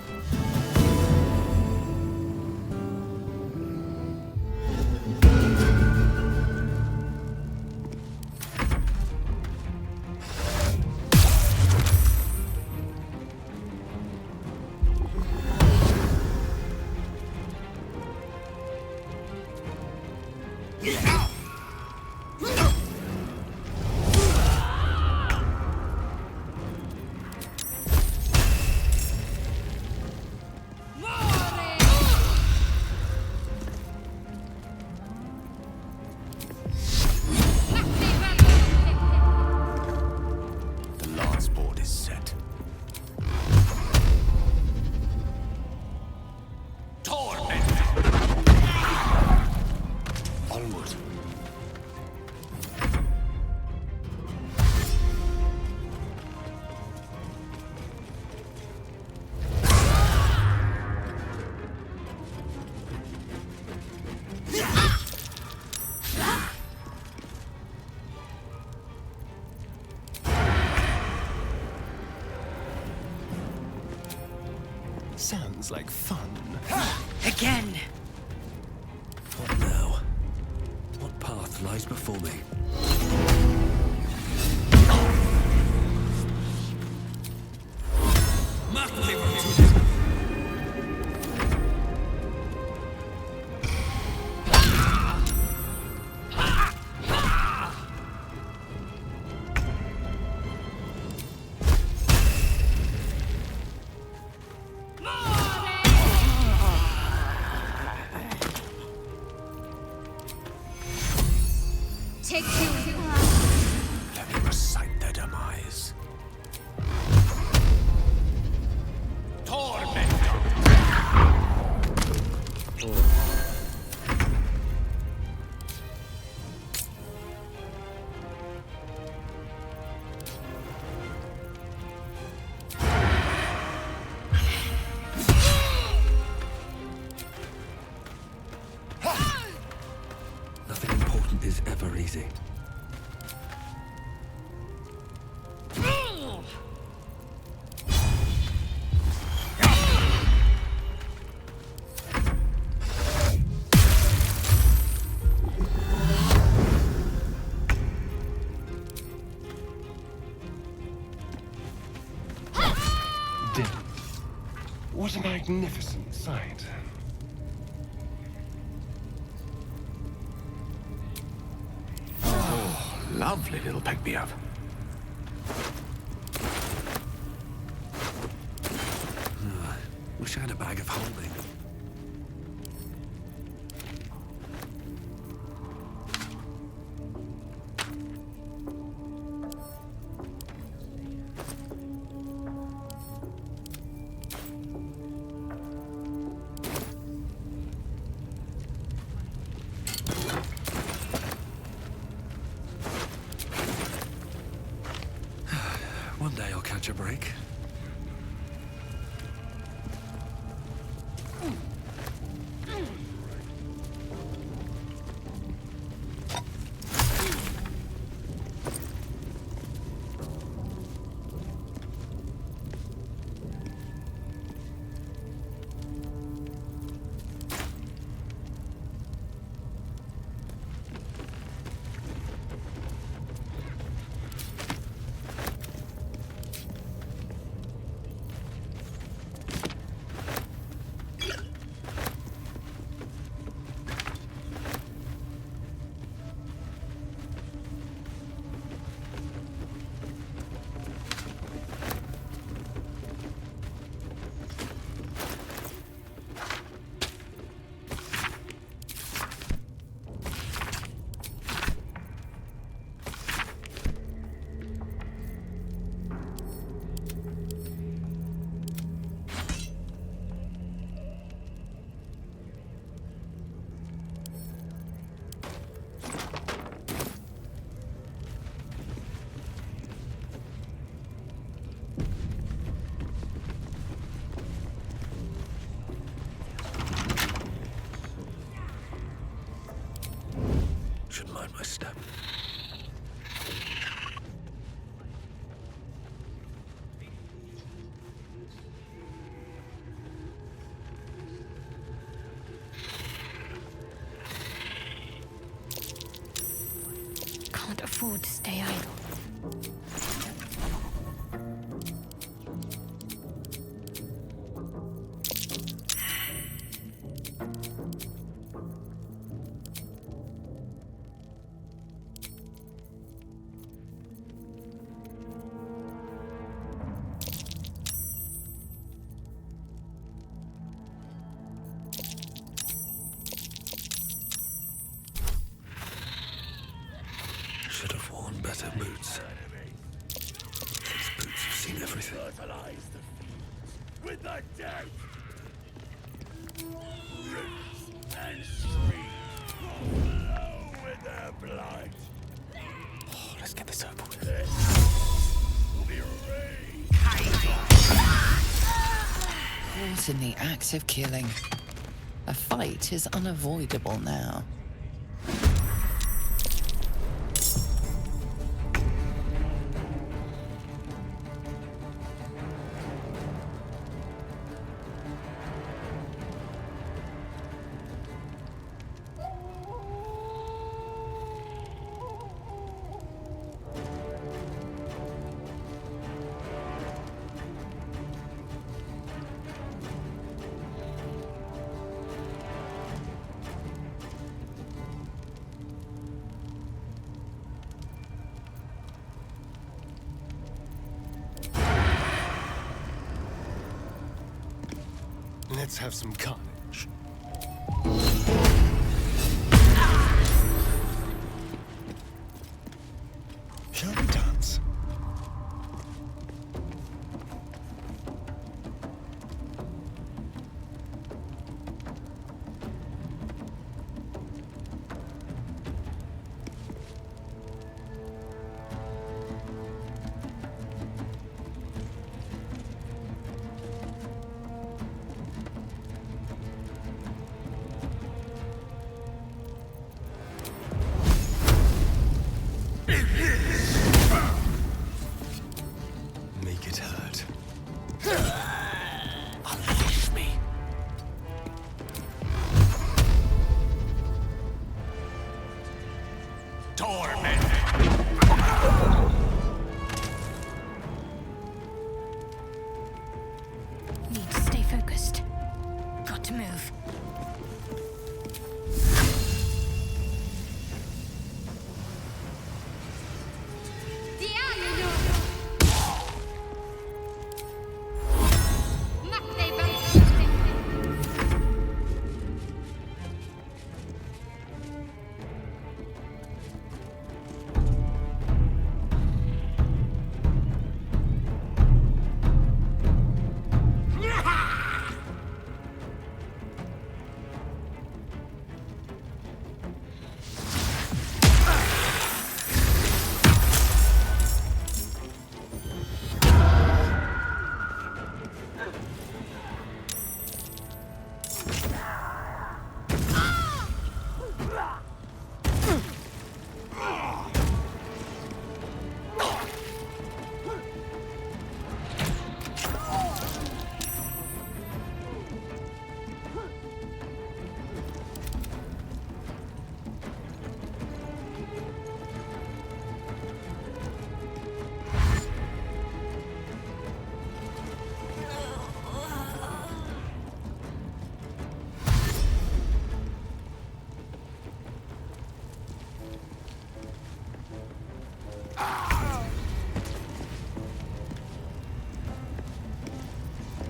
Sounds like fun. Again! What now? What path lies before me? Take two. Let me recite their demise. Nothing important is ever easy. Dim. What a magnificent sight. Oh, lovely little pick-me-up. Wish I had a bag of holding. One day I'll catch a break. Should mind my step. Can't afford to stay idle. Should have worn better boots. These boots have seen everything. Fertilize the fields with the dead. Rivers and streams flow with their blood. Oh, let's get this over with. This will be rain. Caught in the act of killing. A fight is unavoidable now. Let's have some carnage. Shall we dance? Make it hurt. Unleash me. Torment. Need to stay focused. Got to move.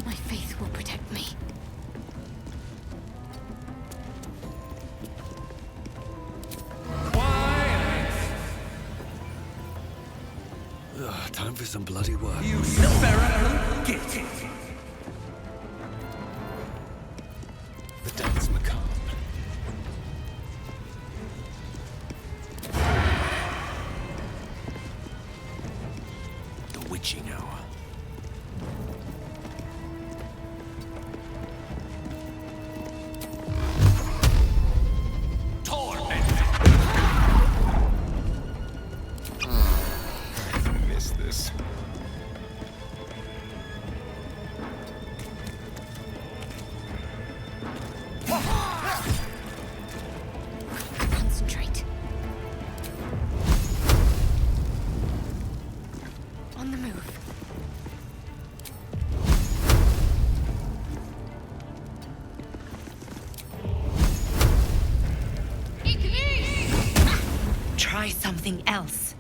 My faith will protect me. Time for some bloody work. You Sparrow, get it! The dance macabre. The witching hour. Torment. try something else.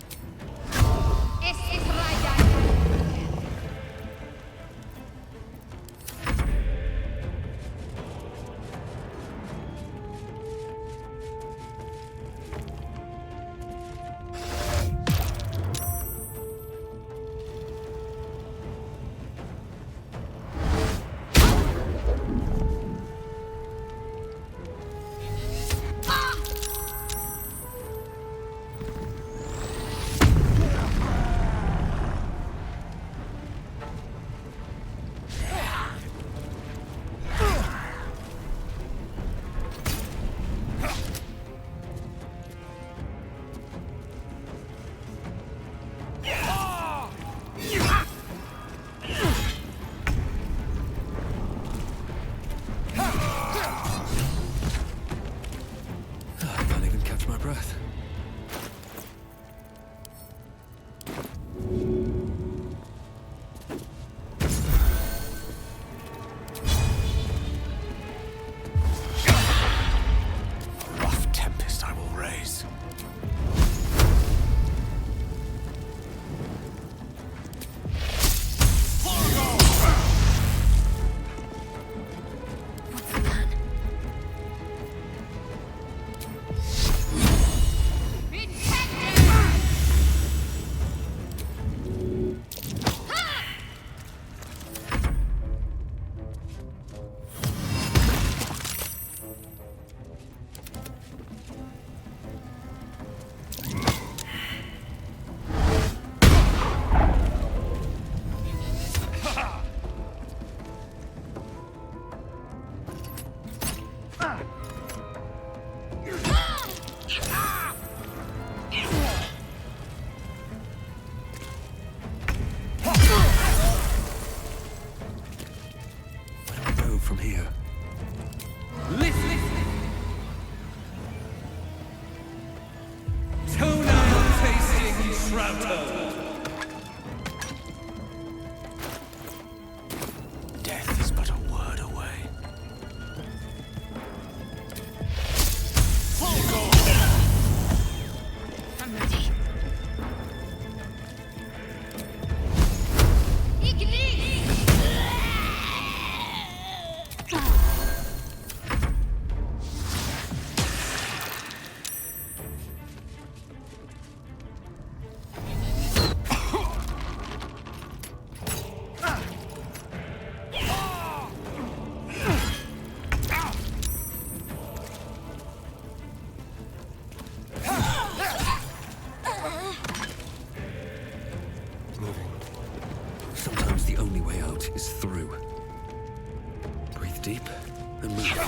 I can't even catch my breath. A rough tempest I will raise. Where do I go from here? Listen! Toenail tasting trouter! Death is but a word away. I'm ready. Moving. Sometimes the only way out is through. Breathe deep and move.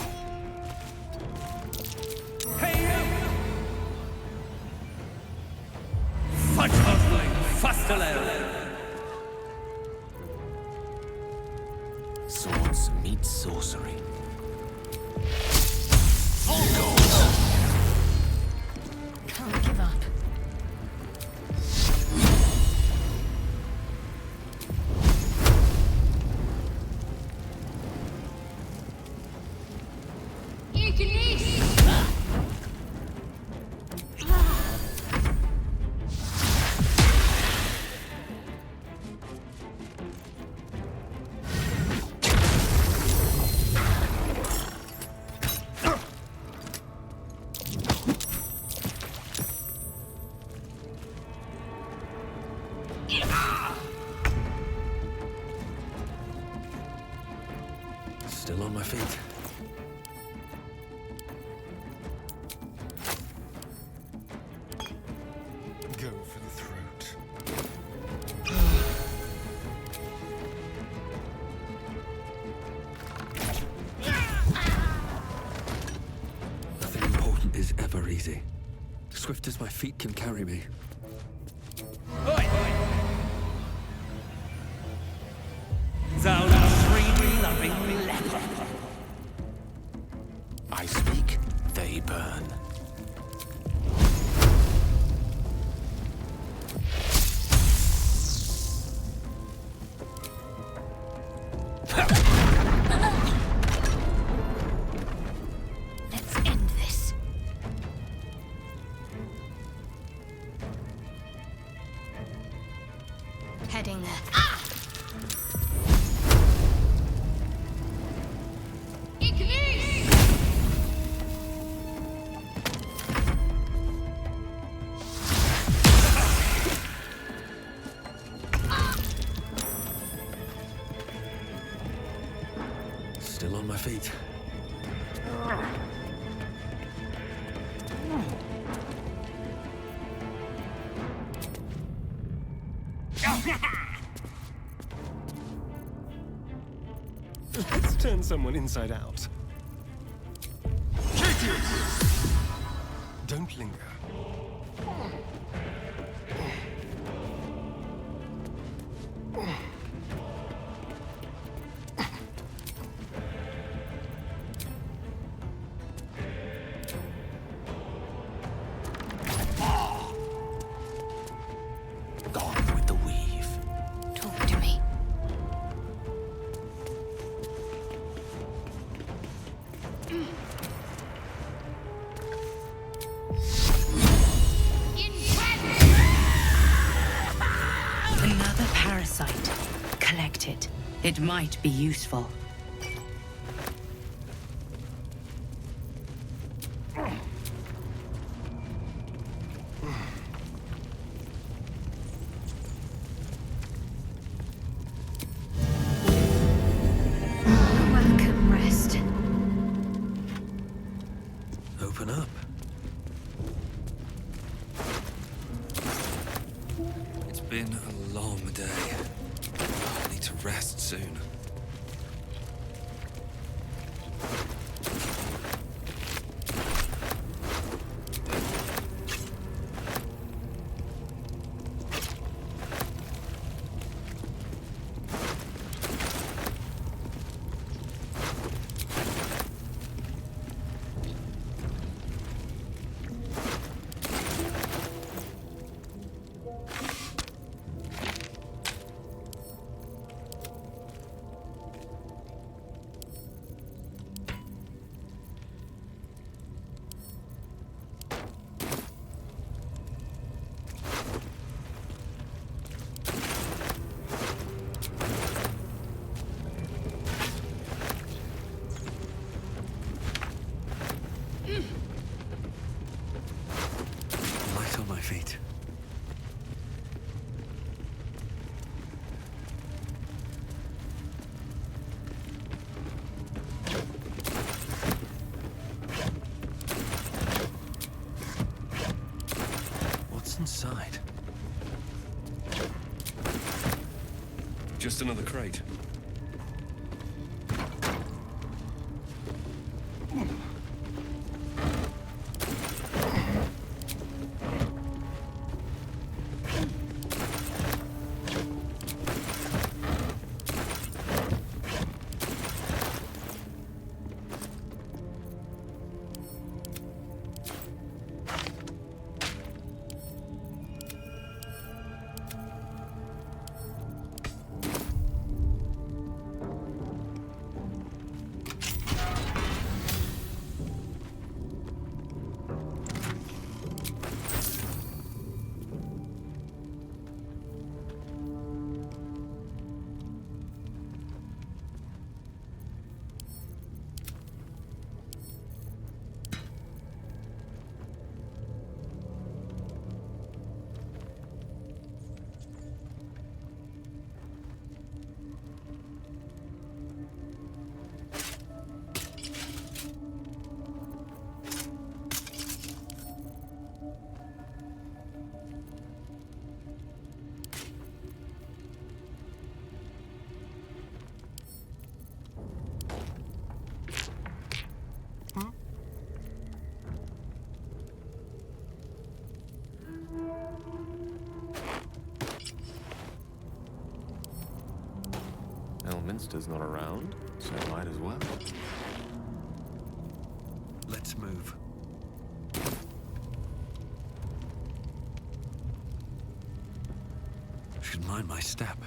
Swords meet sorcery. Can't give up. Still on my feet. Go for the throat. Nothing important is ever easy. Swift as my feet can carry me. Thou tree-loving leper. I speak, they burn. Let's end this. getting there. Still on my feet. Let's turn someone inside out. Don't linger. Gone with the weave. Talk to me. Another parasite. Collect it. It might be useful. Welcome, rest. Open up. It's been a long day. I need to rest soon. Light on my feet. What's inside? Just another crate. Elminster's not around, so might as well. Let's move. Should mind my step.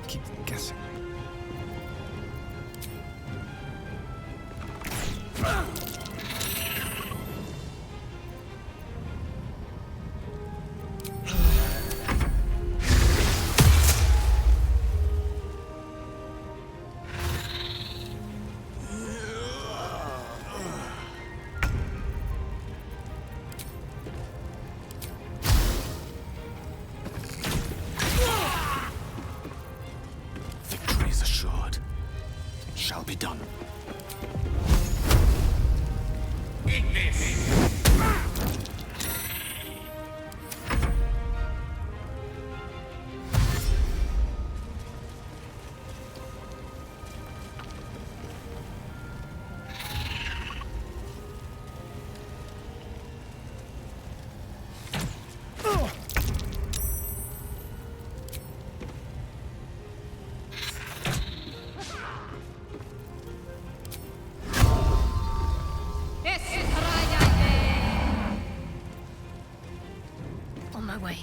keep them guessing. Victory is assured. It shall be done. Eat this! On my way.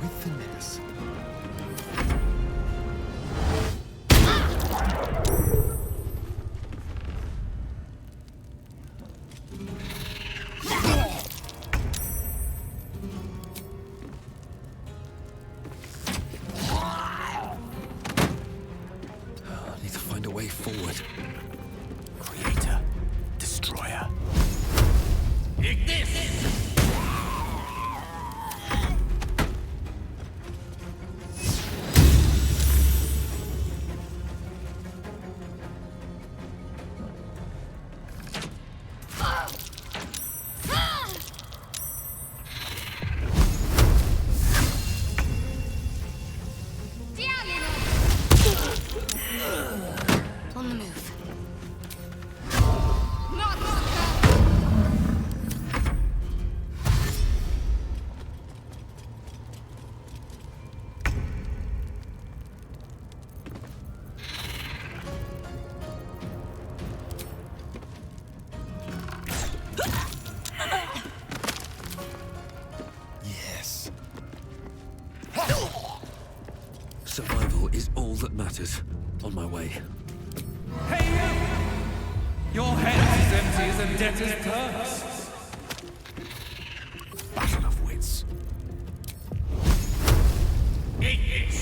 With finesse. I need to find a way forward. Creator, destroyer. Eat this! On the move. Yes. Survival is all that matters. On my way. Hey, you! Your head's as empty as a debtor's purse. Battle of wits. Eat this!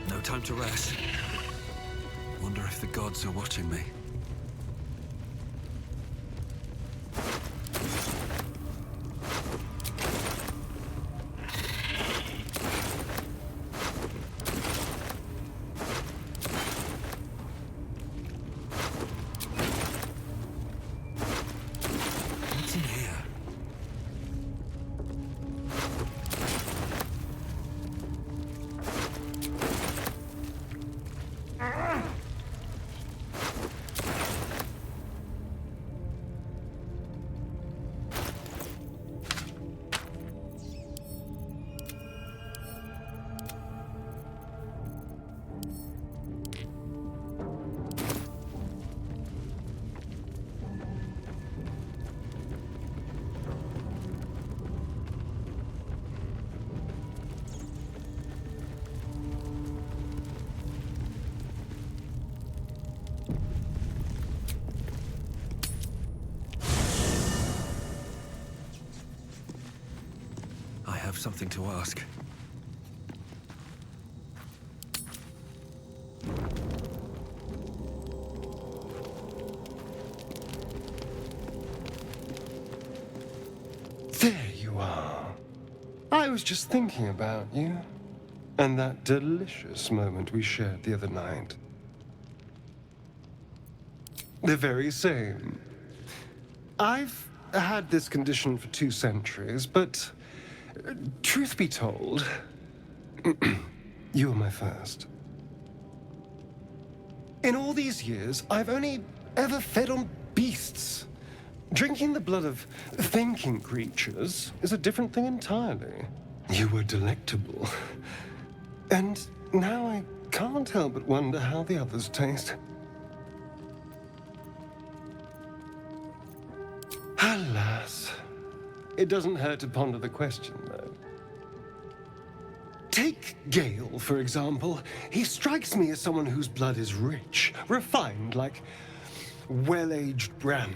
No time to rest. Wonder if the gods are watching me. What's in here? I have something to ask. There you are. I was just thinking about you. And that delicious moment we shared the other night. The very same. I've had this condition for 2 centuries, but truth be told, you were my first. In all these years, I've only ever fed on beasts. Drinking the blood of thinking creatures is a different thing entirely. You were delectable. And now I can't help but wonder how the others taste. Alas. It doesn't hurt to ponder the question, though. Take Gale, for example. He strikes me as someone whose blood is rich, refined, like well-aged brandy.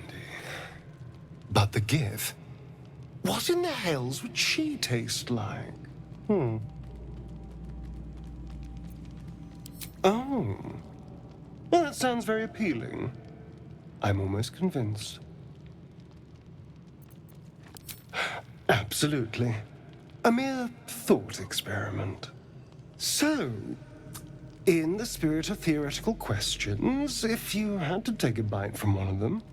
But the Gith? What in the hells would she taste like? Oh. Well, that sounds very appealing. I'm almost convinced. Absolutely. A mere thought experiment. So, in the spirit of theoretical questions, if you had to take a bite from one of them,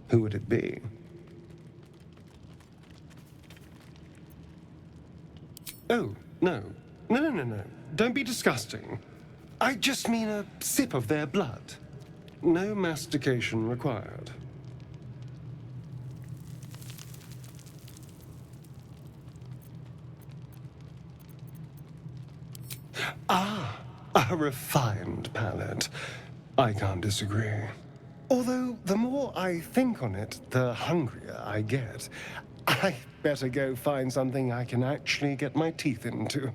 who would it be? Oh, no. No. Don't be disgusting. I just mean a sip of their blood. No mastication required. A refined palate. I can't disagree. Although, the more I think on it, the hungrier I get. I better go find something I can actually get my teeth into.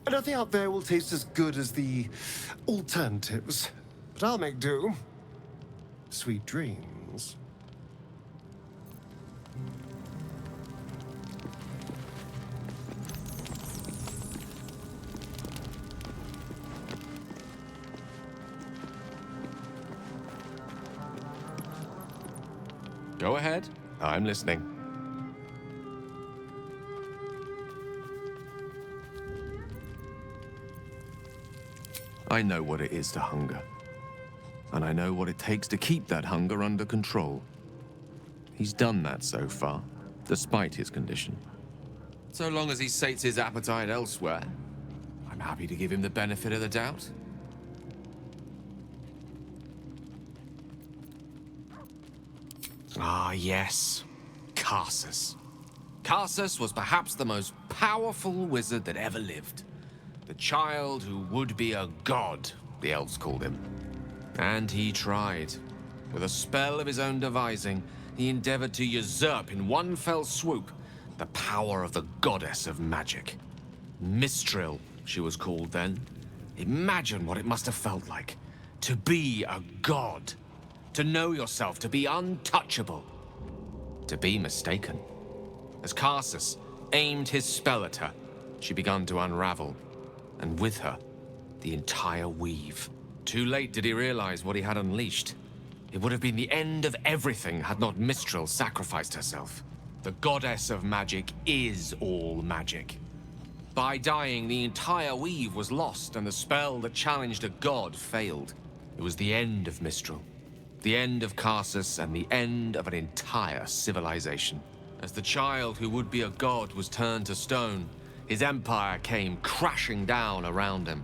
Nothing out there will taste as good as the alternatives, but I'll make do. Sweet dreams. Go ahead. I'm listening. I know what it is to hunger. And I know what it takes to keep that hunger under control. He's done that so far, despite his condition. So long as he sates his appetite elsewhere, I'm happy to give him the benefit of the doubt. Ah, yes. Karsus. Karsus was perhaps the most powerful wizard that ever lived. The child who would be a god, the elves called him. And he tried. With a spell of his own devising, he endeavored to usurp in one fell swoop the power of the goddess of magic. Mistral, she was called then. Imagine what it must have felt like to be a god. To know yourself, to be untouchable, to be mistaken. As Karsus aimed his spell at her, she began to unravel, and with her, the entire weave. Too late did he realize what he had unleashed. It would have been the end of everything had not Mistral sacrificed herself. The goddess of magic is all magic. By dying, the entire weave was lost, and the spell that challenged a god failed. It was the end of Mistral. The end of Karsus and the end of an entire civilization. As the child who would be a god was turned to stone, his empire came crashing down around him.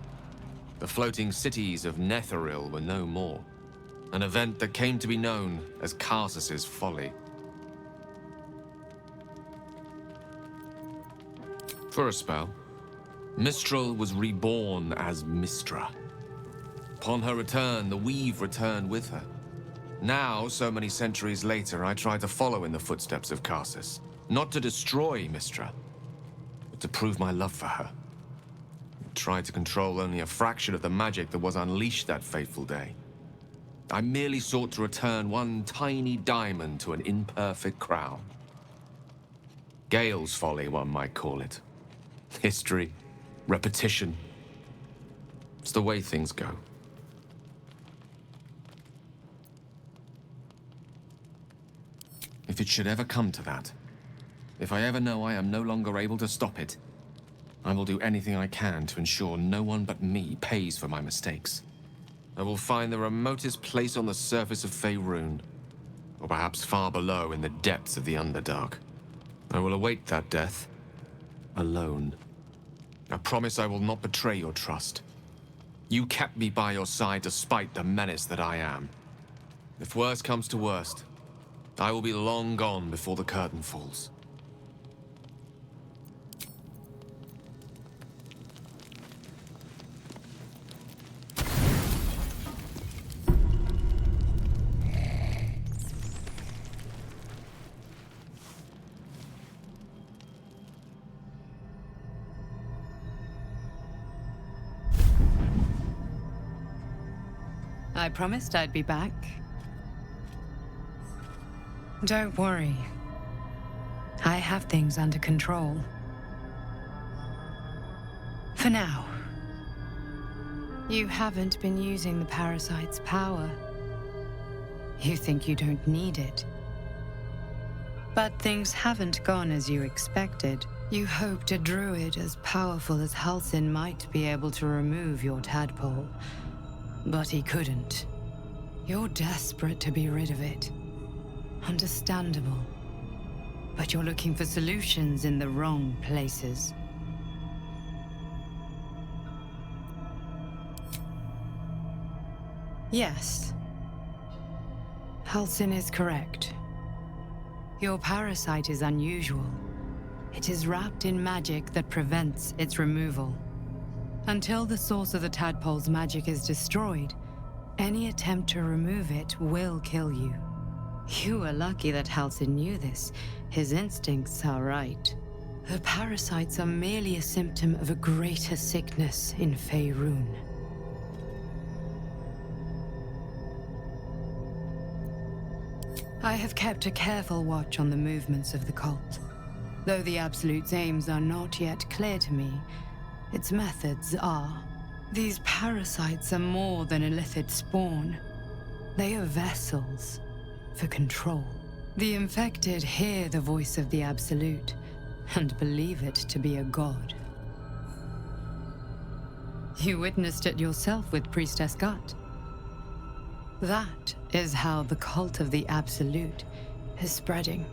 The floating cities of Netheril were no more. An event that came to be known as Karsus's folly. For a spell, Mistral was reborn as Mistra. Upon her return, the weave returned with her. Now, so many centuries later, I try to follow in the footsteps of Karsus. Not to destroy Mistra, but to prove my love for her. I tried to control only a fraction of the magic that was unleashed that fateful day. I merely sought to return one tiny diamond to an imperfect crown. Gale's folly, one might call it. History, repetition. It's the way things go. If it should ever come to that, if I ever know I am no longer able to stop it, I will do anything I can to ensure no one but me pays for my mistakes. I will find the remotest place on the surface of Faerun, or perhaps far below in the depths of the Underdark. I will await that death, alone. I promise I will not betray your trust. You kept me by your side despite the menace that I am. If worst comes to worst, I will be long gone before the curtain falls. I promised I'd be back. Don't worry. I have things under control. For now. You haven't been using the parasite's power. You think you don't need it. But things haven't gone as you expected. You hoped a druid as powerful as Halsin might be able to remove your tadpole. But he couldn't. You're desperate to be rid of it. Understandable. But you're looking for solutions in the wrong places. Yes. Halsin is correct. Your parasite is unusual. It is wrapped in magic that prevents its removal. Until the source of the tadpole's magic is destroyed, any attempt to remove it will kill you. You were lucky that Halsin knew this. His instincts are right. The parasites are merely a symptom of a greater sickness in Faerun. I have kept a careful watch on the movements of the cult. Though the Absolute's aims are not yet clear to me, its methods are. These parasites are more than illithid spawn. They are vessels for control. The infected hear the voice of the Absolute and believe it to be a god. You witnessed it yourself with Priestess Gut. That is how the cult of the Absolute is spreading.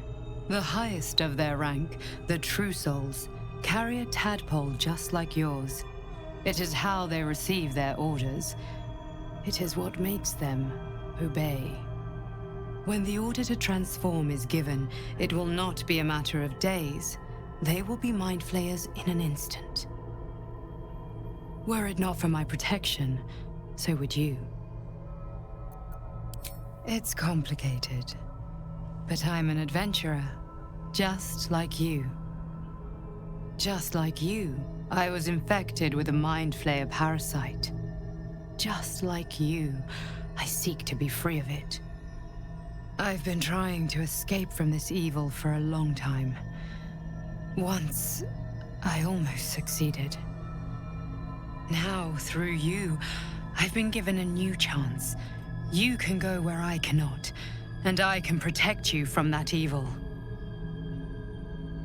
The highest of their rank, the True Souls, carry a tadpole just like yours. It is how they receive their orders. It is what makes them obey. When the order to transform is given, it will not be a matter of days. They will be mind flayers in an instant. Were it not for my protection, so would you. It's complicated, but I'm an adventurer, just like you. Just like you, I was infected with a mind flayer parasite. Just like you, I seek to be free of it. I've been trying to escape from this evil for a long time. Once, I almost succeeded. Now, through you, I've been given a new chance. You can go where I cannot, and I can protect you from that evil.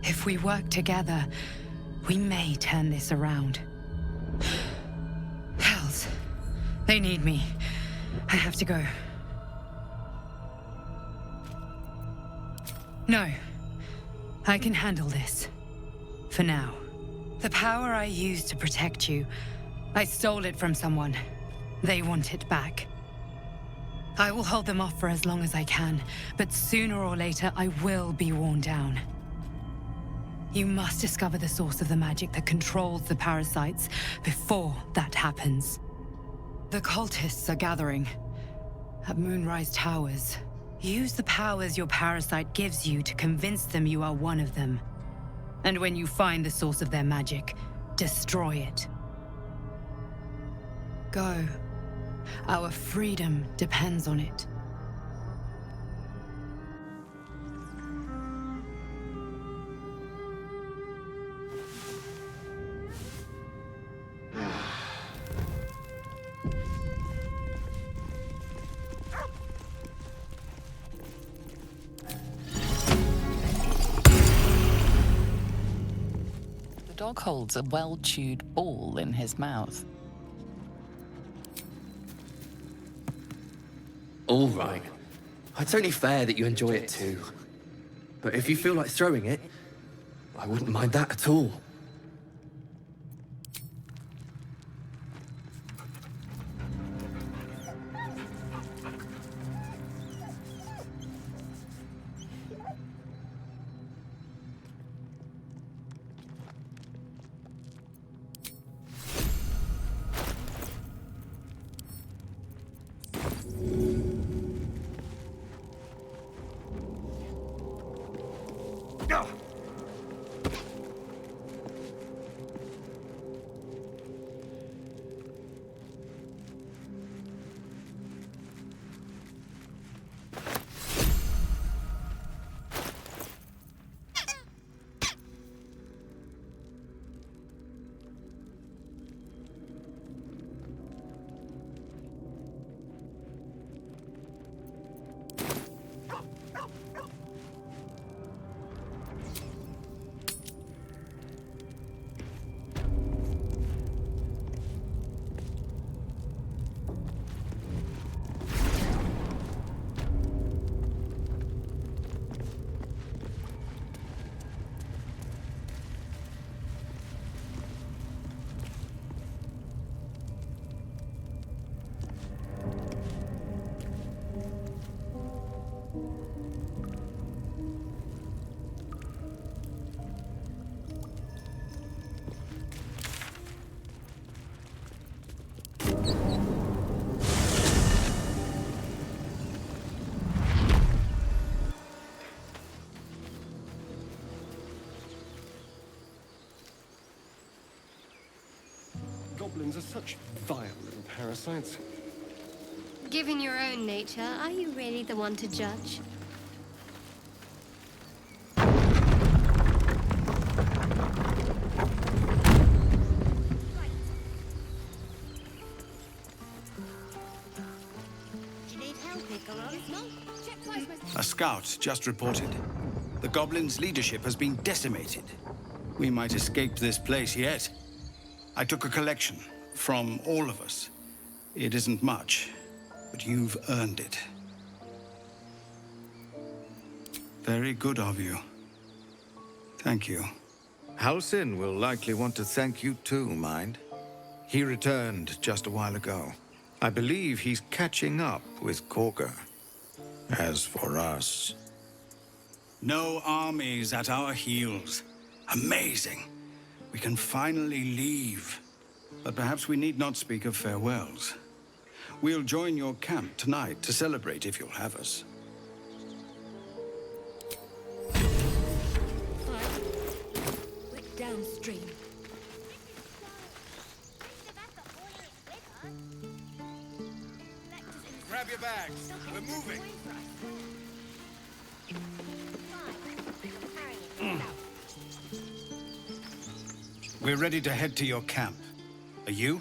If we work together, we may turn this around. Hells, they need me. I have to go. No, I can handle this. For now. The power I used to protect you, I stole it from someone. They want it back. I will hold them off for as long as I can, but sooner or later I will be worn down. You must discover the source of the magic that controls the parasites before that happens. The cultists are gathering at Moonrise Towers. Use the powers your parasite gives you to convince them you are one of them. And when you find the source of their magic, destroy it. Go. Our freedom depends on it. The dog holds a well-chewed ball in his mouth. All right. It's only fair that you enjoy it too. But if you feel like throwing it, I wouldn't mind that at all. Goblins are such vile little parasites. Given your own nature, are you really the one to judge? A scout just reported. The goblins' leadership has been decimated. We might escape this place yet. I took a collection from all of us. It isn't much, but you've earned it. Very good of you. Thank you. Halsin will likely want to thank you too, mind. He returned just a while ago. I believe he's catching up with Korga. As for us... No armies at our heels. Amazing. We can finally leave. But perhaps we need not speak of farewells. We'll join your camp tonight to celebrate if you'll have us. Look downstream. Grab your bags. We're moving. We're ready to head to your camp. Are you?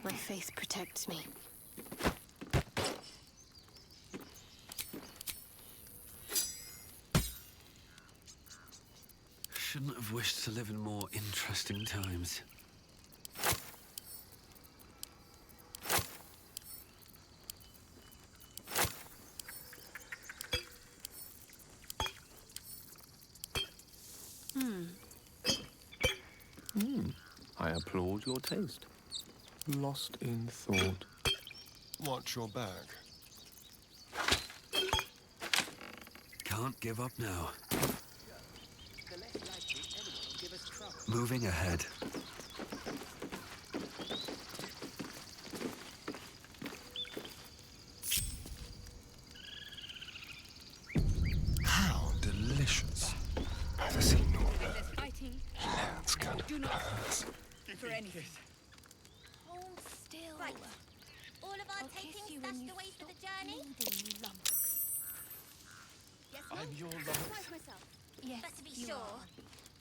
My faith protects me. Shouldn't have wished to live in more interesting times. I applaud your taste. Lost in thought. Watch your back. Can't give up now. Moving ahead. How delicious. By the sea, Let's go to Paris. anything. Hold still. Right. All of our takings stashed away for the journey? Yes, no? I'm your Surprise myself. Yes, better be sure.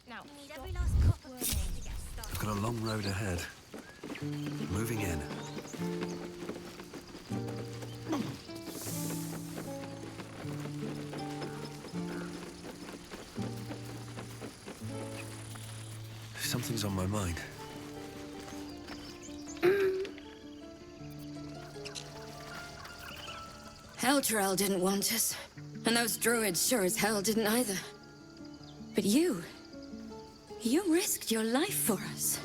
Now, we need stop every last copper piece to get started. I've got a long road ahead. Moving in. Something's on my mind. Elturel didn't want us, and those druids sure as hell didn't either. But you risked your life for us.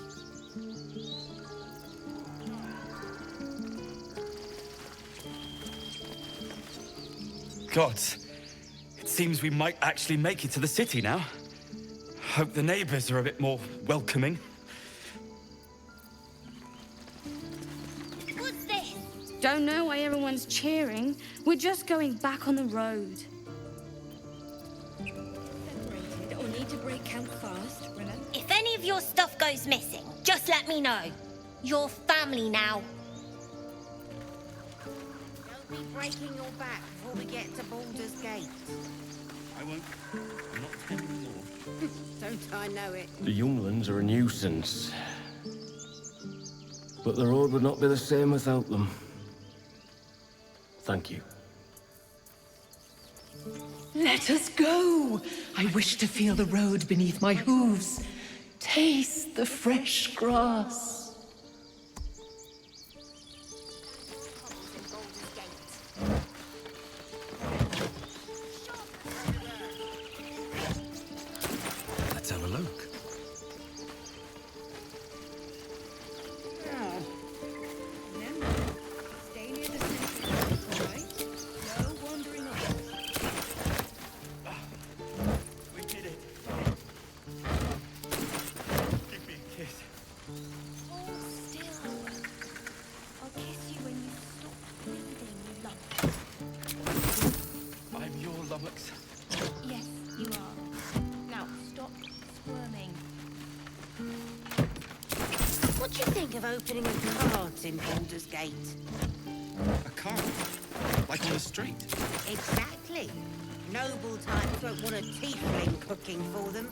Gods, it seems we might actually make it to the city now. Hope the neighbors are a bit more welcoming. What's this? Don't know why everyone's cheering. We're just going back on the road. Separated or need to break camp fast, remember? If any of your stuff goes missing, just let me know. You're family now. Don't be breaking your back before we get to Baldur's Gate. I won't. Not anymore. Don't I know it? The younglings are a nuisance. But the road would not be the same without them. Thank you. Let us go! I wish to feel the road beneath my hooves. Taste the fresh grass. Let's have a look. Stay near the center, all right? No wandering off. We did it. Give me a kiss. Hold still. I'll kiss you when you stop bleeding, you lump. I'm your lummox. Yes, you are. Now, stop squirming. What do you think of opening a cart in Baldur's Gate? A cart? Like on the street? Exactly. Noble types won't want a tiefling cooking for them.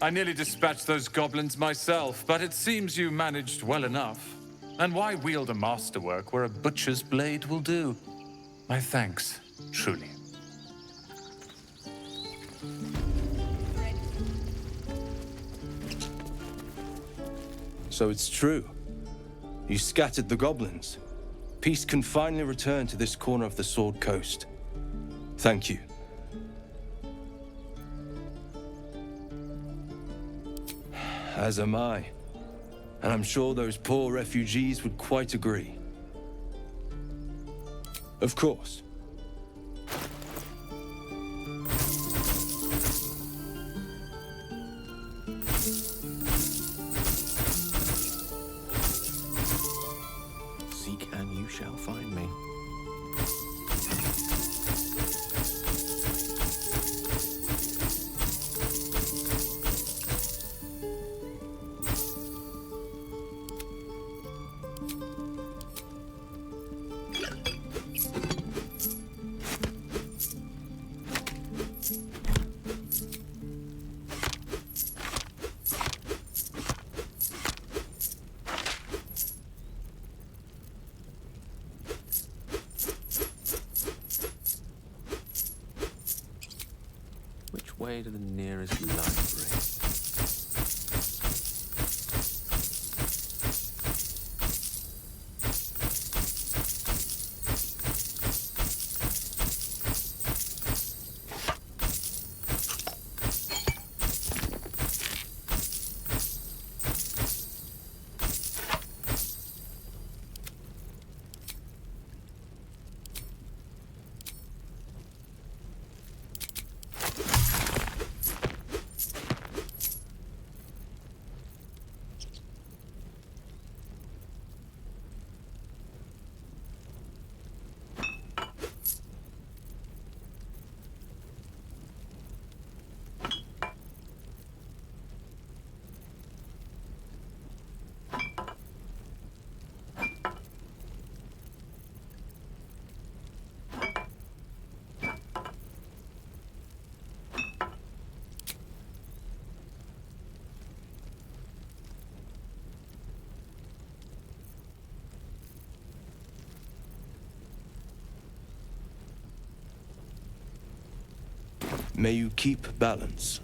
I nearly dispatched those goblins myself, but it seems you managed well enough. And why wield a masterwork where a butcher's blade will do? My thanks, truly. So it's true. You scattered the goblins. Peace can finally return to this corner of the Sword Coast. Thank you. As am I. And I'm sure those poor refugees would quite agree. Of course. Seek and you shall find me. Which way to the nearest library? May you keep balance.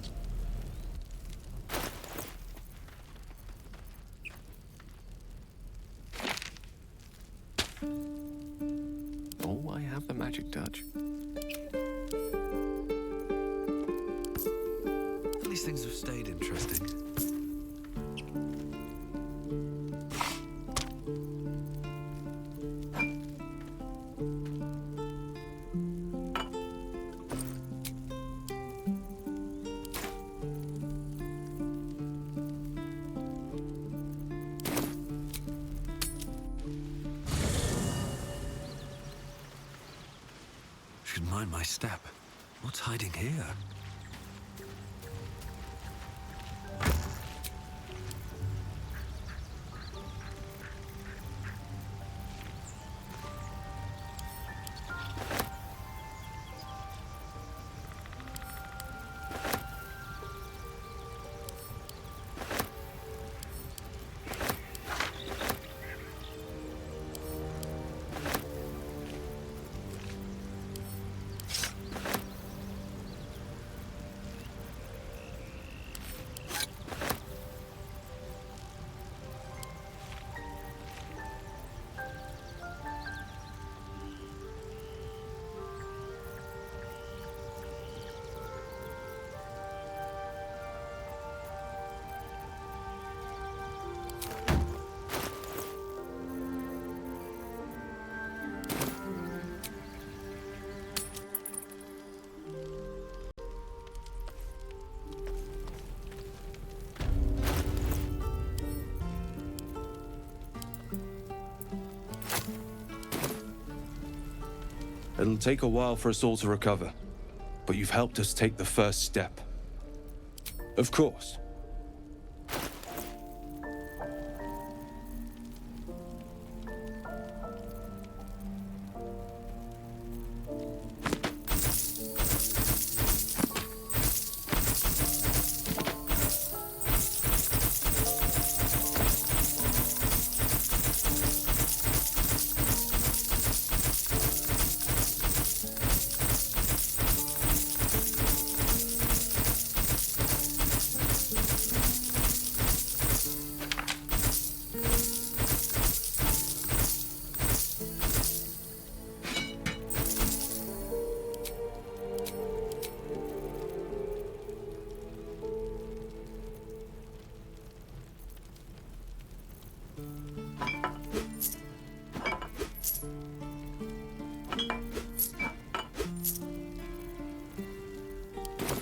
Oh, I have the magic touch. These things have stayed interesting. Should mind my step. What's hiding here? It'll take a while for us all to recover, but you've helped us take the first step. Of course.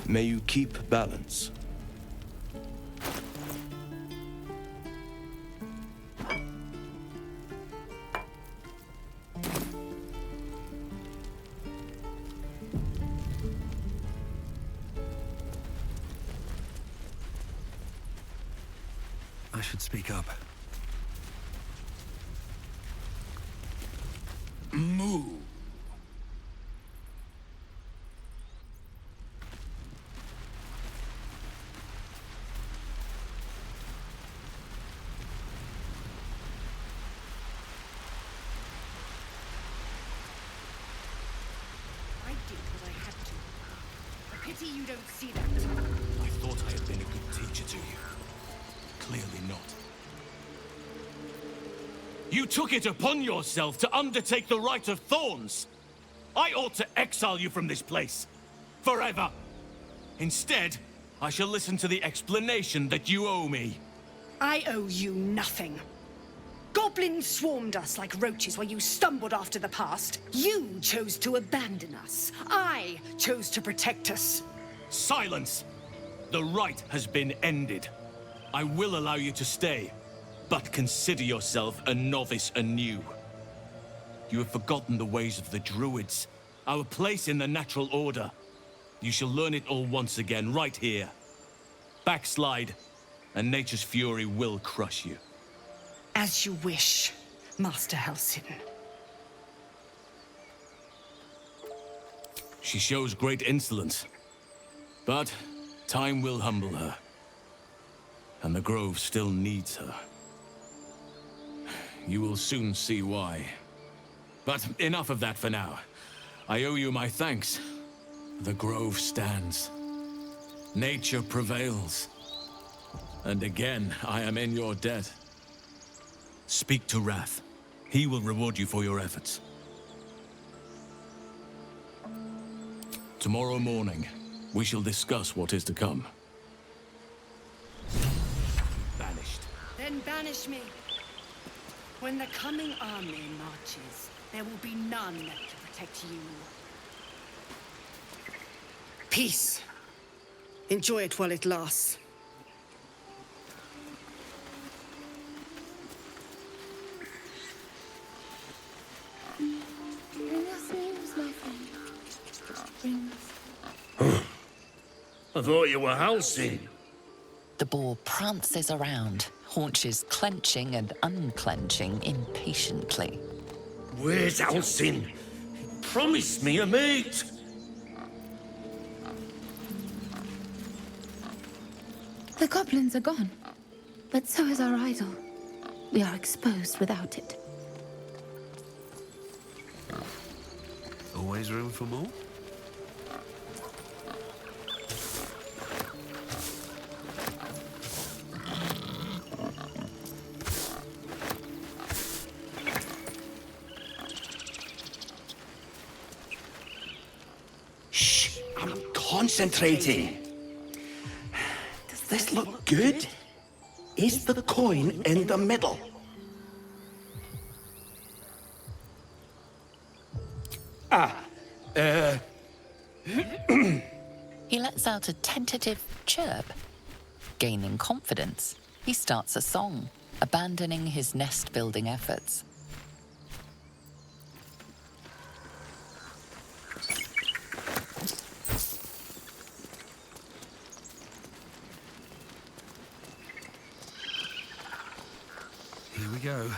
May you keep balance. I should speak up. Moo. I did what I had to. A pity you don't see that. I thought I had been a good teacher to you. Clearly not. You took it upon yourself to undertake the Rite of Thorns. I ought to exile you from this place. Forever. Instead, I shall listen to the explanation that you owe me. I owe you nothing. Goblins swarmed us like roaches while you stumbled after the past. You chose to abandon us. I chose to protect us. Silence! The rite has been ended. I will allow you to stay, but consider yourself a novice anew. You have forgotten the ways of the Druids, our place in the natural order. You shall learn it all once again, right here. Backslide, and nature's fury will crush you. As you wish, Master Halsin. She shows great insolence, but time will humble her. And the Grove still needs her. You will soon see why. But enough of that for now. I owe you my thanks. The grove stands. Nature prevails. And again, I am in your debt. Speak to Wrath. He will reward you for your efforts. Tomorrow morning, we shall discuss what is to come. Banished. Then banish me. When the coming army marches, there will be none to protect you. Peace. Enjoy it while it lasts. Bring us news, my friend. Bring us. I thought you were Halcyon. The boar prances around, haunches clenching and unclenching impatiently. Where's Halcyon? He promised me a mate. The goblins are gone, but so is our idol. We are exposed without it. Always room for more? Shh, I'm concentrating. Does this look good? Is the coin in the middle? He lets out a tentative chirp. Gaining confidence, he starts a song, abandoning his nest-building efforts. Here we go.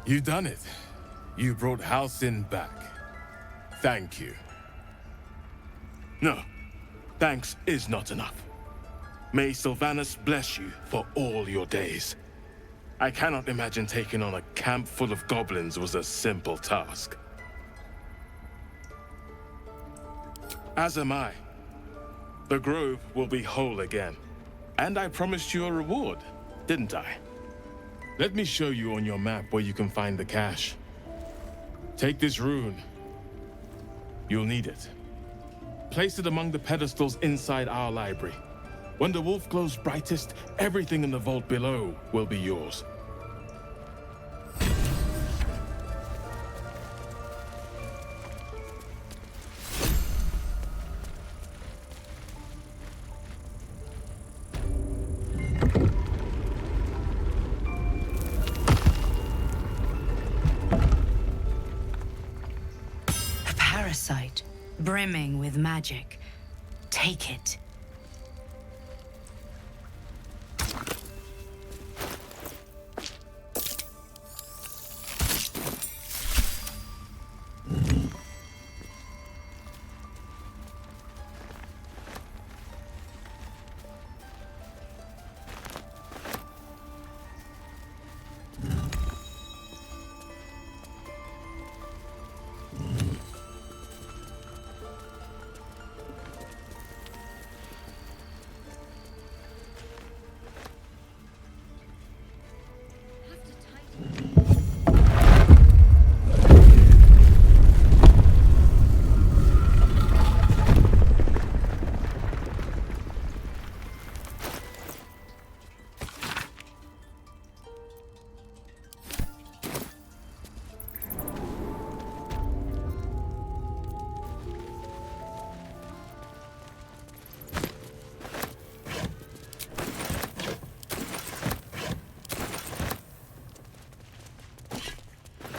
You done it. You brought Halcyon back. Thank you. No, thanks is not enough. May Sylvanus bless you for all your days. I cannot imagine taking on a camp full of goblins was a simple task. As am I. The grove will be whole again. And I promised you a reward, didn't I? Let me show you on your map where you can find the cache. Take this rune. You'll need it. Place it among the pedestals inside our library. When the wolf glows brightest, everything in the vault below will be yours. A parasite, brimming with magic. Take it.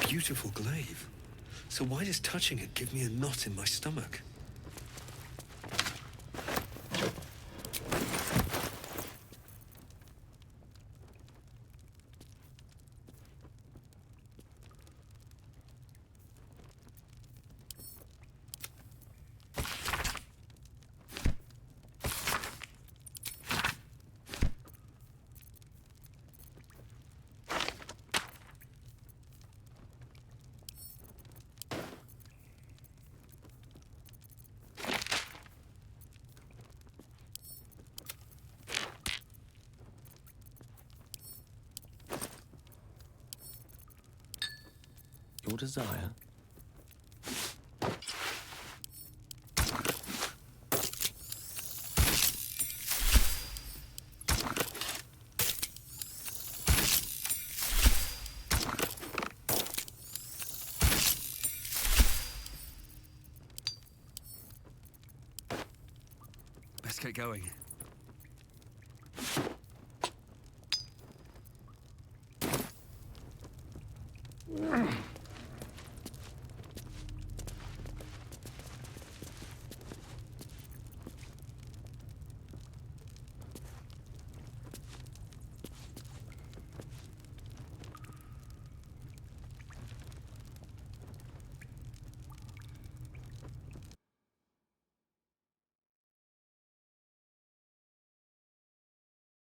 Beautiful glaive. So why does touching it give me a knot in my stomach? your desire. Let's get going.